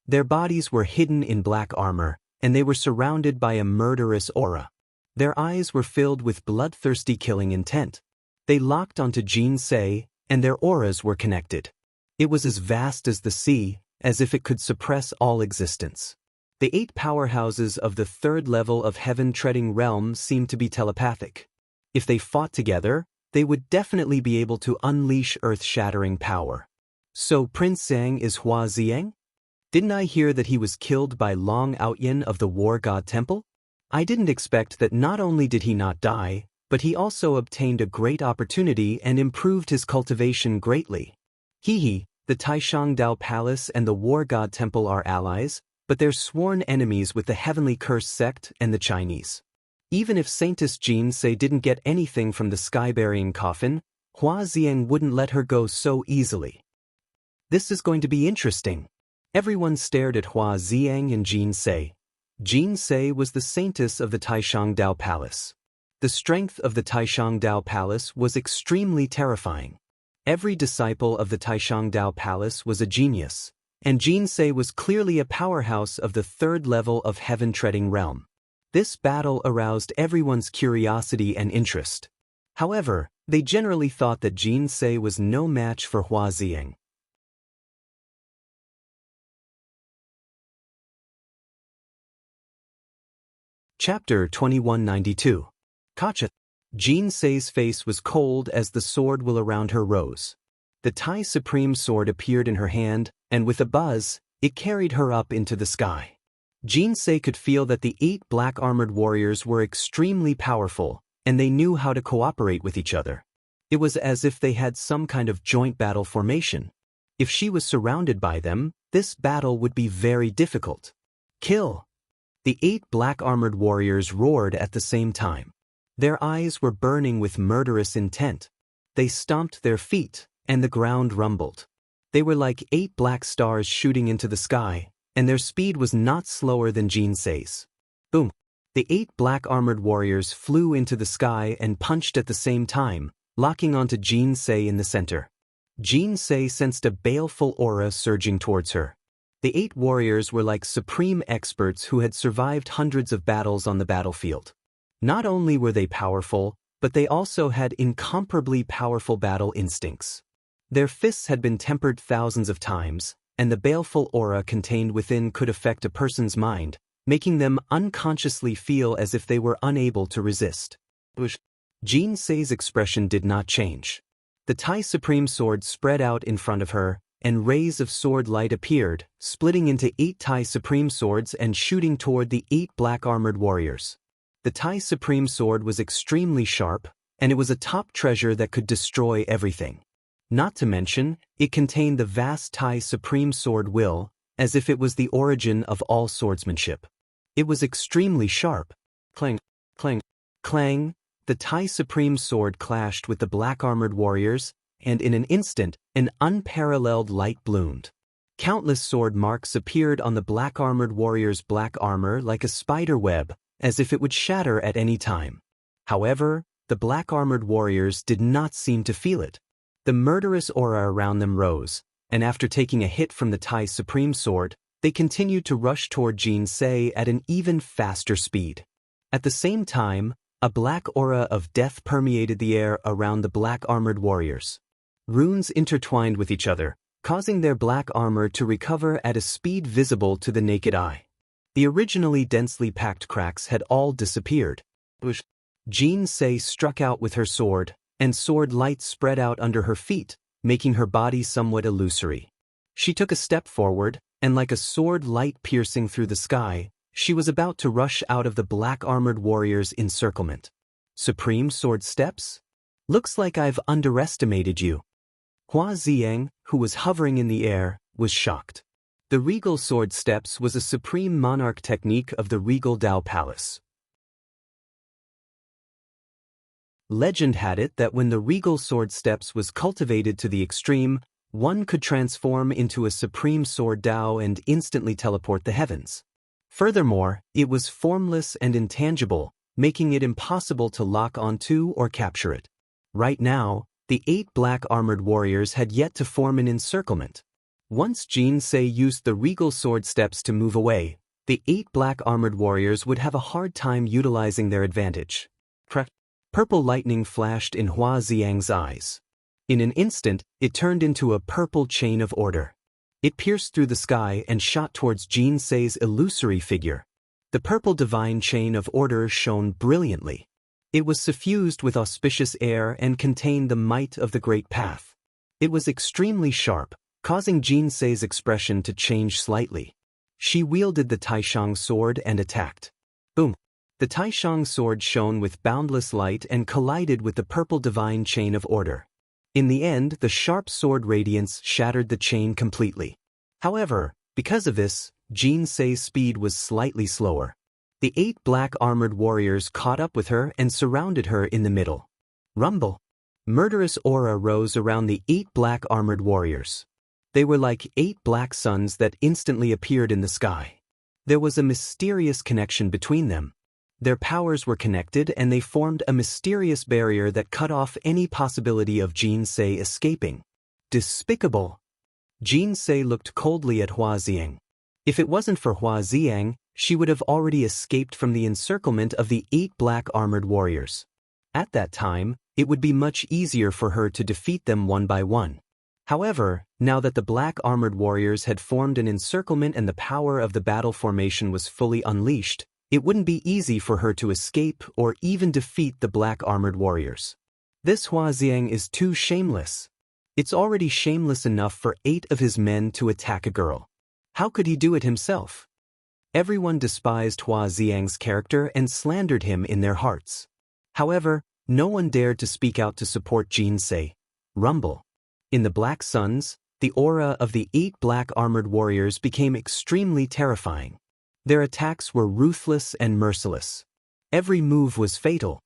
Their bodies were hidden in black armor, and they were surrounded by a murderous aura. Their eyes were filled with bloodthirsty killing intent. They locked onto Jean Say, and their auras were connected. It was as vast as the sea, as if it could suppress all existence. The 8 powerhouses of the 3rd level of heaven-treading realm seemed to be telepathic. If they fought together, they would definitely be able to unleash earth-shattering power. So Prince Zhang is Hua Ziyang? Didn't I hear that he was killed by Long Outyin of the War God Temple? I didn't expect that not only did he not die, but he also obtained a great opportunity and improved his cultivation greatly. Hehe, the Taishang Dao Palace and the War God Temple are allies, but they're sworn enemies with the Heavenly Curse sect and the Chinese. Even if Saintess Jin Se didn't get anything from the sky-burying coffin, Hua Zieng wouldn't let her go so easily. This is going to be interesting. Everyone stared at Hua Zieng and Jin Se. Jin Se was the saintess of the Taishang Dao Palace. The strength of the Taishang Dao Palace was extremely terrifying. Every disciple of the Taishang Dao Palace was a genius, and Jin Se was clearly a powerhouse of the third level of heaven-treading realm. This battle aroused everyone's curiosity and interest. However, they generally thought that Jin Se was no match for Hua Zieng. Chapter 2192. Kacha. Jin Se's face was cold as the sword will around her rose. The Tai Supreme sword appeared in her hand, and with a buzz, it carried her up into the sky. Jin Se could feel that the 8 black-armored warriors were extremely powerful, and they knew how to cooperate with each other. It was as if they had some kind of joint battle formation. If she was surrounded by them, this battle would be very difficult. Kill! The 8 black-armored warriors roared at the same time. Their eyes were burning with murderous intent. They stomped their feet, and the ground rumbled. They were like 8 black stars shooting into the sky, and their speed was not slower than Jin Se's. Boom! The 8 black-armored warriors flew into the sky and punched at the same time, locking onto Jin Se in the center. Jin Se sensed a baleful aura surging towards her. The 8 warriors were like supreme experts who had survived hundreds of battles on the battlefield. Not only were they powerful, but they also had incomparably powerful battle instincts. Their fists had been tempered thousands of times, and the baleful aura contained within could affect a person's mind, making them unconsciously feel as if they were unable to resist. Jin Se's expression did not change. The Tai Supreme sword spread out in front of her, and rays of sword light appeared, splitting into 8 Tai Supreme swords and shooting toward the 8 black-armored warriors. The Tai Supreme sword was extremely sharp, and it was a top treasure that could destroy everything. Not to mention, it contained the vast Tai Supreme sword will, as if it was the origin of all swordsmanship. It was extremely sharp. Clang, clang, clang, the Tai Supreme sword clashed with the black-armored warriors, and in an instant, an unparalleled light bloomed. Countless sword marks appeared on the black-armored warriors' black armor like a spider web, as if it would shatter at any time. However, the black-armored warriors did not seem to feel it. The murderous aura around them rose, and after taking a hit from the Tai Supreme sword, they continued to rush toward Jin Se at an even faster speed. At the same time, a black aura of death permeated the air around the black-armored warriors. Runes intertwined with each other, causing their black armor to recover at a speed visible to the naked eye. The originally densely packed cracks had all disappeared. Jin Se struck out with her sword, and sword light spread out under her feet, making her body somewhat illusory. She took a step forward, and like a sword light piercing through the sky, she was about to rush out of the black-armored warriors' encirclement. Supreme sword steps? Looks like I've underestimated you. Hua Zieng, who was hovering in the air, was shocked. The regal sword steps was a supreme monarch technique of the regal Dao Palace. Legend had it that when the regal sword steps was cultivated to the extreme, one could transform into a supreme sword Dao and instantly teleport the heavens. Furthermore, it was formless and intangible, making it impossible to lock onto or capture it. Right now, the 8 black-armored warriors had yet to form an encirclement. Once Jin Se used the regal sword steps to move away, the 8 black-armored warriors would have a hard time utilizing their advantage. Purple lightning flashed in Hua Zieng's eyes. In an instant, it turned into a purple chain of order. It pierced through the sky and shot towards Jin Se's illusory figure. The purple divine chain of order shone brilliantly. It was suffused with auspicious air and contained the might of the Great Path. It was extremely sharp, causing Jinsei's expression to change slightly. She wielded the Taishang sword and attacked. Boom! The Taishang sword shone with boundless light and collided with the purple divine chain of order. In the end, the sharp sword radiance shattered the chain completely. However, because of this, Jinsei's speed was slightly slower. The 8 black armored warriors caught up with her and surrounded her in the middle. Rumble! Murderous aura rose around the 8 black armored warriors. They were like 8 black suns that instantly appeared in the sky. There was a mysterious connection between them. Their powers were connected and they formed a mysterious barrier that cut off any possibility of Jinsei escaping. Despicable! Jinsei looked coldly at Huaxiang. If it wasn't for Huaxiang, she would have already escaped from the encirclement of the 8 black armored warriors. At that time, it would be much easier for her to defeat them one by one. However, now that the black armored warriors had formed an encirclement and the power of the battle formation was fully unleashed, it wouldn't be easy for her to escape or even defeat the black armored warriors. This Huaxiang is too shameless. It's already shameless enough for 8 of his men to attack a girl. How could he do it himself? Everyone despised Huaxiang's character and slandered him in their hearts. However, no one dared to speak out to support Jinsei. Rumble! In the Black Suns, the aura of the 8 black armored warriors became extremely terrifying. Their attacks were ruthless and merciless. Every move was fatal.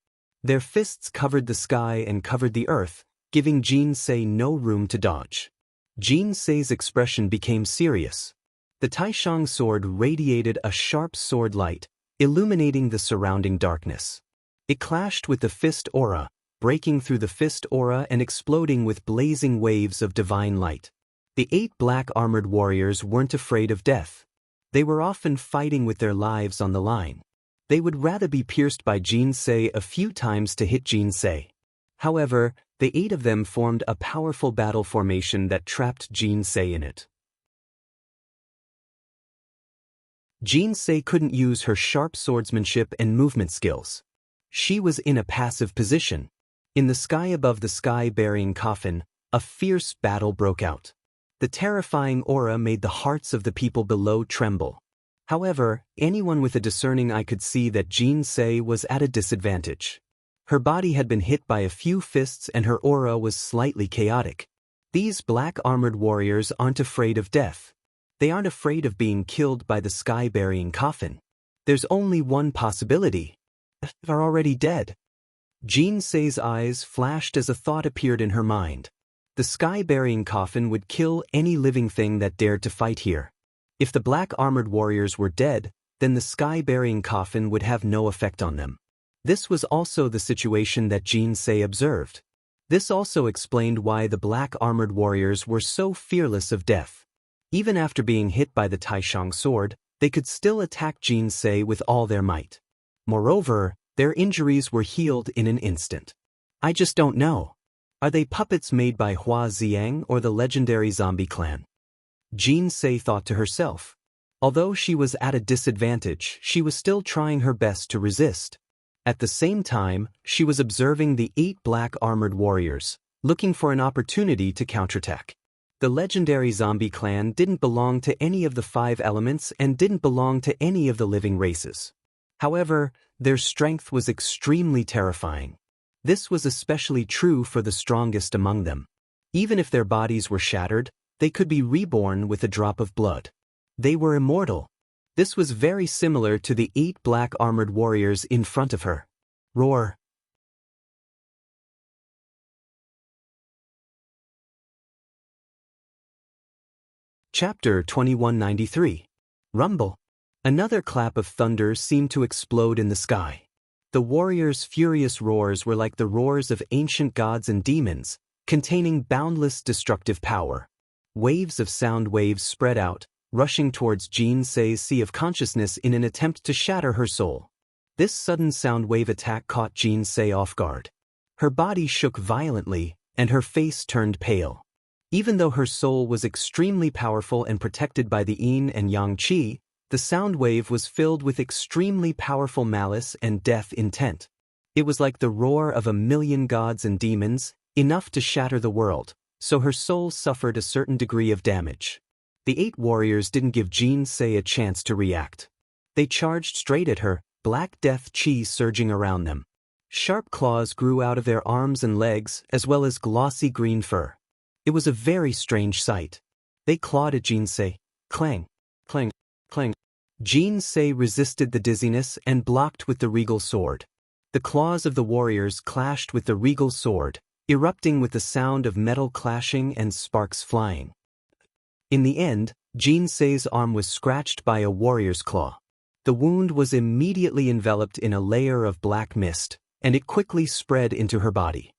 Their fists covered the sky and covered the earth, giving Jinsei no room to dodge. Jinsei's expression became serious. The Taishang sword radiated a sharp sword light, illuminating the surrounding darkness. It clashed with the fist aura, breaking through the fist aura and exploding with blazing waves of divine light. The 8 black armored warriors weren't afraid of death. They were often fighting with their lives on the line. They would rather be pierced by Jinsei a few times to hit Jinsei. However, the 8 of them formed a powerful battle formation that trapped Jinsei in it. Jinsei couldn't use her sharp swordsmanship and movement skills. She was in a passive position. In the sky above the sky-bearing coffin, a fierce battle broke out. The terrifying aura made the hearts of the people below tremble. However, anyone with a discerning eye could see that Jinsei was at a disadvantage. Her body had been hit by a few fists and her aura was slightly chaotic. These black armored warriors aren't afraid of death. They aren't afraid of being killed by the sky-bearing coffin. There's only one possibility. They're already dead. Jinsei's eyes flashed as a thought appeared in her mind. The sky-bearing coffin would kill any living thing that dared to fight here. If the black armored warriors were dead, then the sky-bearing coffin would have no effect on them. This was also the situation that Jinsei observed. This also explained why the black armored warriors were so fearless of death. Even after being hit by the Taishang sword, they could still attack Jinsei with all their might. Moreover, their injuries were healed in an instant. I just don't know. Are they puppets made by Huaxiang or the legendary zombie clan? Jinsei thought to herself. Although she was at a disadvantage, she was still trying her best to resist. At the same time, she was observing the 8 black armored warriors, looking for an opportunity to counterattack. The legendary zombie clan didn't belong to any of the 5 elements and didn't belong to any of the living races. However, their strength was extremely terrifying. This was especially true for the strongest among them. Even if their bodies were shattered, they could be reborn with a drop of blood. They were immortal. This was very similar to the 8 black armored warriors in front of her. Roar! Chapter 2193. Rumble. Another clap of thunder seemed to explode in the sky. The warriors' furious roars were like the roars of ancient gods and demons, containing boundless destructive power. Waves of sound waves spread out, rushing towards Jinsei's sea of consciousness in an attempt to shatter her soul. This sudden sound wave attack caught Jinsei off guard. Her body shook violently, and her face turned pale. Even though her soul was extremely powerful and protected by the yin and yang qi, the sound wave was filled with extremely powerful malice and death intent. It was like the roar of a million gods and demons, enough to shatter the world, so her soul suffered a certain degree of damage. The 8 warriors didn't give Jin Se a chance to react. They charged straight at her, black death chi surging around them. Sharp claws grew out of their arms and legs, as well as glossy green fur. It was a very strange sight. They clawed at Jin Se. Clang, clang, clang. Jin Se resisted the dizziness and blocked with the regal sword. The claws of the warriors clashed with the regal sword, erupting with the sound of metal clashing and sparks flying. In the end, Jin Se's arm was scratched by a warrior's claw. The wound was immediately enveloped in a layer of black mist, and it quickly spread into her body.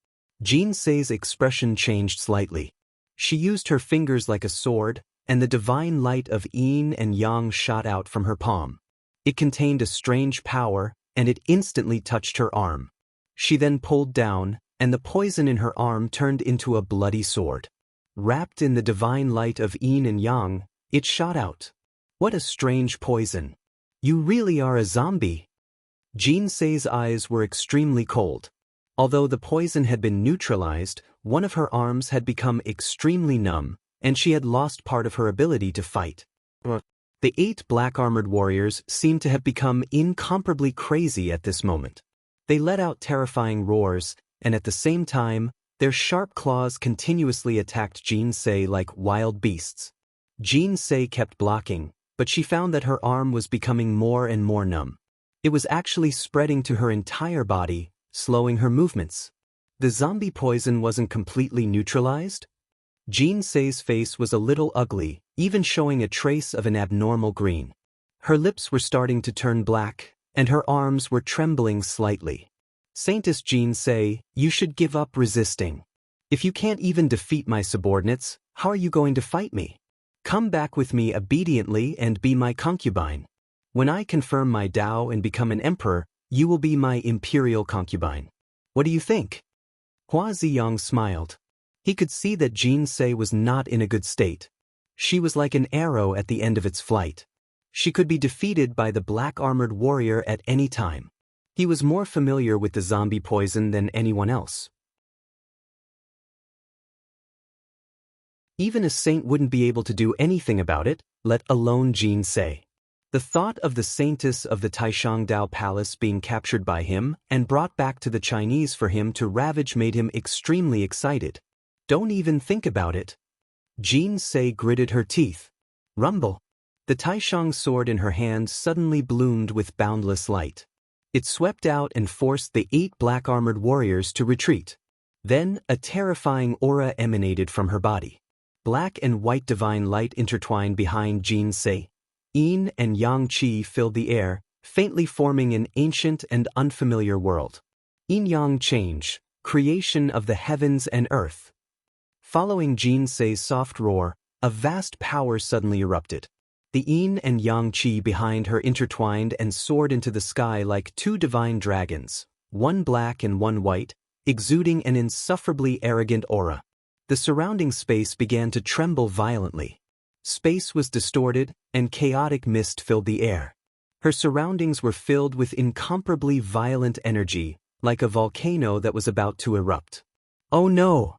Jin Se's expression changed slightly. She used her fingers like a sword, and the divine light of yin and yang shot out from her palm. It contained a strange power, and it instantly touched her arm. She then pulled down, and the poison in her arm turned into a bloody sword. Wrapped in the divine light of yin and yang, it shot out. What a strange poison! You really are a zombie! Jin Se's eyes were extremely cold. Although the poison had been neutralized, one of her arms had become extremely numb, and she had lost part of her ability to fight. The 8 black-armored warriors seemed to have become incomparably crazy at this moment. They let out terrifying roars, and at the same time, their sharp claws continuously attacked Jin Se like wild beasts. Jin Se kept blocking, but she found that her arm was becoming more and more numb. It was actually spreading to her entire body, slowing her movements. The zombie poison wasn't completely neutralized? Jin Se's face was a little ugly, even showing a trace of an abnormal green. Her lips were starting to turn black, and her arms were trembling slightly. Saintess Jin Se, you should give up resisting. If you can't even defeat my subordinates, how are you going to fight me? Come back with me obediently and be my concubine. When I confirm my Tao and become an emperor, you will be my imperial concubine. What do you think? Hua Ziyang smiled. He could see that Jin Se was not in a good state. She was like an arrow at the end of its flight. She could be defeated by the black-armored warrior at any time. He was more familiar with the zombie poison than anyone else. Even a saint wouldn't be able to do anything about it, let alone Jin Se. The thought of the saintess of the Taishangdao Palace being captured by him and brought back to the Chinese for him to ravage made him extremely excited. Don't even think about it. Jin Se gritted her teeth. Rumble. The Taishang sword in her hand suddenly bloomed with boundless light. It swept out and forced the 8 black-armored warriors to retreat. Then, a terrifying aura emanated from her body. Black and white divine light intertwined behind Jin Se. Yin and yang qi filled the air, faintly forming an ancient and unfamiliar world. Yin-yang change, creation of the heavens and earth. Following Jin Se's soft roar, a vast power suddenly erupted. The yin and yang qi behind her intertwined and soared into the sky like 2 divine dragons, one black and one white, exuding an insufferably arrogant aura. The surrounding space began to tremble violently. Space was distorted, and chaotic mist filled the air. Her surroundings were filled with incomparably violent energy, like a volcano that was about to erupt. Oh no!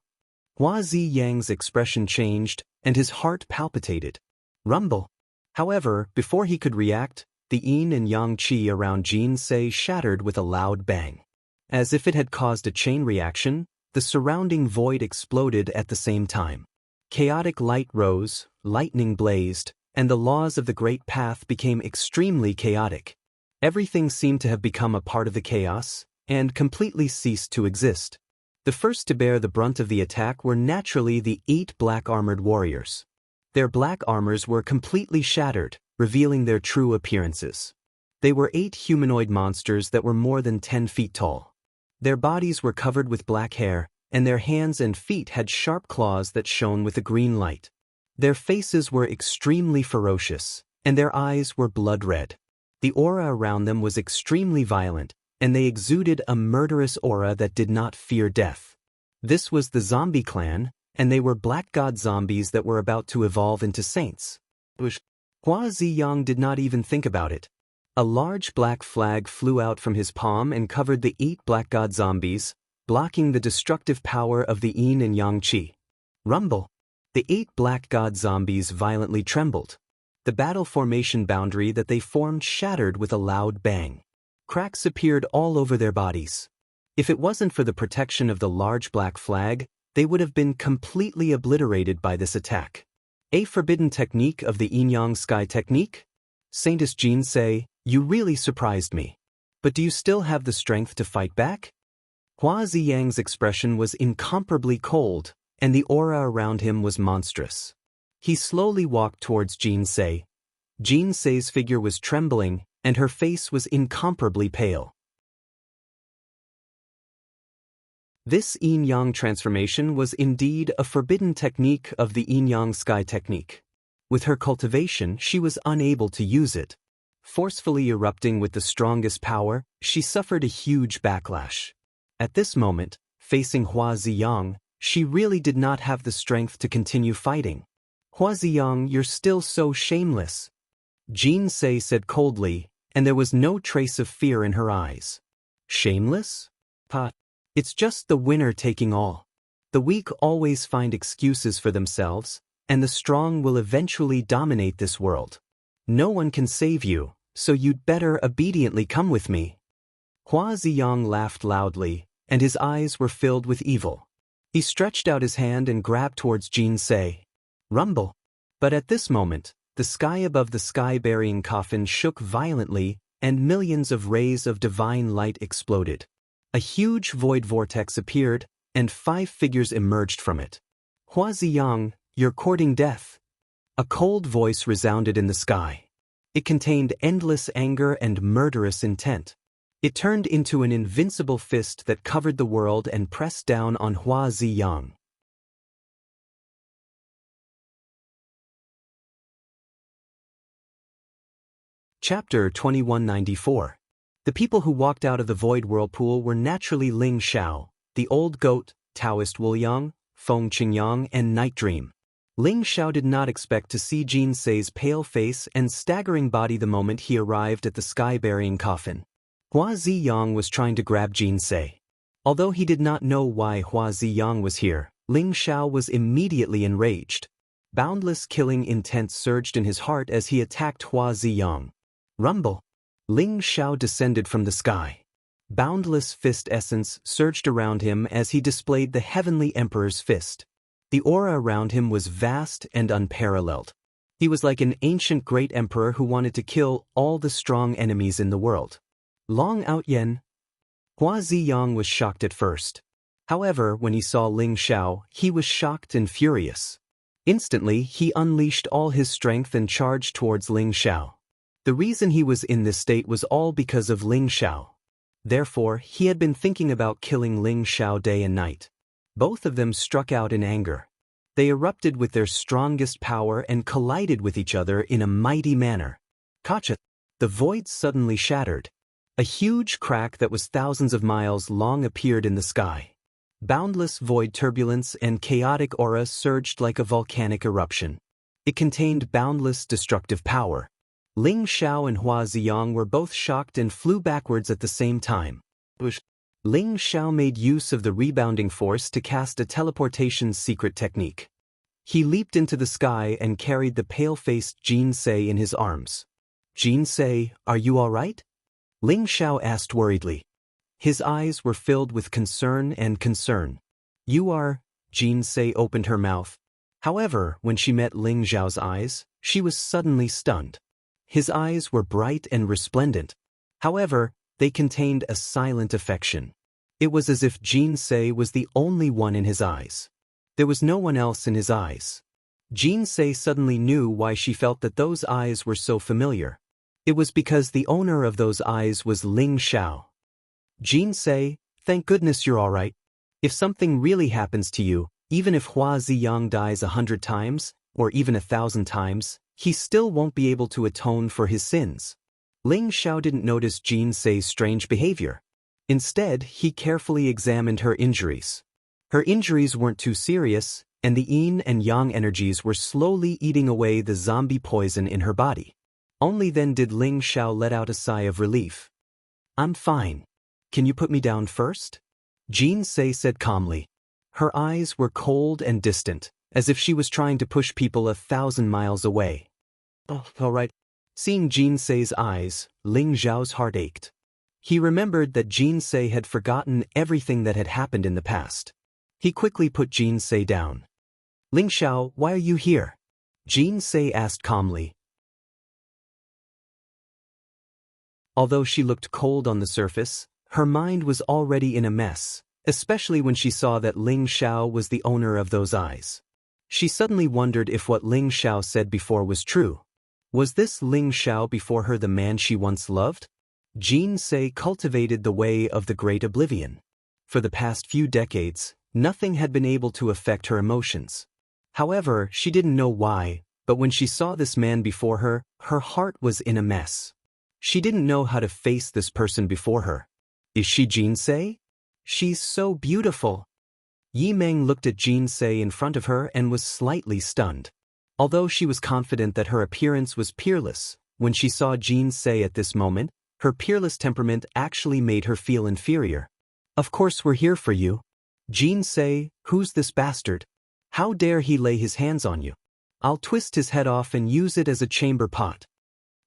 Hua Ziyang's expression changed, and his heart palpitated. Rumble. However, before he could react, the yin and yang qi around Jin Se shattered with a loud bang. As if it had caused a chain reaction, the surrounding void exploded at the same time. Chaotic light rose, lightning blazed, and the laws of the Great Path became extremely chaotic. Everything seemed to have become a part of the chaos, and completely ceased to exist. The first to bear the brunt of the attack were naturally the 8 black-armored warriors. Their black armors were completely shattered, revealing their true appearances. They were 8 humanoid monsters that were more than 10 feet tall. Their bodies were covered with black hair, and their hands and feet had sharp claws that shone with a green light. Their faces were extremely ferocious, and their eyes were blood red. The aura around them was extremely violent, and they exuded a murderous aura that did not fear death. This was the zombie clan, and they were black god zombies that were about to evolve into saints. Hua Ziyang did not even think about it. A large black flag flew out from his palm and covered the 8 black god zombies, blocking the destructive power of the yin and yang qi. Rumble. The 8 black god zombies violently trembled. The battle formation boundary that they formed shattered with a loud bang. Cracks appeared all over their bodies. If it wasn't for the protection of the large black flag, they would have been completely obliterated by this attack. A forbidden technique of the Yin-Yang Sky technique? Saintess Jin say, you really surprised me. But do you still have the strength to fight back? Hua Ziyang's expression was incomparably cold, and the aura around him was monstrous. He slowly walked towards Jin Sei. Jin Sei's figure was trembling, and her face was incomparably pale. This yin-yang transformation was indeed a forbidden technique of the yin-yang sky technique. With her cultivation, she was unable to use it. Forcefully erupting with the strongest power, she suffered a huge backlash. At this moment, facing Hua Ziyang, she really did not have the strength to continue fighting. Hua Ziyang, you're still so shameless. Jin Sei said coldly, and there was no trace of fear in her eyes. Shameless? Pa. It's just the winner taking all. The weak always find excuses for themselves, and the strong will eventually dominate this world. No one can save you, so you'd better obediently come with me. Hua Ziyang laughed loudly, and his eyes were filled with evil. He stretched out his hand and grabbed towards Jin Sei. Rumble. But at this moment, the sky above the sky-burying coffin shook violently, and millions of rays of divine light exploded. A huge void vortex appeared, and 5 figures emerged from it. Hua Ziyang, you're courting death. A cold voice resounded in the sky. It contained endless anger and murderous intent. It turned into an invincible fist that covered the world and pressed down on Hua Ziyang. Chapter 2194. The people who walked out of the void whirlpool were naturally Ling Xiao, the old goat, Taoist Wuliang, Feng Qingyang, and Night Dream. Ling Xiao did not expect to see Jin Sei's pale face and staggering body the moment he arrived at the sky-burying coffin. Hua Ziyang was trying to grab Jin Sei. Although he did not know why Hua Ziyang was here, Ling Xiao was immediately enraged. Boundless killing intent surged in his heart as he attacked Hua Ziyang. Rumble. Ling Xiao descended from the sky. Boundless fist essence surged around him as he displayed the Heavenly Emperor's fist. The aura around him was vast and unparalleled. He was like an ancient great emperor who wanted to kill all the strong enemies in the world. Long Out Yen. Hua Ziyang was shocked at first. However, when he saw Ling Xiao, he was shocked and furious. Instantly, he unleashed all his strength and charged towards Ling Xiao. The reason he was in this state was all because of Ling Xiao. Therefore, he had been thinking about killing Ling Xiao day and night. Both of them struck out in anger. They erupted with their strongest power and collided with each other in a mighty manner. Kacha! The void suddenly shattered. A huge crack that was thousands of miles long appeared in the sky. Boundless void turbulence and chaotic aura surged like a volcanic eruption. It contained boundless destructive power. Ling Xiao and Hua Ziyang were both shocked and flew backwards at the same time. Ling Xiao made use of the rebounding force to cast a teleportation secret technique. He leaped into the sky and carried the pale-faced Jin Sei in his arms. Jin Sei, are you all right? Ling Xiao asked worriedly. His eyes were filled with concern and concern. You are... Jin Sei opened her mouth. However, when she met Ling Xiao's eyes, she was suddenly stunned. His eyes were bright and resplendent. However, they contained a silent affection. It was as if Jin Sei was the only one in his eyes. There was no one else in his eyes. Jin Sei suddenly knew why she felt that those eyes were so familiar. It was because the owner of those eyes was Ling Xiao. Jin Sei, thank goodness you're all right. If something really happens to you, even if Hua Ziyang dies 100 times, or even 1,000 times, he still won't be able to atone for his sins. Ling Xiao didn't notice Jin Sei's strange behavior. Instead, he carefully examined her injuries. Her injuries weren't too serious, and the yin and yang energies were slowly eating away the zombie poison in her body. Only then did Ling Xiao let out a sigh of relief. I'm fine. Can you put me down first? Jin Sei said calmly. Her eyes were cold and distant, as if she was trying to push people 1,000 miles away. Oh, all right. Seeing Jinsei's eyes, Ling Xiao's heart ached. He remembered that Jinsei had forgotten everything that had happened in the past. He quickly put Jinsei down. Ling Xiao, why are you here? Jinsei asked calmly. Although she looked cold on the surface, her mind was already in a mess, especially when she saw that Ling Xiao was the owner of those eyes. She suddenly wondered if what Ling Xiao said before was true. Was this Ling Xiao before her the man she once loved? Jinsei cultivated the way of the great oblivion. For the past few decades, nothing had been able to affect her emotions. However, she didn't know why, but when she saw this man before her, her heart was in a mess. She didn't know how to face this person before her. Is she Jinsei? She's so beautiful. Yi Meng looked at Jinsei in front of her and was slightly stunned. Although she was confident that her appearance was peerless, when she saw Jinsei at this moment, her peerless temperament actually made her feel inferior. Of course we're here for you. Jinsei, who's this bastard? How dare he lay his hands on you? I'll twist his head off and use it as a chamber pot.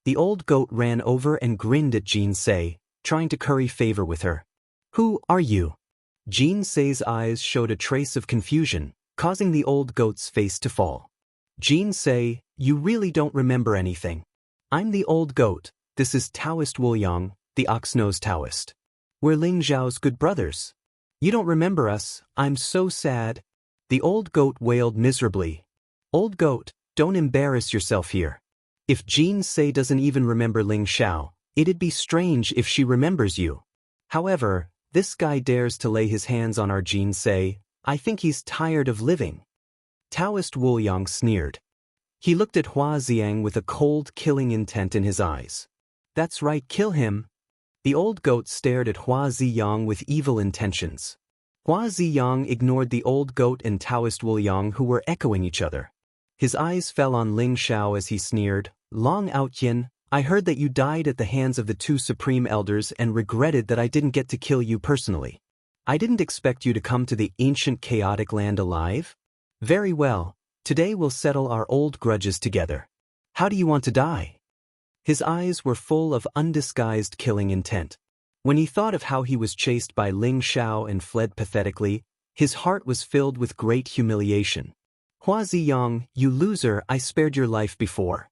The old goat ran over and grinned at Jinsei, trying to curry favor with her. Who are you? Jinsei's eyes showed a trace of confusion, causing the old goat's face to fall. Jinsei, you really don't remember anything. I'm the old goat. This is Taoist Wuliang, the ox-nosed Taoist. We're Ling Xiao's good brothers. You don't remember us, I'm so sad. The old goat wailed miserably. Old goat, don't embarrass yourself here. If Jinsei doesn't even remember Ling Xiao, it'd be strange if she remembers you. However, this guy dares to lay his hands on our Jinsei. I think he's tired of living. Taoist Wuliang sneered. He looked at Hua Xiang with a cold, killing intent in his eyes. That's right, kill him. The old goat stared at Hua Ziyang with evil intentions. Hua Ziyang ignored the old goat and Taoist Wuliang who were echoing each other. His eyes fell on Ling Xiao as he sneered, Long Outyin, I heard that you died at the hands of the two supreme elders and regretted that I didn't get to kill you personally. I didn't expect you to come to the ancient chaotic land alive. Very well, today we'll settle our old grudges together. How do you want to die? His eyes were full of undisguised killing intent. When he thought of how he was chased by Ling Xiao and fled pathetically, his heart was filled with great humiliation. Hua Ziyang, you loser, I spared your life before.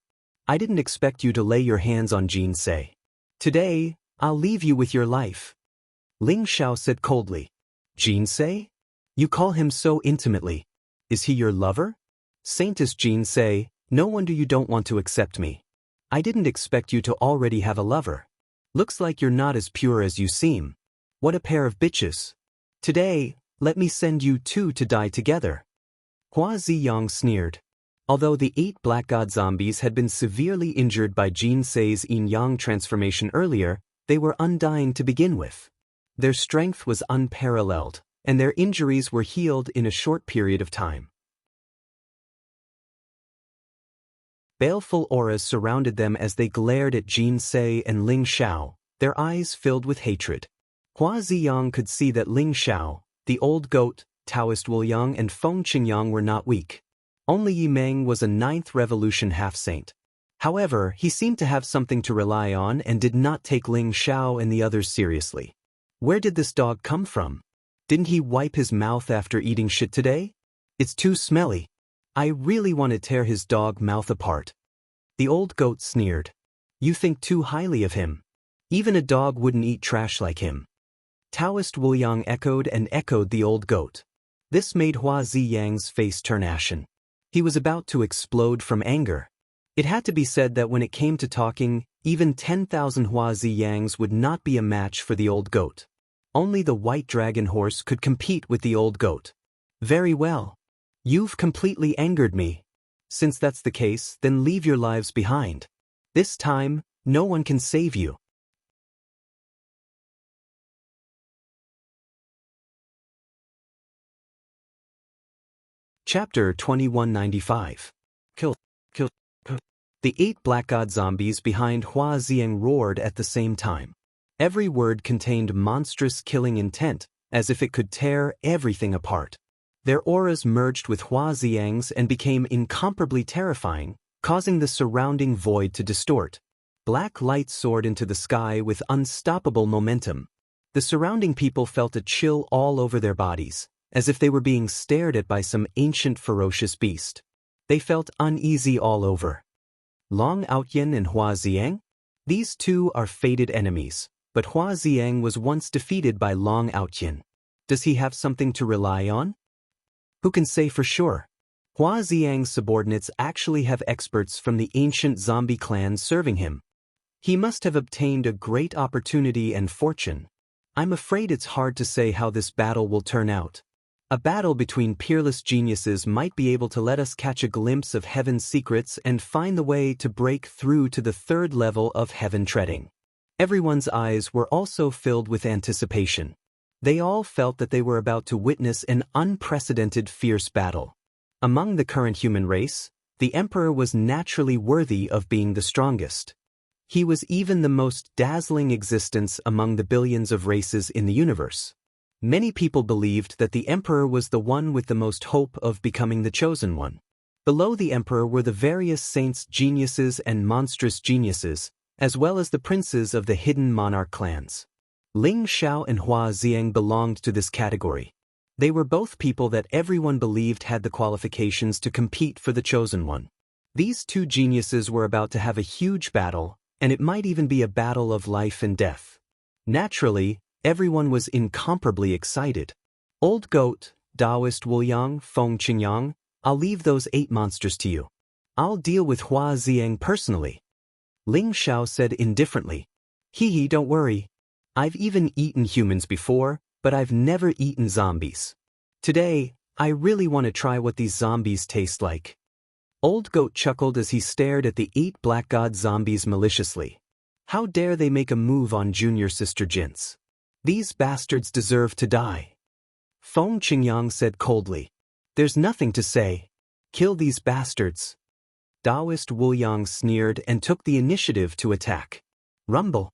I didn't expect you to lay your hands on Jinsei. Today, I'll leave you with your life. Ling Xiao said coldly. Jinsei? You call him so intimately. Is he your lover? Saintess Jinsei, no wonder you don't want to accept me. I didn't expect you to already have a lover. Looks like you're not as pure as you seem. What a pair of bitches. Today, let me send you two to die together. Hua Ziyang sneered. Although the 8 black god zombies had been severely injured by Jinsei's yin-yang transformation earlier, they were undying to begin with. Their strength was unparalleled, and their injuries were healed in a short period of time. Baleful auras surrounded them as they glared at Jinsei and Ling Xiao, their eyes filled with hatred. Hua Ziyang could see that Ling Xiao, the old goat, Taoist Wuliang and Feng Qingyang were not weak. Only Yi Meng was a 9th revolution half-saint. However, he seemed to have something to rely on and did not take Ling Xiao and the others seriously. Where did this dog come from? Didn't he wipe his mouth after eating shit today? It's too smelly. I really want to tear his dog mouth apart. The old goat sneered. You think too highly of him. Even a dog wouldn't eat trash like him. Taoist Wuliang echoed and echoed the old goat. This made Hua Ziyang's face turn ashen. He was about to explode from anger. It had to be said that when it came to talking, even 10,000 Hua Ziyangs would not be a match for the old goat. Only the white dragon horse could compete with the old goat. Very well. You've completely angered me. Since that's the case, then leave your lives behind. This time, no one can save you. Chapter 2195. Kill. The 8 black god zombies behind Hua Ziyang roared at the same time. Every word contained monstrous killing intent, as if it could tear everything apart. Their auras merged with Hua Xiang's and became incomparably terrifying, causing the surrounding void to distort. Black light soared into the sky with unstoppable momentum. The surrounding people felt a chill all over their bodies, as if they were being stared at by some ancient ferocious beast. They felt uneasy all over. Long Outyin and Hua Xiang? These two are fated enemies, but Hua Xiang was once defeated by Long Outyin. Does he have something to rely on? Who can say for sure? Hua Xiang's subordinates actually have experts from the ancient zombie clan serving him. He must have obtained a great opportunity and fortune. I'm afraid it's hard to say how this battle will turn out. A battle between peerless geniuses might be able to let us catch a glimpse of heaven's secrets and find the way to break through to the third level of heaven treading. Everyone's eyes were also filled with anticipation. They all felt that they were about to witness an unprecedented fierce battle. Among the current human race, the Emperor was naturally worthy of being the strongest. He was even the most dazzling existence among the billions of races in the universe. Many people believed that the Emperor was the one with the most hope of becoming the chosen one. Below the Emperor were the various saints, geniuses, and monstrous geniuses, as well as the princes of the hidden monarch clans. Ling Xiao and Hua Xiang belonged to this category. They were both people that everyone believed had the qualifications to compete for the chosen one. These two geniuses were about to have a huge battle, and it might even be a battle of life and death. Naturally, everyone was incomparably excited. Old Goat, Taoist Wuliang, Feng Qingyang, I'll leave those 8 monsters to you. I'll deal with Hua Xiang personally. Ling Xiao said indifferently. Hee, don't worry. I've even eaten humans before, but I've never eaten zombies. Today, I really want to try what these zombies taste like. Old Goat chuckled as he stared at the 8 black god zombies maliciously. How dare they make a move on junior sister Jin's? These bastards deserve to die. Feng Qingyang said coldly. There's nothing to say. Kill these bastards. Taoist Wuliang sneered and took the initiative to attack. Rumble.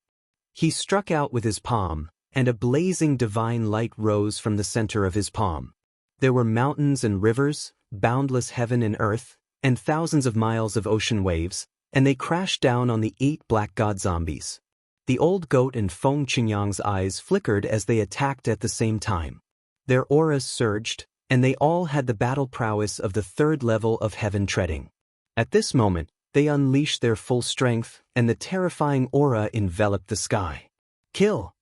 He struck out with his palm, and a blazing divine light rose from the center of his palm. There were mountains and rivers, boundless heaven and earth, and thousands of miles of ocean waves, and they crashed down on the 8 black god zombies. The Old Goat and Feng Qingyang's eyes flickered as they attacked at the same time. Their auras surged, and they all had the battle prowess of the 3rd level of heaven treading. At this moment, they unleashed their full strength, and the terrifying aura enveloped the sky. Kill!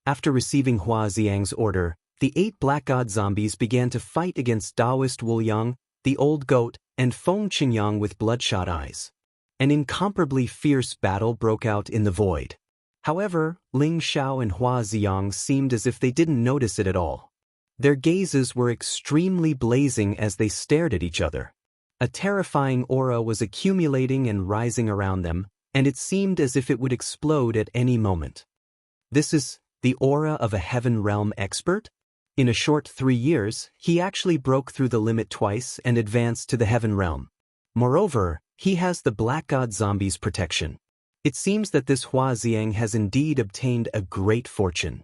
After receiving Hua Xiang's order, the 8 black god zombies began to fight against Taoist Wuliang, the Old Goat, and Feng Qingyang with bloodshot eyes. An incomparably fierce battle broke out in the void. However, Ling Xiao and Hua Xiang seemed as if they didn't notice it at all. Their gazes were extremely blazing as they stared at each other. A terrifying aura was accumulating and rising around them, and it seemed as if it would explode at any moment. This is the aura of a heaven realm expert? In a short 3 years, he actually broke through the limit twice and advanced to the heaven realm. Moreover, he has the black god zombies' protection. It seems that this Hua Xiang has indeed obtained a great fortune.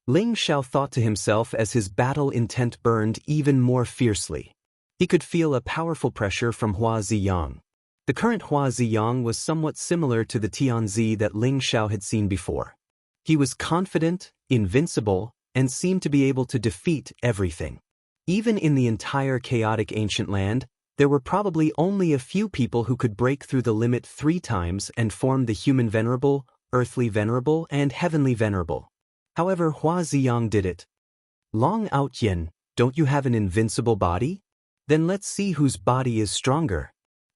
Ling Xiao thought to himself as his battle intent burned even more fiercely. He could feel a powerful pressure from Hua Ziyang. The current Hua Ziyang was somewhat similar to the Tianzi that Ling Xiao had seen before. He was confident, invincible, and seemed to be able to defeat everything. Even in the entire chaotic ancient land, there were probably only a few people who could break through the limit 3 times and form the human venerable, earthly venerable, and heavenly venerable. However, Hua Ziyang did it. Long Outyin, don't you have an invincible body? Then let's see whose body is stronger.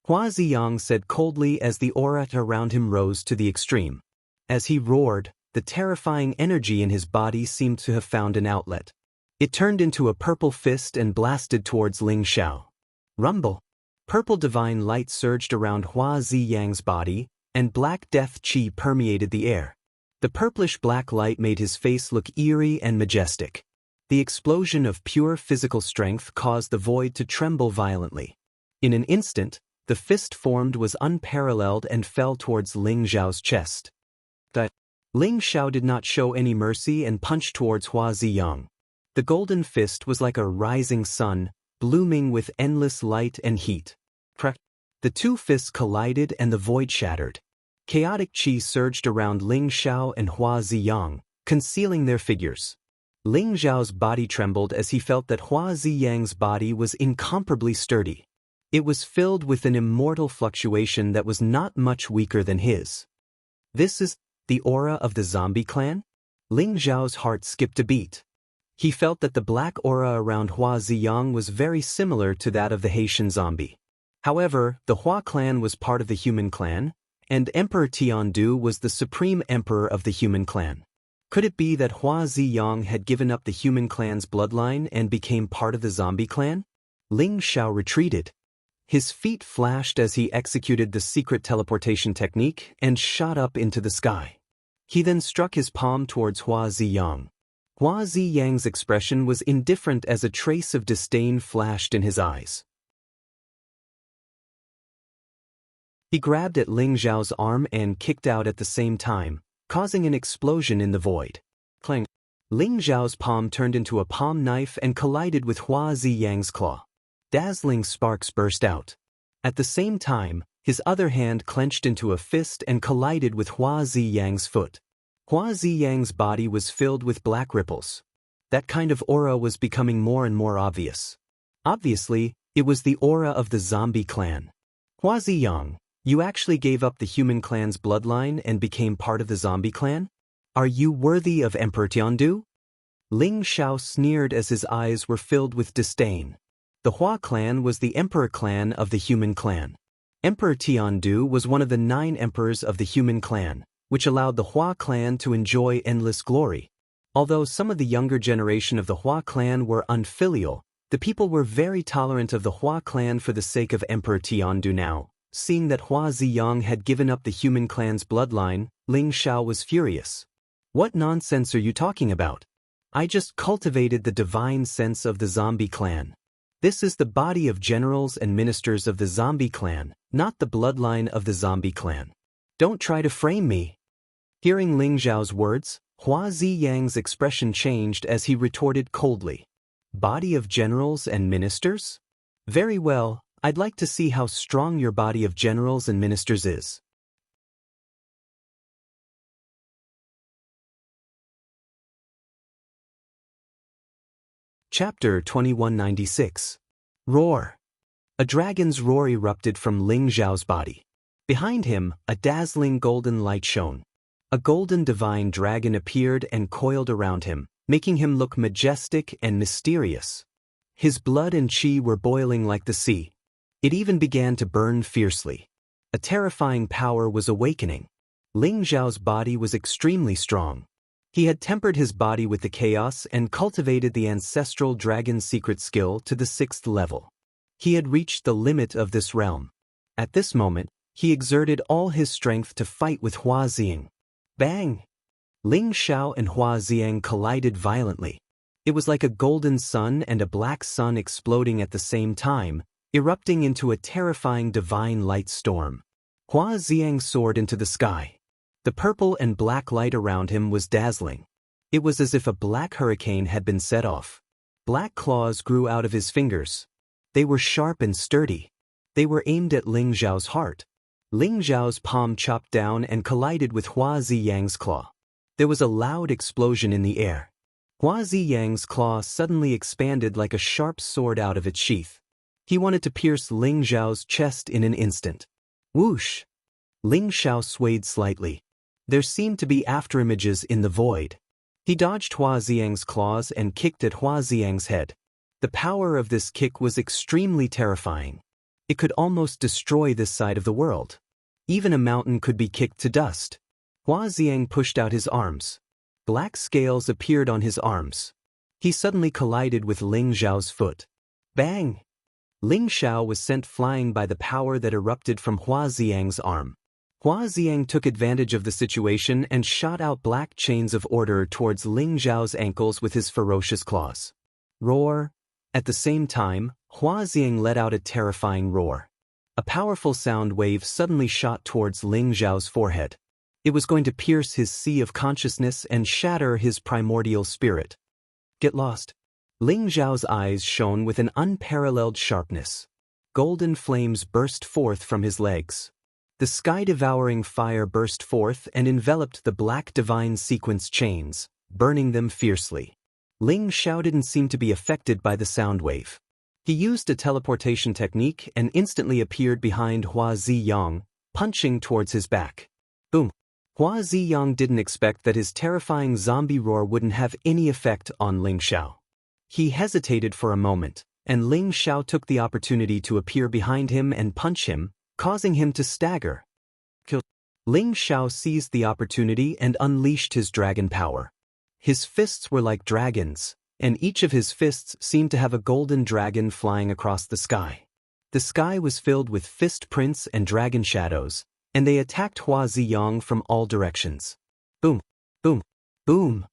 Hua Ziyang said coldly as the aura around him rose to the extreme. As he roared, the terrifying energy in his body seemed to have found an outlet. It turned into a purple fist and blasted towards Ling Xiao. Rumble. Purple divine light surged around Hua Ziyang's body, and black death chi permeated the air. The purplish-black light made his face look eerie and majestic. The explosion of pure physical strength caused the void to tremble violently. In an instant, the fist formed was unparalleled and fell towards Ling Xiao's chest. Ling Xiao did not show any mercy and punched towards Hua Ziyang. The golden fist was like a rising sun, blooming with endless light and heat. The two fists collided and the void shattered. Chaotic chi surged around Ling Xiao and Hua Ziyang, concealing their figures. Ling Xiao's body trembled as he felt that Hua Ziyang's body was incomparably sturdy. It was filled with an immortal fluctuation that was not much weaker than his. This is the aura of the zombie clan? Ling Xiao's heart skipped a beat. He felt that the black aura around Hua Ziyang was very similar to that of the Haitian zombie. However, the Hua clan was part of the human clan, and Emperor Tiandu was the supreme emperor of the human clan. Could it be that Hua Ziyang had given up the human clan's bloodline and became part of the zombie clan? Ling Xiao retreated. His feet flashed as he executed the secret teleportation technique and shot up into the sky. He then struck his palm towards Hua Ziyang. Hua Ziyang's expression was indifferent as a trace of disdain flashed in his eyes. He grabbed at Ling Xiao's arm and kicked out at the same time, causing an explosion in the void. Clang! Ling Xiao's palm turned into a palm knife and collided with Hua Ziyang's claw. Dazzling sparks burst out. At the same time, his other hand clenched into a fist and collided with Hua Ziyang's foot. Hua Ziyang's body was filled with black ripples. That kind of aura was becoming more and more obvious. Obviously, it was the aura of the zombie clan. Hua Ziyang, you actually gave up the human clan's bloodline and became part of the zombie clan? Are you worthy of Emperor Tiandu? Ling Xiao sneered as his eyes were filled with disdain. The Hua clan was the emperor clan of the human clan. Emperor Tiandu was one of the 9 emperors of the human clan, which allowed the Hua clan to enjoy endless glory. Although some of the younger generation of the Hua clan were unfilial, the people were very tolerant of the Hua clan for the sake of Emperor Tiandu now. Seeing that Hua Ziyang had given up the human clan's bloodline, Ling Xiao was furious. What nonsense are you talking about? I just cultivated the divine sense of the zombie clan. This is the body of generals and ministers of the zombie clan, not the bloodline of the zombie clan. Don't try to frame me. Hearing Ling Xiao's words, Hua Ziyang's expression changed as he retorted coldly. Body of generals and ministers? Very well. I'd like to see how strong your body of generals and ministers is. Chapter 2196. Roar. A dragon's roar erupted from Ling Xiao's body. Behind him, a dazzling golden light shone. A golden divine dragon appeared and coiled around him, making him look majestic and mysterious. His blood and chi were boiling like the sea. It even began to burn fiercely. A terrifying power was awakening. Ling Xiao's body was extremely strong. He had tempered his body with the chaos and cultivated the ancestral dragon secret skill to the 6th level. He had reached the limit of this realm. At this moment, he exerted all his strength to fight with Hua Ziyang. Bang! Ling Xiao and Hua Ziyang collided violently. It was like a golden sun and a black sun exploding at the same time, erupting into a terrifying divine light storm. Hua Ziyang soared into the sky. The purple and black light around him was dazzling. It was as if a black hurricane had been set off. Black claws grew out of his fingers. They were sharp and sturdy. They were aimed at Ling Xiao's heart. Ling Xiao's palm chopped down and collided with Hua Ziyang's claw. There was a loud explosion in the air. Hua Ziyang's claw suddenly expanded like a sharp sword out of its sheath. He wanted to pierce Ling Xiao's chest in an instant. Whoosh! Ling Xiao swayed slightly. There seemed to be afterimages in the void. He dodged Hua Ziyang's claws and kicked at Hua Ziyang's head. The power of this kick was extremely terrifying. It could almost destroy this side of the world. Even a mountain could be kicked to dust. Hua Ziyang pushed out his arms. Black scales appeared on his arms. He suddenly collided with Ling Xiao's foot. Bang! Ling Xiao was sent flying by the power that erupted from Hua Ziyang's arm. Hua Ziyang took advantage of the situation and shot out black chains of order towards Ling Xiao's ankles with his ferocious claws. Roar! At the same time, Hua Ziyang let out a terrifying roar. A powerful sound wave suddenly shot towards Ling Xiao's forehead. It was going to pierce his sea of consciousness and shatter his primordial spirit. Get lost. Ling Zhao's eyes shone with an unparalleled sharpness. Golden flames burst forth from his legs. The sky-devouring fire burst forth and enveloped the black divine sequence chains, burning them fiercely. Ling Zhao didn't seem to be affected by the sound wave. He used a teleportation technique and instantly appeared behind Hua Ziyang, punching towards his back. Boom! Hua Ziyang didn't expect that his terrifying zombie roar wouldn't have any effect on Ling Zhao. He hesitated for a moment, and Ling Zhao took the opportunity to appear behind him and punch him, causing him to stagger. Ling Zhao seized the opportunity and unleashed his dragon power. His fists were like dragons, and each of his fists seemed to have a golden dragon flying across the sky. The sky was filled with fist prints and dragon shadows, and they attacked Hua Ziyang from all directions. Boom! Boom! Boom!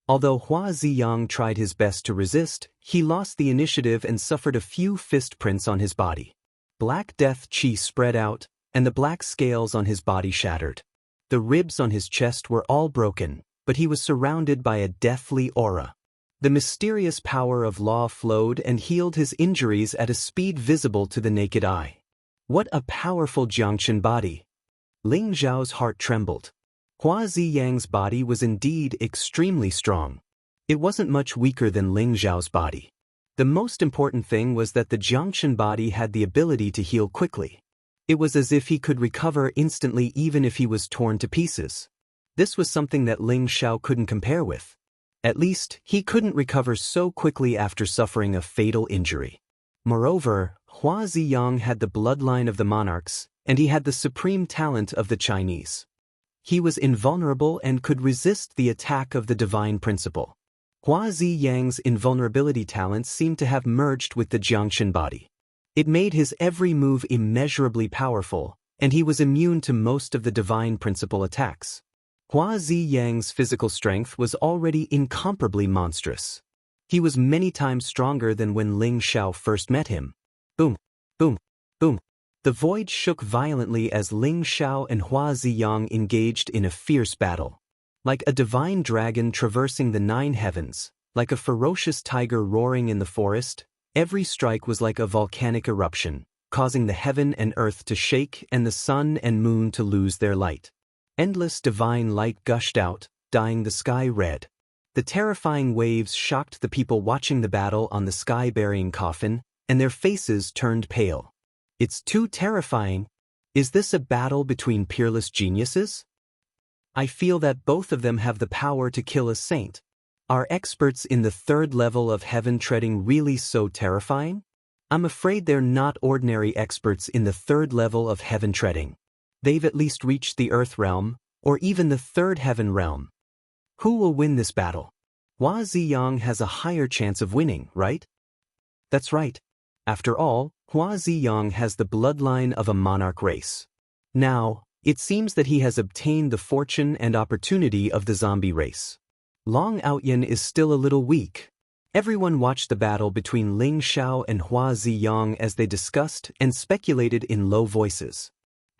Although Hua Ziyang tried his best to resist, he lost the initiative and suffered a few fist prints on his body. Black death chi spread out, and the black scales on his body shattered. The ribs on his chest were all broken, but he was surrounded by a deathly aura. The mysterious power of law flowed and healed his injuries at a speed visible to the naked eye. What a powerful Jiangchen body! Ling Zhao's heart trembled. Hua Ziyang's body was indeed extremely strong. It wasn't much weaker than Ling Zhao's body. The most important thing was that the Jiangchen body had the ability to heal quickly. It was as if he could recover instantly even if he was torn to pieces. This was something that Ling Zhao couldn't compare with. At least, he couldn't recover so quickly after suffering a fatal injury. Moreover, Hua Ziyang had the bloodline of the monarchs, and he had the supreme talent of the Chinese. He was invulnerable and could resist the attack of the divine principle. Hua Ziyang's invulnerability talents seemed to have merged with the Jiangchen body. It made his every move immeasurably powerful, and he was immune to most of the divine principle attacks. Hua Ziyang's physical strength was already incomparably monstrous. He was many times stronger than when Ling Zhao first met him. Boom! Boom! Boom! The void shook violently as Ling Zhao and Hua Ziyang engaged in a fierce battle. Like a divine dragon traversing the 9 heavens, like a ferocious tiger roaring in the forest, every strike was like a volcanic eruption, causing the heaven and earth to shake and the sun and moon to lose their light. Endless divine light gushed out, dyeing the sky red. The terrifying waves shocked the people watching the battle on the sky-burying coffin, and their faces turned pale. It's too terrifying. Is this a battle between peerless geniuses? I feel that both of them have the power to kill a saint. Are experts in the 3rd level of heaven treading really so terrifying? I'm afraid they're not ordinary experts in the 3rd level of heaven treading. They've at least reached the earth realm, or even the 3rd heaven realm. Who will win this battle? Hua Ziyang has a higher chance of winning, right? That's right. After all, Hua Ziyang has the bloodline of a monarch race. Now, it seems that he has obtained the fortune and opportunity of the zombie race. Long Outyan is still a little weak. Everyone watched the battle between Ling Zhao and Hua Ziyang as they discussed and speculated in low voices.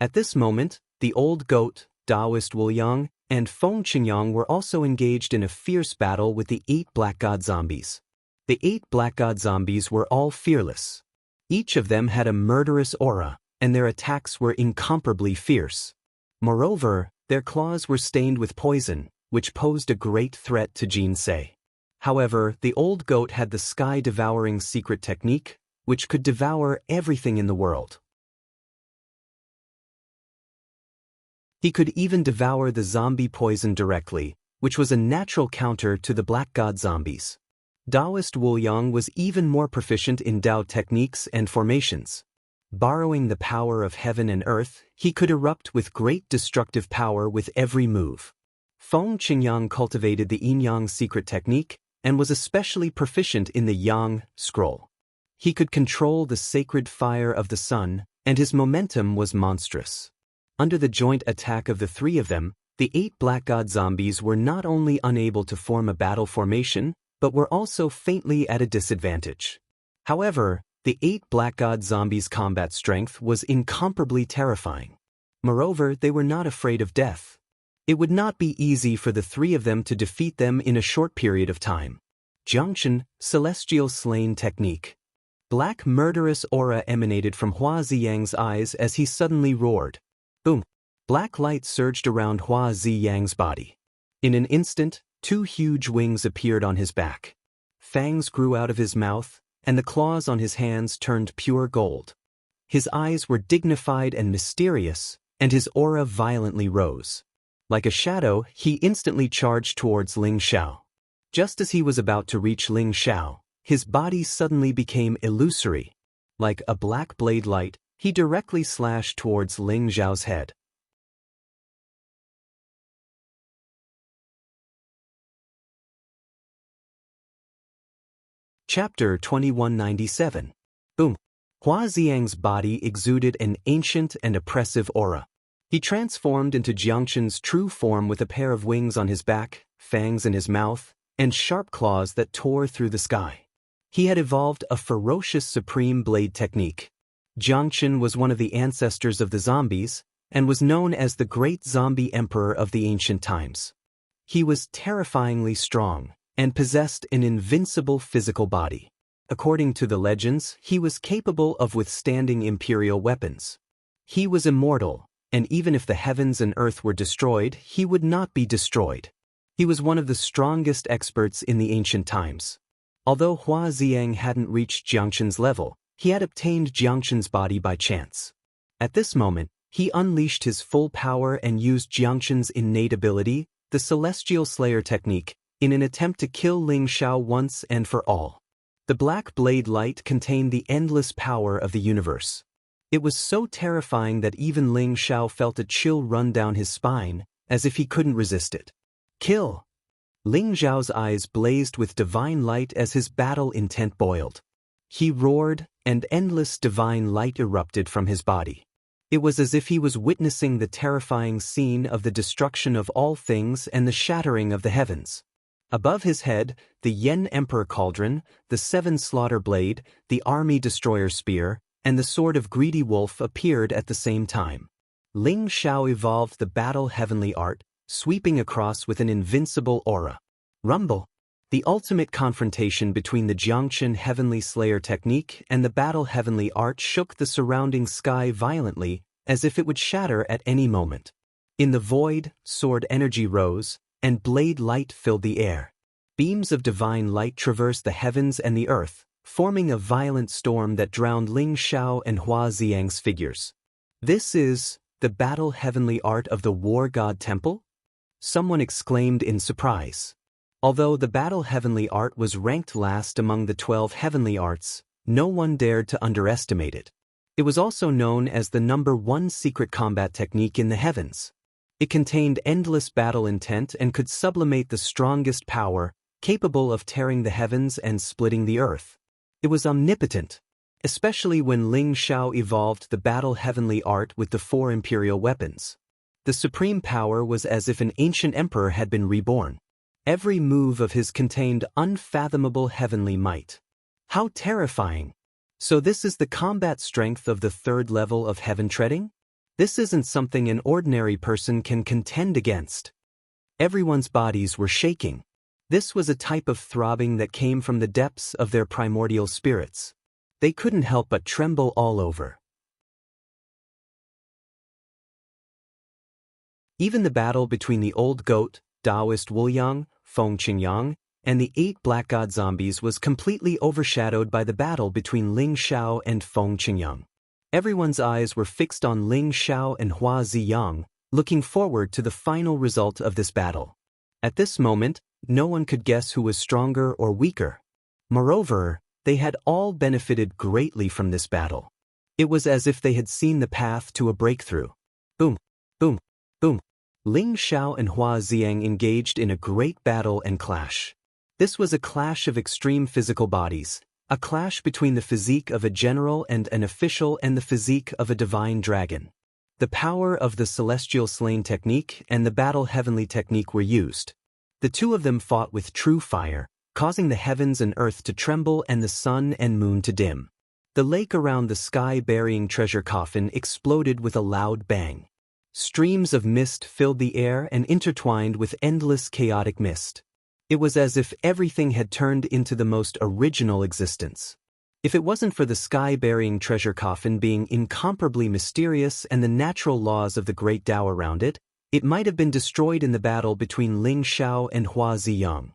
At this moment, the old goat, Taoist Wuliang, and Feng Qingyang were also engaged in a fierce battle with the 8 Black God zombies. The 8 Black God zombies were all fearless. Each of them had a murderous aura, and their attacks were incomparably fierce. Moreover, their claws were stained with poison, which posed a great threat to Jinsei. However, the old goat had the sky-devouring secret technique, which could devour everything in the world. He could even devour the zombie poison directly, which was a natural counter to the Black God zombies. Taoist Wuliang was even more proficient in Tao techniques and formations. Borrowing the power of heaven and earth, he could erupt with great destructive power with every move. Feng Qingyang cultivated the yin-yang secret technique and was especially proficient in the yang scroll. He could control the sacred fire of the sun, and his momentum was monstrous. Under the joint attack of the 3 of them, the 8 Black God zombies were not only unable to form a battle formation, but were also faintly at a disadvantage. However, the 8 Black God zombies' combat strength was incomparably terrifying. Moreover, they were not afraid of death. It would not be easy for the three of them to defeat them in a short period of time. Junction, Celestial Slain Technique. Black murderous aura emanated from Hua Ziyang's eyes as he suddenly roared. Boom! Black light surged around Hua Ziyang's body. In an instant, two huge wings appeared on his back. Fangs grew out of his mouth, and the claws on his hands turned pure gold. His eyes were dignified and mysterious, and his aura violently rose. Like a shadow, he instantly charged towards Ling Xiao. Just as he was about to reach Ling Xiao, his body suddenly became illusory. Like a black blade light, he directly slashed towards Ling Xiao's head. Chapter 2197. Boom! Hua Ziyang's body exuded an ancient and oppressive aura. He transformed into Jiangchen's true form with a pair of wings on his back, fangs in his mouth, and sharp claws that tore through the sky. He had evolved a ferocious supreme blade technique. Jiangchen was one of the ancestors of the zombies, and was known as the Great Zombie Emperor of the ancient times. He was terrifyingly strong, and possessed an invincible physical body. According to the legends, he was capable of withstanding imperial weapons. He was immortal, and even if the heavens and earth were destroyed, he would not be destroyed. He was one of the strongest experts in the ancient times. Although Hua Ziyang hadn't reached Jiangchen's level, he had obtained Jiangchen's body by chance. At this moment, he unleashed his full power and used Jiangchen's innate ability, the Celestial Slayer technique, in an attempt to kill Ling Xiao once and for all. The black blade light contained the endless power of the universe. It was so terrifying that even Ling Xiao felt a chill run down his spine, as if he couldn't resist it. Kill! Ling Xiao's eyes blazed with divine light as his battle intent boiled. He roared, and endless divine light erupted from his body. It was as if he was witnessing the terrifying scene of the destruction of all things and the shattering of the heavens. Above his head, the Yen Emperor Cauldron, the Seven Slaughter Blade, the Army Destroyer Spear, and the Sword of Greedy Wolf appeared at the same time. Ling Xiao evolved the Battle Heavenly Art, sweeping across with an invincible aura. Rumble! The ultimate confrontation between the Jiangchen Heavenly Slayer technique and the Battle Heavenly Art shook the surrounding sky violently, as if it would shatter at any moment. In the void, sword energy rose, and blade light filled the air. Beams of divine light traversed the heavens and the earth, forming a violent storm that drowned Ling Xiao and Hua Ziyang's figures. This is the Battle Heavenly Art of the War God Temple? Someone exclaimed in surprise. Although the Battle Heavenly Art was ranked last among the 12 heavenly arts, no one dared to underestimate it. It was also known as the #1 secret combat technique in the heavens. It contained endless battle intent and could sublimate the strongest power, capable of tearing the heavens and splitting the earth. It was omnipotent, especially when Ling Xiao evolved the Battle Heavenly Art with the 4 imperial weapons. The supreme power was as if an ancient emperor had been reborn. Every move of his contained unfathomable heavenly might. How terrifying! So this is the combat strength of the 3rd level of heaven treading? This isn't something an ordinary person can contend against. Everyone's bodies were shaking. This was a type of throbbing that came from the depths of their primordial spirits. They couldn't help but tremble all over. Even the battle between the old goat, Taoist Wuliang, Feng Qingyang, and the 8 black god zombies was completely overshadowed by the battle between Ling Xiao and Feng Qingyang. Everyone's eyes were fixed on Ling Xiao and Hua Ziyang, looking forward to the final result of this battle. At this moment, no one could guess who was stronger or weaker. Moreover, they had all benefited greatly from this battle. It was as if they had seen the path to a breakthrough. Boom, boom, boom. Ling Xiao and Hua Ziyang engaged in a great battle and clash. This was a clash of extreme physical bodies, a clash between the physique of a general and an official and the physique of a divine dragon. The power of the Celestial Slain technique and the Battle Heavenly technique were used. The two of them fought with true fire, causing the heavens and earth to tremble and the sun and moon to dim. The lake around the sky-burying treasure coffin exploded with a loud bang. Streams of mist filled the air and intertwined with endless chaotic mist. It was as if everything had turned into the most original existence. If it wasn't for the sky-bearing treasure coffin being incomparably mysterious and the natural laws of the great Tao around it, it might have been destroyed in the battle between Ling Xiao and Hua Ziyang.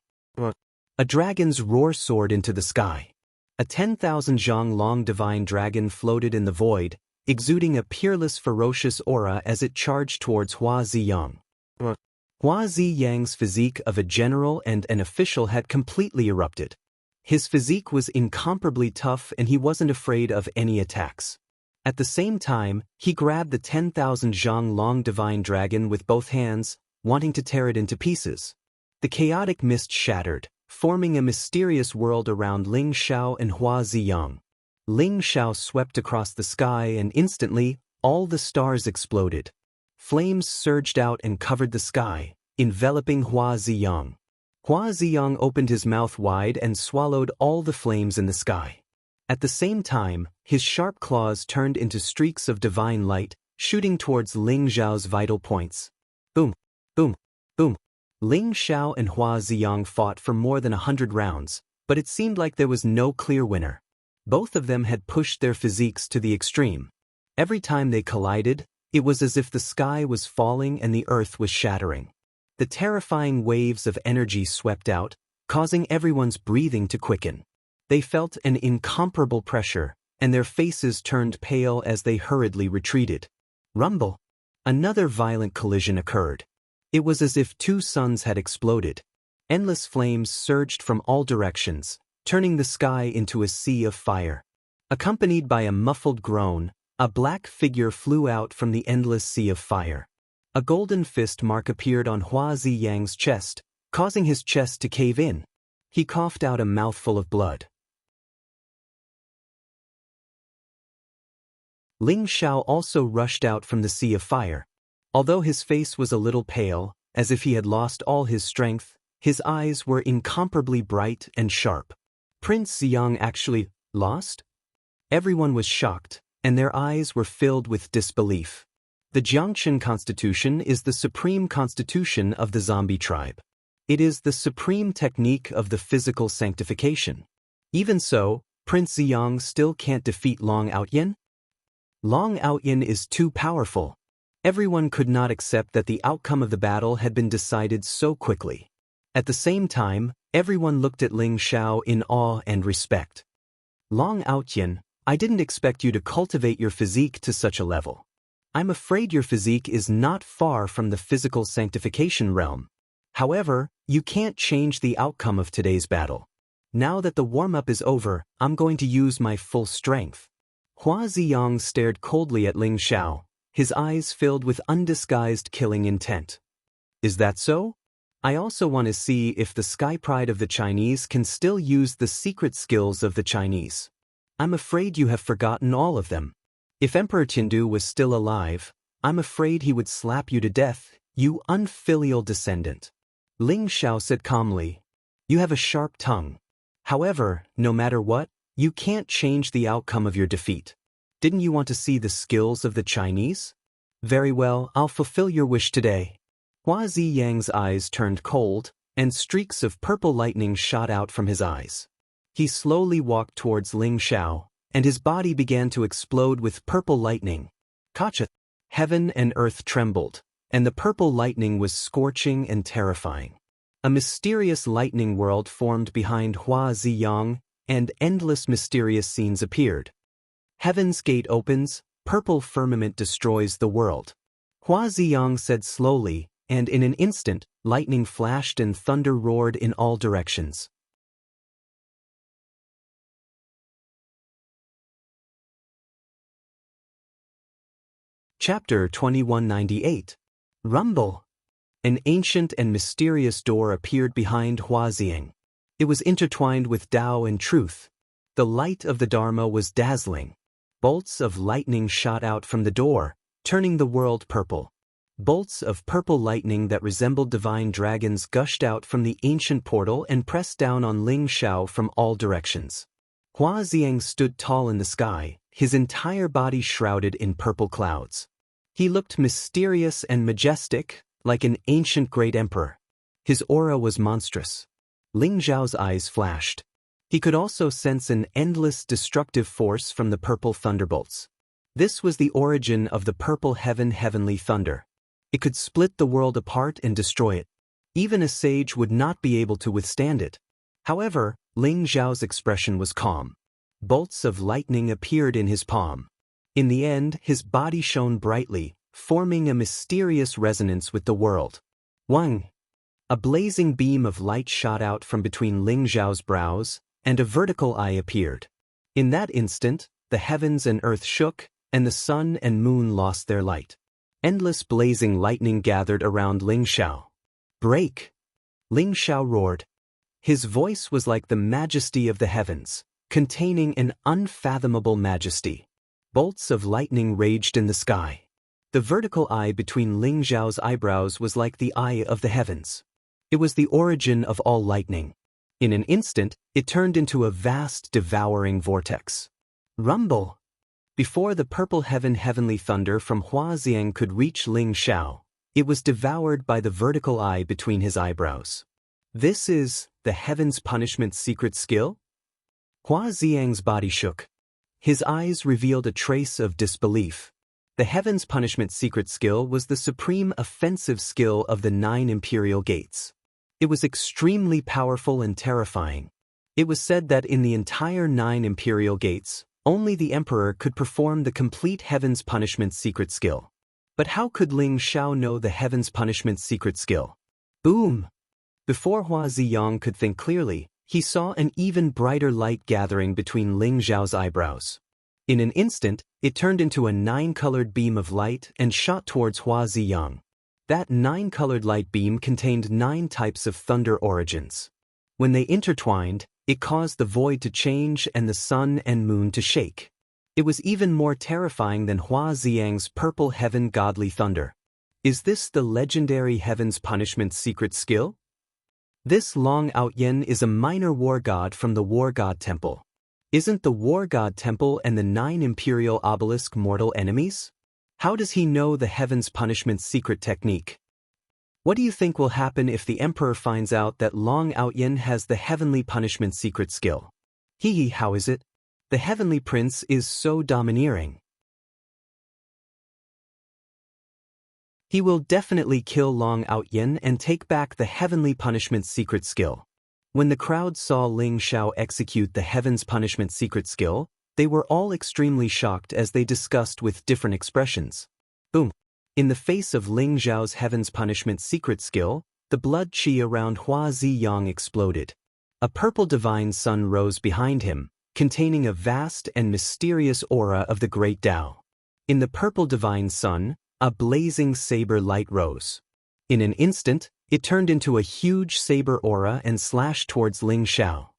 A dragon's roar soared into the sky. A 10,000 zhang long divine dragon floated in the void, exuding a peerless ferocious aura as it charged towards Hua Ziyang. Hua Ziyang's physique of a general and an official had completely erupted. His physique was incomparably tough and he wasn't afraid of any attacks. At the same time, he grabbed the 10,000 zhang long divine dragon with both hands, wanting to tear it into pieces. The chaotic mist shattered, forming a mysterious world around Ling Xiao and Hua Ziyang. Ling Xiao swept across the sky and instantly, all the stars exploded. Flames surged out and covered the sky, enveloping Hua Ziyang. Hua Ziyang opened his mouth wide and swallowed all the flames in the sky. At the same time, his sharp claws turned into streaks of divine light, shooting towards Ling Xiao's vital points. Boom, boom, boom. Ling Xiao and Hua Ziyang fought for more than 100 rounds, but it seemed like there was no clear winner. Both of them had pushed their physiques to the extreme. Every time they collided, it was as if the sky was falling and the earth was shattering. The terrifying waves of energy swept out, causing everyone's breathing to quicken. They felt an incomparable pressure, and their faces turned pale as they hurriedly retreated. Rumble! Another violent collision occurred. It was as if two suns had exploded. Endless flames surged from all directions, turning the sky into a sea of fire. Accompanied by a muffled groan, a black figure flew out from the endless sea of fire. A golden fist mark appeared on Hua Ziyang's chest, causing his chest to cave in. He coughed out a mouthful of blood. Ling Xiao also rushed out from the sea of fire. Although his face was a little pale, as if he had lost all his strength, his eyes were incomparably bright and sharp. Prince Ziyang actually lost? Everyone was shocked, and their eyes were filled with disbelief. The Jiangchen Constitution is the supreme constitution of the zombie tribe. It is the supreme technique of the physical sanctification. Even so, Prince Ziyang still can't defeat Long Outyin? Long Outyin is too powerful. Everyone could not accept that the outcome of the battle had been decided so quickly. At the same time, everyone looked at Ling Xiao in awe and respect. Long Outyin, I didn't expect you to cultivate your physique to such a level. I'm afraid your physique is not far from the physical sanctification realm. However, you can't change the outcome of today's battle. Now that the warm-up is over, I'm going to use my full strength. Hua Ziyang stared coldly at Ling Xiao, his eyes filled with undisguised killing intent. Is that so? I also want to see if the sky pride of the Chinese can still use the secret skills of the Chinese. I'm afraid you have forgotten all of them. If Emperor Tiandu was still alive, I'm afraid he would slap you to death, you unfilial descendant. Ling Xiao said calmly, you have a sharp tongue. However, no matter what, you can't change the outcome of your defeat. Didn't you want to see the skills of the Chinese? Very well, I'll fulfill your wish today. Hua Ziyang's eyes turned cold, and streaks of purple lightning shot out from his eyes. He slowly walked towards Ling Xiao, and his body began to explode with purple lightning. Kacha! Heaven and earth trembled, and the purple lightning was scorching and terrifying. A mysterious lightning world formed behind Hua Ziyang, and endless mysterious scenes appeared. Heaven's gate opens, purple firmament destroys the world. Hua Ziyang said slowly, and in an instant, lightning flashed and thunder roared in all directions. Chapter 2198. Rumble. An ancient and mysterious door appeared behind Hua Ziyang. It was intertwined with Tao and truth. The light of the Dharma was dazzling. Bolts of lightning shot out from the door, turning the world purple. Bolts of purple lightning that resembled divine dragons gushed out from the ancient portal and pressed down on Ling Xiao from all directions. Hua Ziyang stood tall in the sky, his entire body shrouded in purple clouds. He looked mysterious and majestic, like an ancient great emperor. His aura was monstrous. Ling Zhao's eyes flashed. He could also sense an endless destructive force from the purple thunderbolts. This was the origin of the purple heavenly thunder. It could split the world apart and destroy it. Even a sage would not be able to withstand it. However, Ling Zhao's expression was calm. Bolts of lightning appeared in his palm. In the end, his body shone brightly, forming a mysterious resonance with the world. Wang! A blazing beam of light shot out from between Ling Zhao's brows, and a vertical eye appeared. In that instant, the heavens and earth shook, and the sun and moon lost their light. Endless blazing lightning gathered around Ling Zhao. Break! Ling Zhao roared. His voice was like the majesty of the heavens, containing an unfathomable majesty. Bolts of lightning raged in the sky. The vertical eye between Ling Zhao's eyebrows was like the eye of the heavens. It was the origin of all lightning. In an instant, it turned into a vast, devouring vortex. Rumble! Before the purple heavenly thunder from Huaxiang could reach Ling Zhao, it was devoured by the vertical eye between his eyebrows. This is the heaven's punishment secret skill? Huaxiang's body shook. His eyes revealed a trace of disbelief. The heaven's punishment secret skill was the supreme offensive skill of the 9 imperial gates. It was extremely powerful and terrifying. It was said that in the entire 9 imperial gates, only the emperor could perform the complete heaven's punishment secret skill. But how could Ling Zhao know the heaven's punishment secret skill? Boom! Before Huaxiang could think clearly, he saw an even brighter light gathering between Ling Zhao's eyebrows. In an instant, it turned into a 9-colored beam of light and shot towards Huaxiang. That 9-colored light beam contained 9 types of thunder origins. When they intertwined, it caused the void to change and the sun and moon to shake. It was even more terrifying than Huaxiang's purple heaven godly thunder. Is this the legendary heaven's punishment secret skill? This Long Outyen is a minor war god from the War God Temple. Isn't the War God Temple and the 9 imperial obelisk mortal enemies? How does he know the heaven's punishment secret technique? What do you think will happen if the emperor finds out that Long Outyen has the heavenly punishment secret skill? Hee, how is it? The heavenly prince is so domineering. He will definitely kill Long Outyen and take back the heavenly punishment secret skill. When the crowd saw Ling Zhao execute the heaven's punishment secret skill, they were all extremely shocked as they discussed with different expressions. Boom! In the face of Ling Zhao's heaven's punishment secret skill, the blood qi around Huaxiang exploded. A purple divine sun rose behind him, containing a vast and mysterious aura of the great Tao. In the purple divine sun, a blazing saber light rose. In an instant, it turned into a huge saber aura and slashed towards Ling Zhao.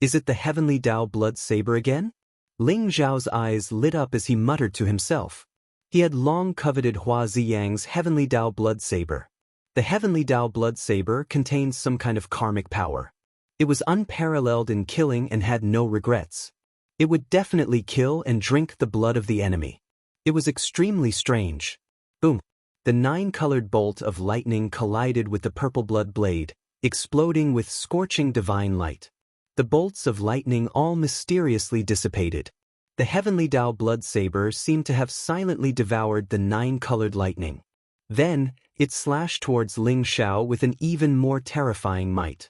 Is it the heavenly Tao blood saber again? Ling Zhao's eyes lit up as he muttered to himself. He had long coveted Huaxiang's heavenly Tao blood saber. The heavenly Tao blood saber contained some kind of karmic power. It was unparalleled in killing and had no regrets. It would definitely kill and drink the blood of the enemy. It was extremely strange. Boom! The 9-colored bolt of lightning collided with the purple blood blade, exploding with scorching divine light. The bolts of lightning all mysteriously dissipated. The heavenly Tao blood saber seemed to have silently devoured the 9-colored lightning. Then, it slashed towards Ling Zhao with an even more terrifying might.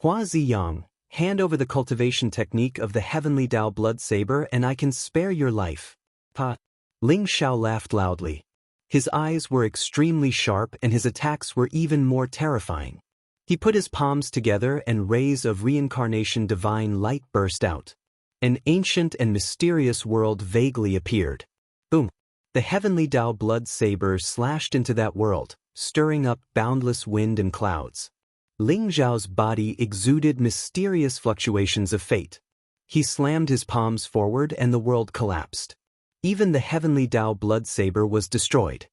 Huaxiang, hand over the cultivation technique of the heavenly Tao blood saber and I can spare your life. Pa! Ling Zhao laughed loudly. His eyes were extremely sharp and his attacks were even more terrifying. He put his palms together and rays of reincarnation divine light burst out. An ancient and mysterious world vaguely appeared. Boom! The heavenly Tao blood saber slashed into that world, stirring up boundless wind and clouds. Ling Zhao's body exuded mysterious fluctuations of fate. He slammed his palms forward and the world collapsed. Even the heavenly Tao blood saber was destroyed.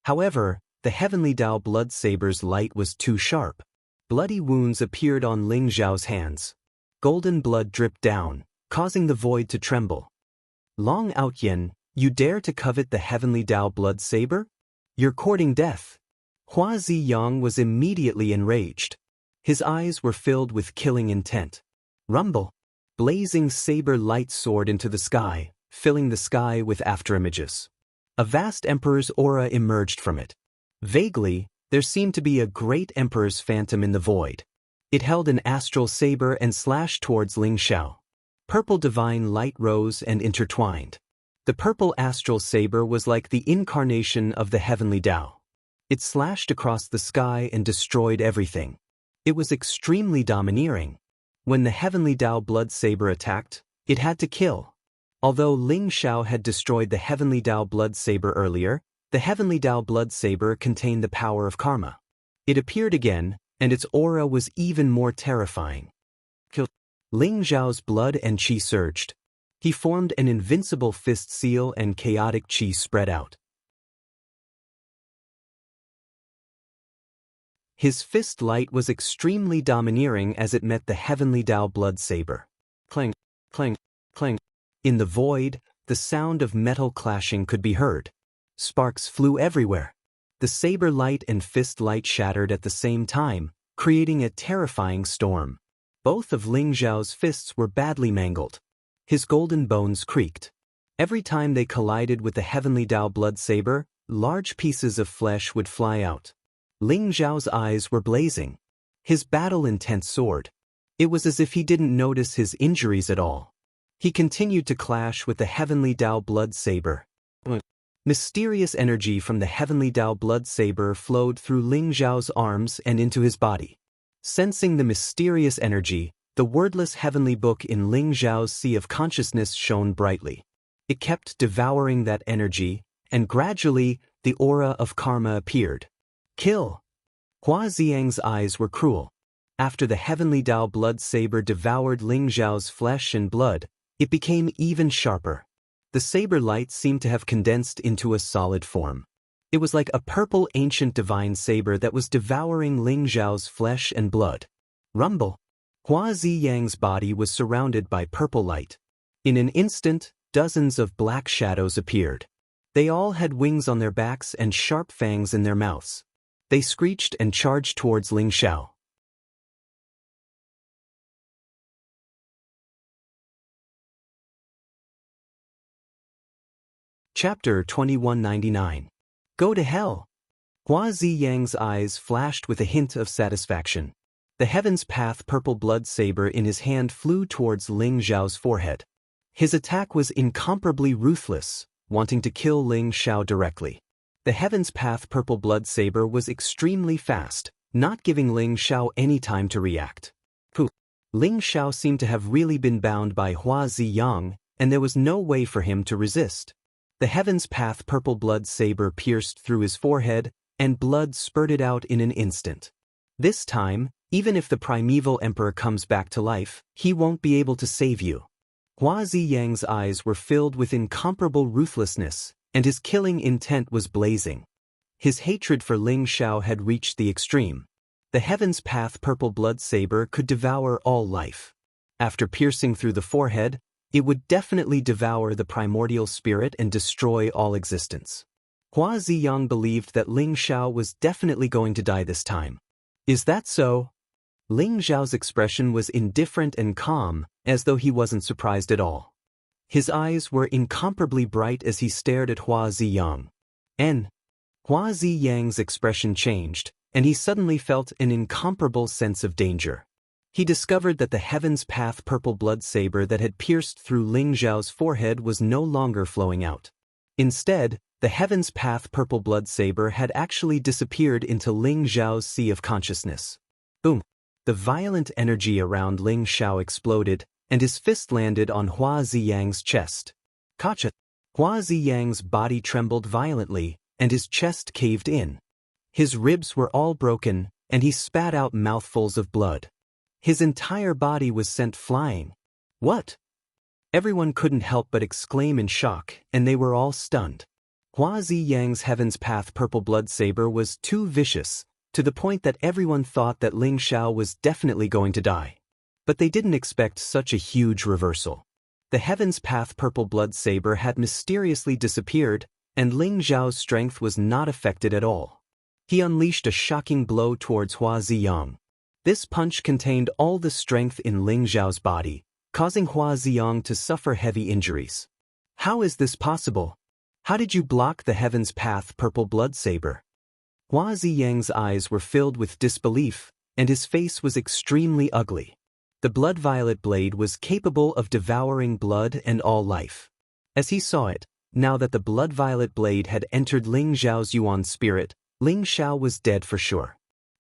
However, the heavenly Tao blood saber's light was too sharp. Bloody wounds appeared on Ling Zhao's hands. Golden blood dripped down, causing the void to tremble. Long Outyen, You dare to covet the heavenly Tao blood saber? You're courting death. Hua Ziyang was immediately enraged. His eyes were filled with killing intent. Rumble. Blazing saber light soared into the sky, filling the sky with afterimages. A vast emperor's aura emerged from it. Vaguely, there seemed to be a great emperor's phantom in the void. It held an astral saber and slashed towards Ling Xiao. Purple divine light rose and intertwined. The purple astral saber was like the incarnation of the heavenly Tao. It slashed across the sky and destroyed everything. It was extremely domineering. When the heavenly Tao blood saber attacked, it had to kill. Although Ling Xiao had destroyed the heavenly Tao blood saber earlier, the heavenly Tao blood saber contained the power of karma. It appeared again, and its aura was even more terrifying. Ling Xiao's blood and qi surged. He formed an invincible fist seal and chaotic qi spread out. His fist light was extremely domineering as it met the heavenly Tao blood saber. Clang, clang, clang. In the void, the sound of metal clashing could be heard. Sparks flew everywhere. The saber light and fist light shattered at the same time, creating a terrifying storm. Both of Ling Xiao's fists were badly mangled. His golden bones creaked. Every time they collided with the heavenly Tao blood saber, large pieces of flesh would fly out. Ling Xiao's eyes were blazing. His battle intent soared. It was as if he didn't notice his injuries at all. He continued to clash with the heavenly Tao blood saber. Mysterious energy from the heavenly Tao blood saber flowed through Ling Xiao's arms and into his body. Sensing the mysterious energy, the wordless heavenly book in Ling Xiao's sea of consciousness shone brightly. It kept devouring that energy, and gradually, the aura of karma appeared. Kill! Hua Ziyang's eyes were cruel. After the heavenly Tao blood saber devoured Ling Xiao's flesh and blood, it became even sharper. The saber light seemed to have condensed into a solid form. It was like a purple ancient divine saber that was devouring Ling Xiao's flesh and blood. Rumble. Hua Ziyang's body was surrounded by purple light. In an instant, dozens of black shadows appeared. They all had wings on their backs and sharp fangs in their mouths. They screeched and charged towards Ling Xiao. Chapter 2199. Go to hell. Hua Ziyang's eyes flashed with a hint of satisfaction. The Heaven's Path purple blood saber in his hand flew towards Ling Xiao's forehead. His attack was incomparably ruthless, wanting to kill Ling Xiao directly. The Heaven's Path purple blood saber was extremely fast, not giving Ling Xiao any time to react. Ling Xiao seemed to have really been bound by Hua Ziyang, and there was no way for him to resist. The Heaven's Path purple blood saber pierced through his forehead, and blood spurted out in an instant. This time, even if the primeval emperor comes back to life, he won't be able to save you. Hua Ziyang's eyes were filled with incomparable ruthlessness, and his killing intent was blazing. His hatred for Ling Xiao had reached the extreme. The Heaven's Path purple blood saber could devour all life. After piercing through the forehead, it would definitely devour the primordial spirit and destroy all existence. Hua Ziyang believed that Ling Xiao was definitely going to die this time. Is that so? Ling Xiao's expression was indifferent and calm, as though he wasn't surprised at all. His eyes were incomparably bright as he stared at Hua Ziyang. Hua Ziyang's expression changed, and he suddenly felt an incomparable sense of danger. He discovered that the Heaven's Path purple blood saber that had pierced through Ling Xiao's forehead was no longer flowing out. Instead, the Heaven's Path purple blood saber had actually disappeared into Ling Xiao's sea of consciousness. Boom! The violent energy around Ling Xiao exploded, and his fist landed on Hua Ziyang's chest. Kacha! Hua Ziyang's body trembled violently, and his chest caved in. His ribs were all broken, and he spat out mouthfuls of blood. His entire body was sent flying. What? Everyone couldn't help but exclaim in shock, and they were all stunned. Hua Ziyang's Heaven's Path purple blood saber was too vicious, to the point that everyone thought that Ling Xiao was definitely going to die. But they didn't expect such a huge reversal. The Heaven's Path purple blood saber had mysteriously disappeared, and Ling Zhao's strength was not affected at all. He unleashed a shocking blow towards Hua Ziyang. This punch contained all the strength in Ling Zhao's body, causing Hua Ziyang to suffer heavy injuries. How is this possible? How did you block the Heaven's Path purple blood saber? Hua Ziyang's eyes were filled with disbelief, and his face was extremely ugly. The blood violet blade was capable of devouring blood and all life. As he saw it, now that the blood violet blade had entered Ling Zhao's Yuan spirit, Ling Xiao was dead for sure.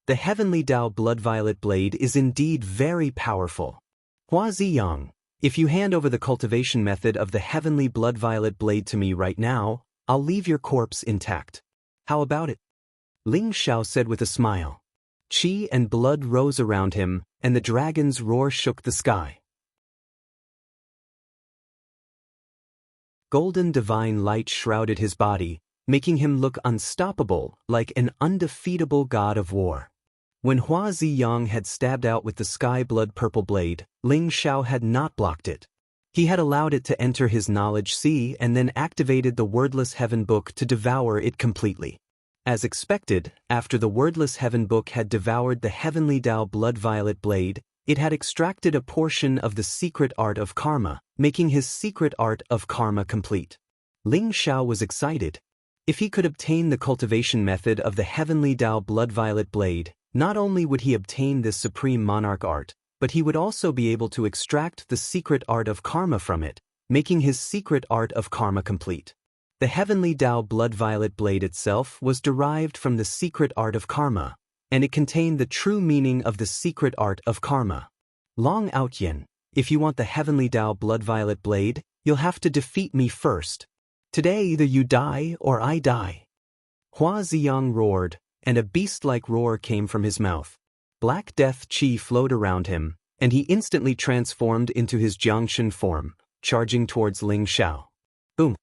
The heavenly Dao blood violet blade is indeed very powerful. Hua Ziyang, if you hand over the cultivation method of the heavenly blood violet blade to me right now, I'll leave your corpse intact. How about it? Ling Xiao said with a smile. Qi and blood rose around him, and the dragon's roar shook the sky. Golden divine light shrouded his body, making him look unstoppable, like an undefeatable god of war. When Hua Ziyang had stabbed out with the sky blood purple blade, Ling Xiao had not blocked it. He had allowed it to enter his knowledge sea and then activated the wordless heaven book to devour it completely. As expected, after the wordless heaven book had devoured the heavenly Dao blood violet blade, it had extracted a portion of the secret art of karma, making his secret art of karma complete. Ling Xiao was excited. If he could obtain the cultivation method of the heavenly Dao blood violet blade, not only would he obtain this supreme monarch art, but he would also be able to extract the secret art of karma from it, making his secret art of karma complete. The heavenly Dao blood violet blade itself was derived from the secret art of karma, and it contained the true meaning of the secret art of karma. Long Outyin, if you want the heavenly Dao blood violet blade, you'll have to defeat me first. Today either you die or I die. Hua Ziyang roared, and a beast-like roar came from his mouth. Black death qi flowed around him, and he instantly transformed into his Jiangshan form, charging towards Ling Xiao. Boom!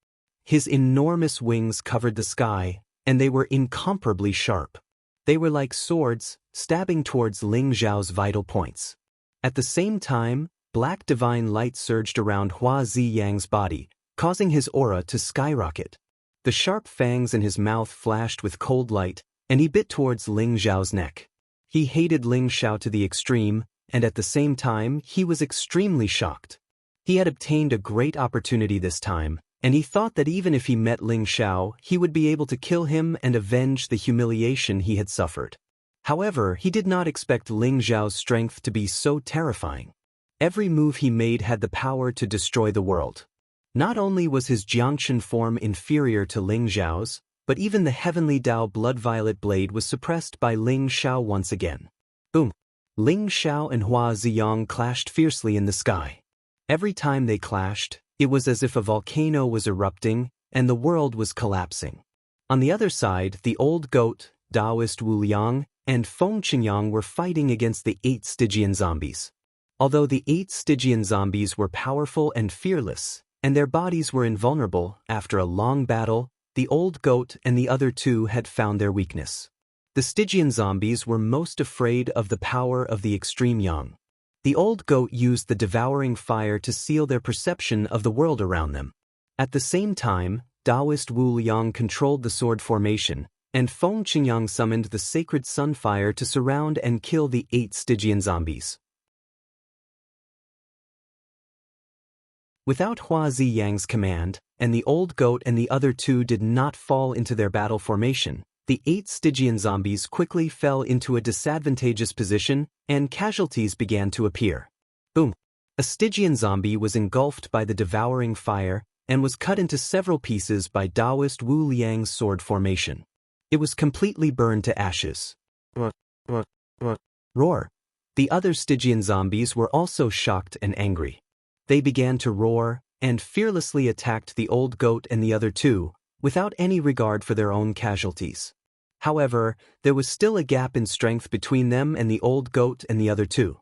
His enormous wings covered the sky, and they were incomparably sharp. They were like swords, stabbing towards Ling Zhao's vital points. At the same time, black divine light surged around Hua Ziyang's body, causing his aura to skyrocket. The sharp fangs in his mouth flashed with cold light, and he bit towards Ling Zhao's neck. He hated Ling Xiao to the extreme, and at the same time, he was extremely shocked. He had obtained a great opportunity this time, and he thought that even if he met Ling Xiao, he would be able to kill him and avenge the humiliation he had suffered. However, he did not expect Ling Zhao's strength to be so terrifying. Every move he made had the power to destroy the world. Not only was his Jiangshan form inferior to Ling Zhao's, but even the heavenly Dao blood violet blade was suppressed by Ling Xiao once again. Boom! Ling Xiao and Hua Ziyang clashed fiercely in the sky. Every time they clashed, it was as if a volcano was erupting and the world was collapsing. On the other side, the old goat, Taoist Wu Liang, and Feng Qingyang were fighting against the 8 Stygian zombies. Although the 8 Stygian zombies were powerful and fearless, and their bodies were invulnerable, after a long battle, the old goat and the other 2 had found their weakness. The Stygian zombies were most afraid of the power of the extreme yang. The old goat used the devouring fire to seal their perception of the world around them. At the same time, Taoist Wu Liang controlled the sword formation, and Feng Qingyang summoned the sacred sunfire to surround and kill the 8 Stygian zombies. Without Hua Ziyang's command, and the old goat and the other 2 did not fall into their battle formation, the 8 Stygian zombies quickly fell into a disadvantageous position, and casualties began to appear. Boom! A Stygian zombie was engulfed by the devouring fire and was cut into several pieces by Taoist Wu Liang's sword formation. It was completely burned to ashes. Roar! The other Stygian zombies were also shocked and angry. They began to roar, and fearlessly attacked the old goat and the other 2, without any regard for their own casualties. However, there was still a gap in strength between them and the old goat and the other 2.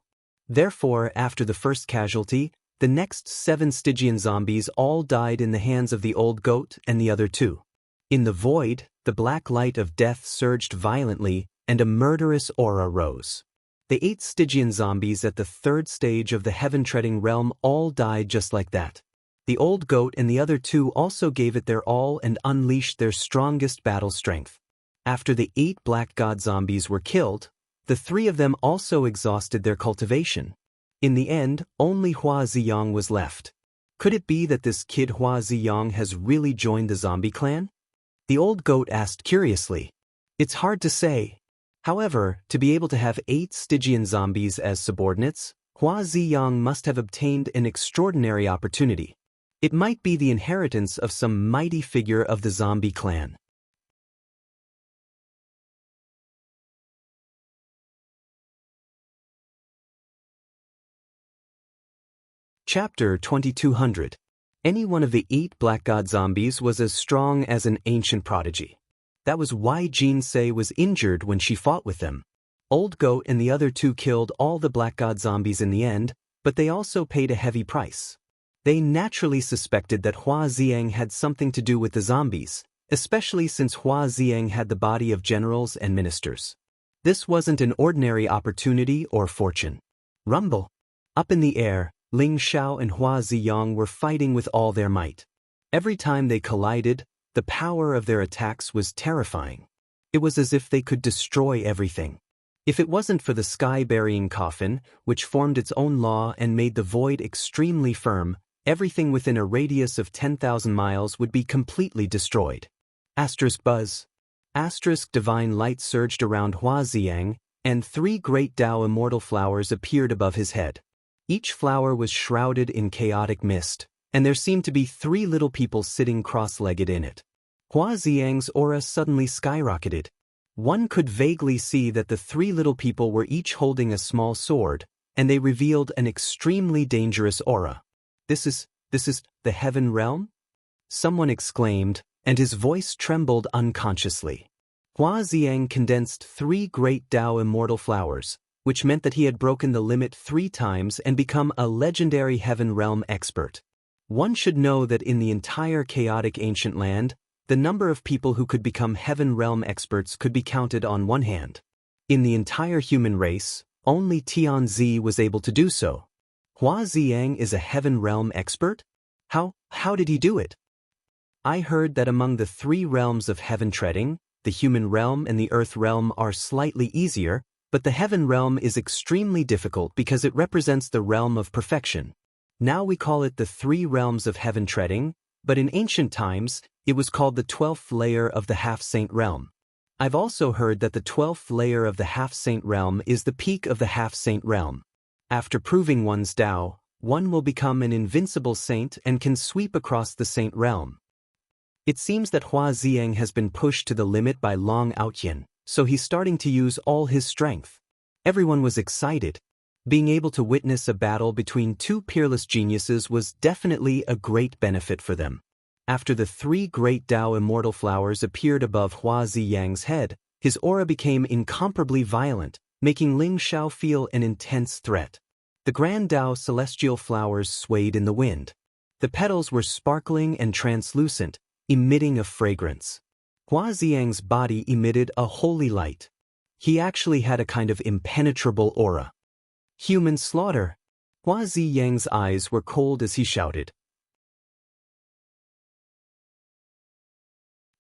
Therefore, after the first casualty, the next 7 Stygian zombies all died in the hands of the old goat and the other 2. In the void, the black light of death surged violently, and a murderous aura rose. The 8 Stygian zombies at the 3rd stage of the heaven-treading realm all died just like that. The old goat and the other two also gave it their all and unleashed their strongest battle strength. After the 8 black god zombies were killed, the 3 of them also exhausted their cultivation. In the end, only Hua Ziyang was left. Could it be that this kid Hua Ziyang has really joined the zombie clan? The old goat asked curiously. It's hard to say. However, to be able to have 8 Stygian zombies as subordinates, Hua Ziyang must have obtained an extraordinary opportunity. It might be the inheritance of some mighty figure of the zombie clan. Chapter 2200. Any one of the 8 black god zombies was as strong as an ancient prodigy. That was why Jinsei was injured when she fought with them. Old Goat and the other 2 killed all the black god zombies in the end, but they also paid a heavy price. They naturally suspected that Hua Ziyang had something to do with the zombies, especially since Hua Ziyang had the body of generals and ministers. This wasn't an ordinary opportunity or fortune. Rumble. Up in the air, Ling Xiao and Hua Ziyang were fighting with all their might. Every time they collided, the power of their attacks was terrifying. It was as if they could destroy everything. If it wasn't for the sky-burying coffin, which formed its own law and made the void extremely firm, everything within a radius of 10,000 miles would be completely destroyed. Asterisk buzz. Asterisk divine light surged around Hua Ziyang, and 3 great Tao immortal flowers appeared above his head. Each flower was shrouded in chaotic mist, and there seemed to be 3 little people sitting cross-legged in it. Hua Ziyang's aura suddenly skyrocketed. One could vaguely see that the 3 little people were each holding a small sword, and they revealed an extremely dangerous aura. This is the heaven realm? Someone exclaimed, and his voice trembled unconsciously. Hua Ziyang condensed 3 great Tao immortal flowers, which meant that he had broken the limit 3 times and become a legendary heaven realm expert. One should know that in the entire chaotic ancient land, the number of people who could become heaven realm experts could be counted on one hand. In the entire human race, only Tianzi was able to do so. Hua Ziyang is a heaven realm expert? How did he do it? I heard that among the 3 realms of heaven treading, the human realm and the earth realm are slightly easier, but the heaven realm is extremely difficult because it represents the realm of perfection. Now we call it the 3 realms of heaven treading, but in ancient times, it was called the 12th layer of the half-saint realm. I've also heard that the 12th layer of the half-saint realm is the peak of the half-saint realm. After proving one's Tao, one will become an invincible saint and can sweep across the saint realm. It seems that Hua Ziyang has been pushed to the limit by Long Outyin, so he's starting to use all his strength. Everyone was excited. Being able to witness a battle between 2 peerless geniuses was definitely a great benefit for them. After the 3 great Tao immortal flowers appeared above Hua Ziyang's head, his aura became incomparably violent, making Ling Xiao feel an intense threat. The grand Tao celestial flowers swayed in the wind. The petals were sparkling and translucent, emitting a fragrance. Hua Ziyang's body emitted a holy light. He actually had a kind of impenetrable aura. Human slaughter. Hua Ziyang's eyes were cold as he shouted.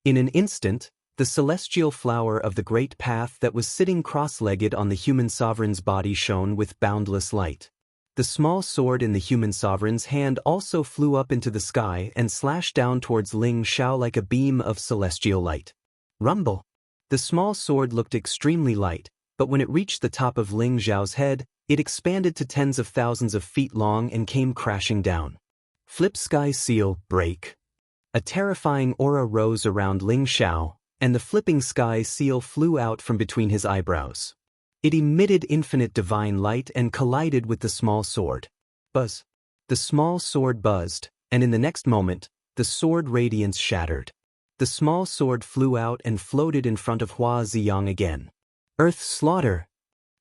In an instant, the celestial flower of the great path that was sitting cross-legged on the human sovereign's body shone with boundless light. The small sword in the human sovereign's hand also flew up into the sky and slashed down towards Ling Xiao like a beam of celestial light. Rumble. The small sword looked extremely light, but when it reached the top of Ling Xiao's head, it expanded to tens of thousands of feet long and came crashing down. Flip sky seal, break. A terrifying aura rose around Ling Xiao, and the flipping sky seal flew out from between his eyebrows. It emitted infinite divine light and collided with the small sword. Buzz. The small sword buzzed, and in the next moment, the sword radiance shattered. The small sword flew out and floated in front of Hua Ziyang again. Earth slaughter.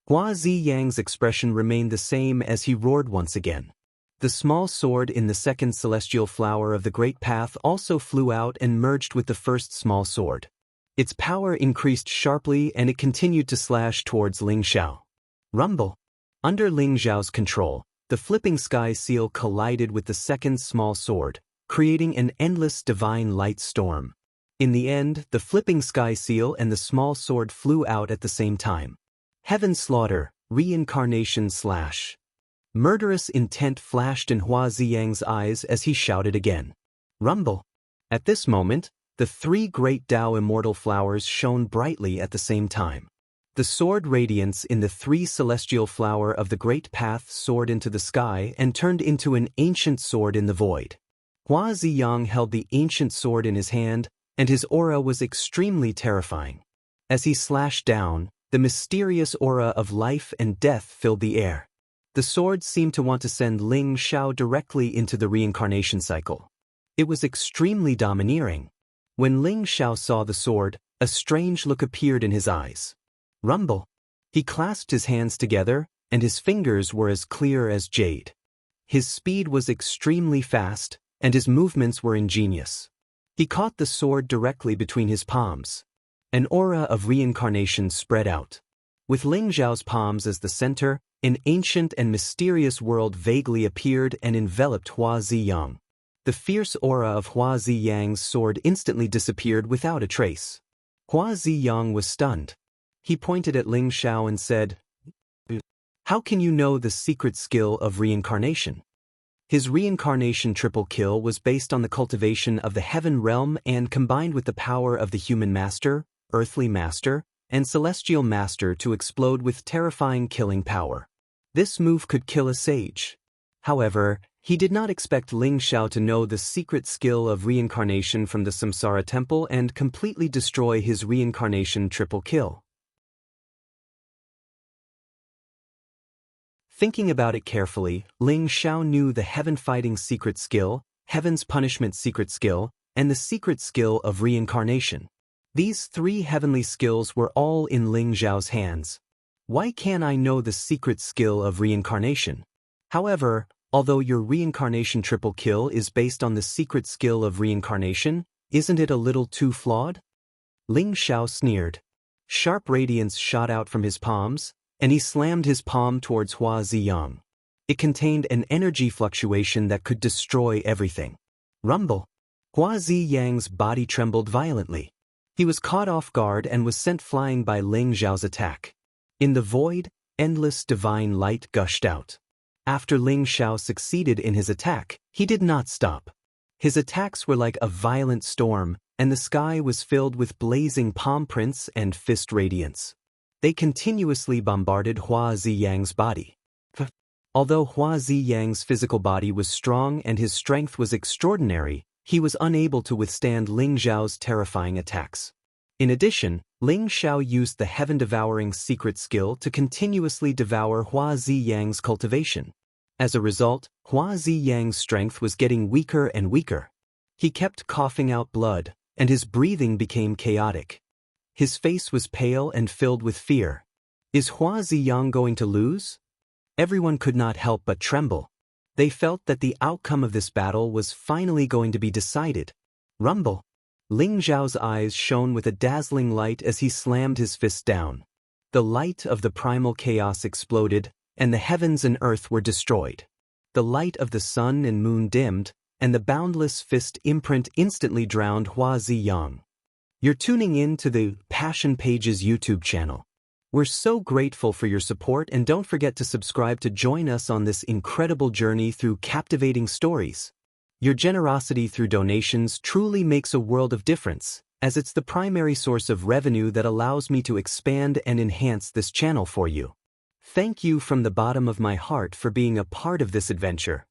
Hua Ziyang's expression remained the same as he roared once again. The small sword in the second celestial flower of the great path also flew out and merged with the first small sword. Its power increased sharply and it continued to slash towards Ling Xiao. Rumble. Under Ling Xiao's control, the flipping sky seal collided with the second small sword, creating an endless divine light storm. In the end, the flipping sky seal and the small sword flew out at the same time. Heaven slaughter, reincarnation slash. Murderous intent flashed in Hua Ziyang's eyes as he shouted again. Rumble. At this moment, the three great Tao immortal flowers shone brightly at the same time. The sword radiance in the three celestial flower of the great path soared into the sky and turned into an ancient sword in the void. Hua Ziyang held the ancient sword in his hand, and his aura was extremely terrifying. As he slashed down, the mysterious aura of life and death filled the air. The sword seemed to want to send Ling Xiao directly into the reincarnation cycle. It was extremely domineering. When Ling Xiao saw the sword, a strange look appeared in his eyes. Rumble. He clasped his hands together, and his fingers were as clear as jade. His speed was extremely fast, and his movements were ingenious. He caught the sword directly between his palms. An aura of reincarnation spread out. With Ling Xiao's palms as the center, an ancient and mysterious world vaguely appeared and enveloped Hua Ziyang. The fierce aura of Hua Ziyang's sword instantly disappeared without a trace. Hua Ziyang was stunned. He pointed at Ling Xiao and said, "How can you know the secret skill of reincarnation?" His reincarnation triple kill was based on the cultivation of the heaven realm and combined with the power of the human master, earthly master, and celestial master to explode with terrifying killing power. This move could kill a sage. However, he did not expect Ling Xiao to know the secret skill of reincarnation from the Samsara temple and completely destroy his reincarnation triple kill. Thinking about it carefully, Ling Xiao knew the heaven fighting secret skill, heaven's punishment secret skill, and the secret skill of reincarnation. These three heavenly skills were all in Ling Xiao's hands. Why can't I know the secret skill of reincarnation? However, although your reincarnation triple kill is based on the secret skill of reincarnation, isn't it a little too flawed? Ling Xiao sneered. Sharp radiance shot out from his palms, and he slammed his palm towards Hua Ziyang. It contained an energy fluctuation that could destroy everything. Rumble. Hua Ziyang's body trembled violently. He was caught off guard and was sent flying by Ling Xiao's attack. In the void, endless divine light gushed out. After Ling Xiao succeeded in his attack, he did not stop. His attacks were like a violent storm, and the sky was filled with blazing palm prints and fist radiance. They continuously bombarded Hua Ziyang's body. Although Hua Ziyang's physical body was strong and his strength was extraordinary, he was unable to withstand Ling Xiao's terrifying attacks. In addition, Ling Xiao used the heaven-devouring secret skill to continuously devour Hua Ziyang's cultivation. As a result, Hua Ziyang's strength was getting weaker and weaker. He kept coughing out blood, and his breathing became chaotic. His face was pale and filled with fear. Is Hua Ziyang going to lose? Everyone could not help but tremble. They felt that the outcome of this battle was finally going to be decided. Rumble. Ling Xiao's eyes shone with a dazzling light as he slammed his fist down. The light of the primal chaos exploded, and the heavens and earth were destroyed. The light of the sun and moon dimmed, and the boundless fist imprint instantly drowned Hua Ziyang. You're tuning in to the Passion Pages YouTube channel. We're so grateful for your support, and don't forget to subscribe to join us on this incredible journey through captivating stories. Your generosity through donations truly makes a world of difference, as it's the primary source of revenue that allows me to expand and enhance this channel for you. Thank you from the bottom of my heart for being a part of this adventure.